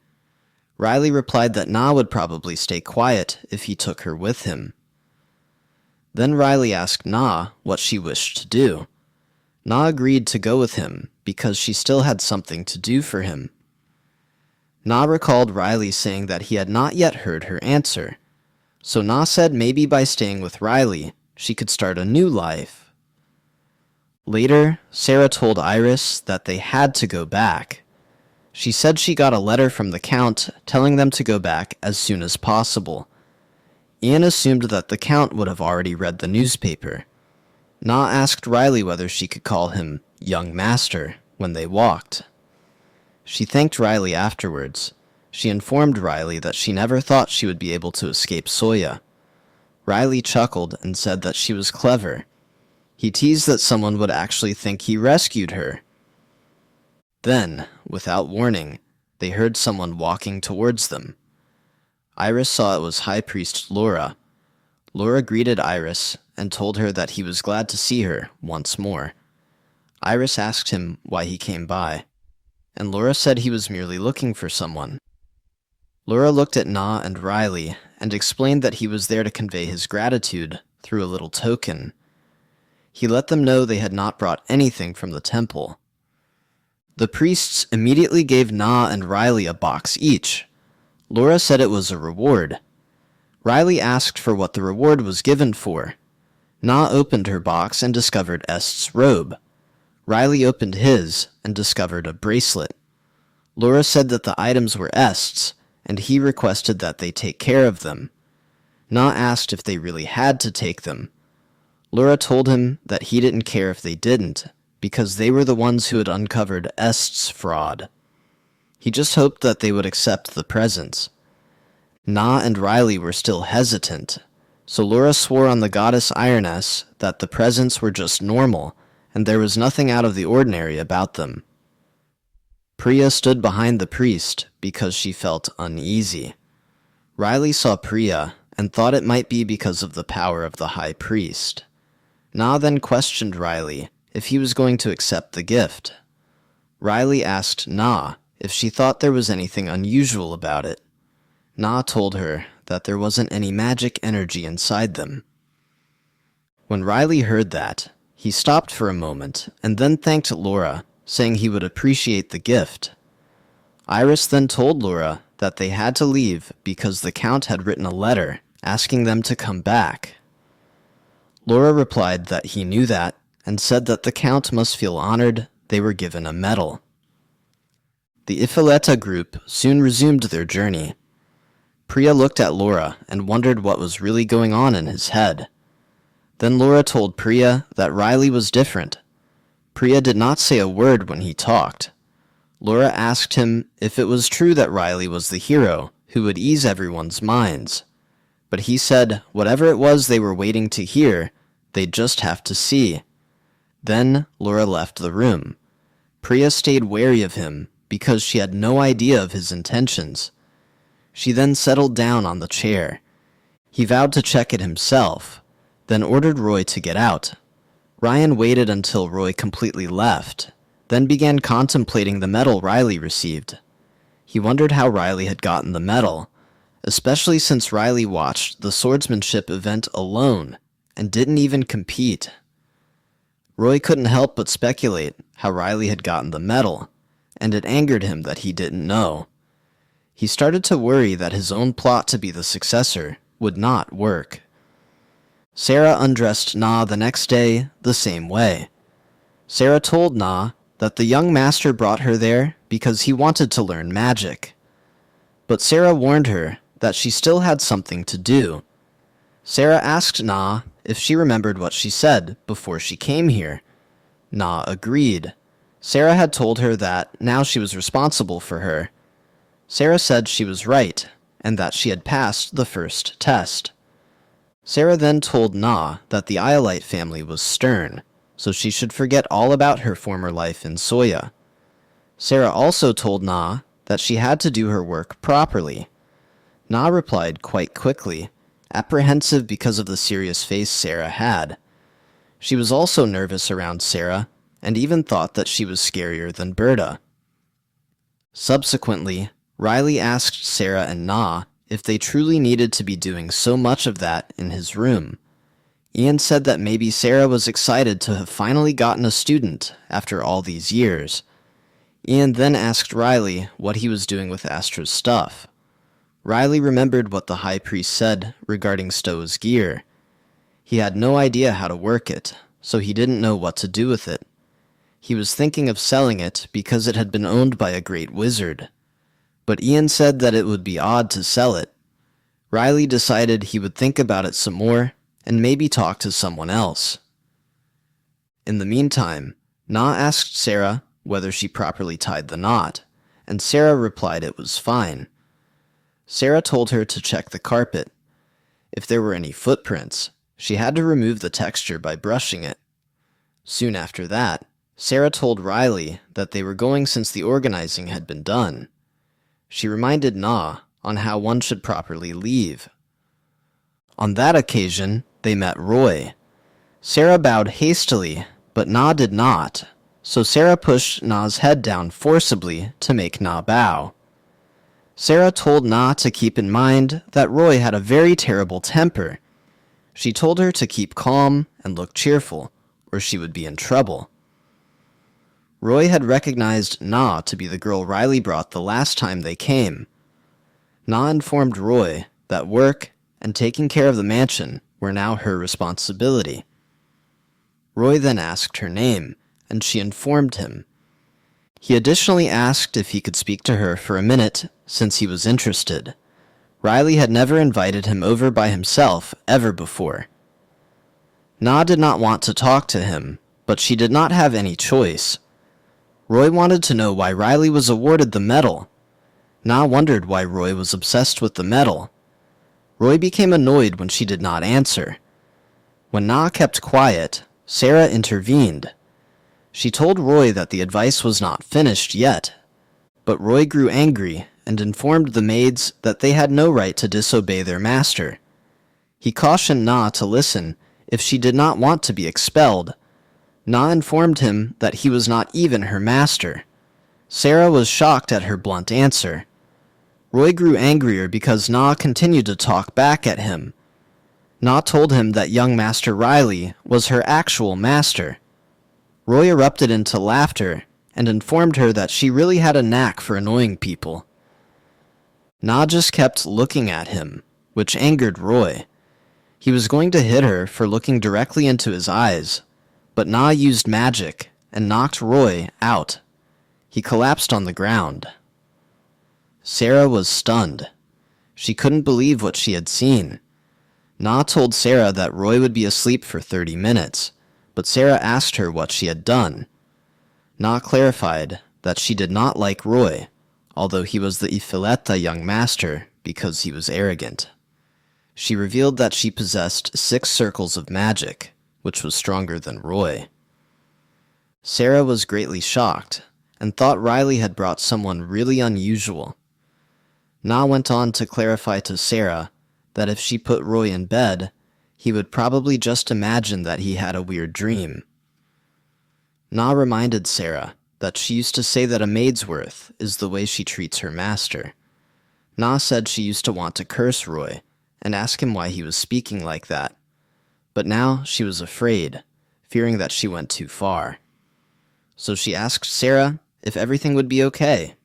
Riley replied that Na would probably stay quiet if he took her with him. Then Riley asked Na what she wished to do. Na agreed to go with him because she still had something to do for him. Na recalled Riley saying that he had not yet heard her answer, so Na said maybe by staying with Riley, she could start a new life. Later, Sarah told Iris that they had to go back. She said she got a letter from the Count telling them to go back as soon as possible. Ian assumed that the Count would have already read the newspaper. Na asked Riley whether she could call him Young Master when they walked. She thanked Riley afterwards. She informed Riley that she never thought she would be able to escape Soya. Riley chuckled and said that she was clever. He teased that someone would actually think he rescued her. Then, without warning, they heard someone walking towards them. Iris saw it was High Priest Laura. Laura greeted Iris and told her that he was glad to see her once more. Iris asked him why he came by, and Laura said he was merely looking for someone. Laura looked at Na and Riley and explained that he was there to convey his gratitude through a little token. He let them know they had not brought anything from the temple. The priests immediately gave Na and Riley a box each. Laura said it was a reward. Riley asked for what the reward was given for. Na opened her box and discovered Est's robe. Riley opened his and discovered a bracelet. Laura said that the items were Est's, and he requested that they take care of them. Na asked if they really had to take them. Laura told him that he didn't care if they didn't, because they were the ones who had uncovered Est's fraud. He just hoped that they would accept the presents. Na and Riley were still hesitant, so Laura swore on the goddess Ironess that the presents were just normal, and there was nothing out of the ordinary about them. Priya stood behind the priest because she felt uneasy. Riley saw Priya and thought it might be because of the power of the high priest. Na then questioned Riley if he was going to accept the gift. Riley asked Na if she thought there was anything unusual about it. Na told her that there wasn't any magic energy inside them. When Riley heard that, he stopped for a moment and then thanked Laura, saying he would appreciate the gift. Iris then told Laura that they had to leave because the Count had written a letter asking them to come back. Laura replied that he knew that and said that the Count must feel honored they were given a medal. The Ifaleta group soon resumed their journey. Priya looked at Laura and wondered what was really going on in his head. Then Laura told Priya that Riley was different. Priya did not say a word when he talked. Laura asked him if it was true that Riley was the hero who would ease everyone's minds. But he said whatever it was they were waiting to hear, they'd just have to see. Then Laura left the room. Priya stayed wary of him because she had no idea of his intentions. She then settled down on the chair. He vowed to check it himself, then ordered Roy to get out. Ryan waited until Roy completely left, then began contemplating the medal Riley received. He wondered how Riley had gotten the medal, especially since Riley watched the swordsmanship event alone and didn't even compete. Roy couldn't help but speculate how Riley had gotten the medal, and it angered him that he didn't know. He started to worry that his own plot to be the successor would not work. Sarah undressed Na the next day the same way. Sarah told Na that the young master brought her there because he wanted to learn magic. But Sarah warned her that she still had something to do. Sarah asked Na if she remembered what she said before she came here. Na agreed. Sarah had told her that now she was responsible for her. Sarah said she was right, and that she had passed the first test. Sarah then told Na that the Iolite family was stern, so she should forget all about her former life in Soya. Sarah also told Na that she had to do her work properly. Na replied quite quickly, apprehensive because of the serious face Sarah had. She was also nervous around Sarah, and even thought that she was scarier than Berta. Subsequently, Riley asked Sarah and Na if they truly needed to be doing so much of that in his room. Ian said that maybe Sarah was excited to have finally gotten a student after all these years. Ian then asked Riley what he was doing with Astra's stuff. Riley remembered what the High Priest said regarding Stowe's gear. He had no idea how to work it, so he didn't know what to do with it. He was thinking of selling it because it had been owned by a great wizard. But Ian said that it would be odd to sell it. Riley decided he would think about it some more and maybe talk to someone else. In the meantime, Na asked Sarah whether she properly tied the knot, and Sarah replied it was fine. Sarah told her to check the carpet. If there were any footprints, she had to remove the texture by brushing it. Soon after that, Sarah told Riley that they were going since the organizing had been done. She reminded Na on how one should properly leave. On that occasion, they met Roy. Sarah bowed hastily, but Na did not, so Sarah pushed Na's head down forcibly to make Na bow. Sarah told Na to keep in mind that Roy had a very terrible temper. She told her to keep calm and look cheerful, or she would be in trouble. Roy had recognized Na to be the girl Riley brought the last time they came. Na informed Roy that work and taking care of the mansion were now her responsibility. Roy then asked her name, and she informed him. He additionally asked if he could speak to her for a minute, since he was interested. Riley had never invited him over by himself ever before. Na did not want to talk to him, but she did not have any choice. Roy wanted to know why Riley was awarded the medal. Na wondered why Roy was obsessed with the medal. Roy became annoyed when she did not answer. When Na kept quiet, Sarah intervened. She told Roy that the advice was not finished yet, but Roy grew angry and informed the maids that they had no right to disobey their master. He cautioned Na to listen if she did not want to be expelled. Na informed him that he was not even her master. Sarah was shocked at her blunt answer. Roy grew angrier because Na continued to talk back at him. Na told him that young Master Riley was her actual master. Roy erupted into laughter and informed her that she really had a knack for annoying people. Na just kept looking at him, which angered Roy. He was going to hit her for looking directly into his eyes, but Na used magic and knocked Roy out. He collapsed on the ground. Sarah was stunned. She couldn't believe what she had seen. Na told Sarah that Roy would be asleep for 30 minutes, but Sarah asked her what she had done. Na clarified that she did not like Roy, although he was the Ifileta young master because he was arrogant. She revealed that she possessed 6 circles of magic, which was stronger than Roy. Sarah was greatly shocked, and thought Riley had brought someone really unusual. Na went on to clarify to Sarah that if she put Roy in bed, he would probably just imagine that he had a weird dream. Na reminded Sarah that she used to say that a maid's worth is the way she treats her master. Na said she used to want to curse Roy and ask him why he was speaking like that, but now she was afraid, fearing that she went too far. So she asked Sarah if everything would be okay.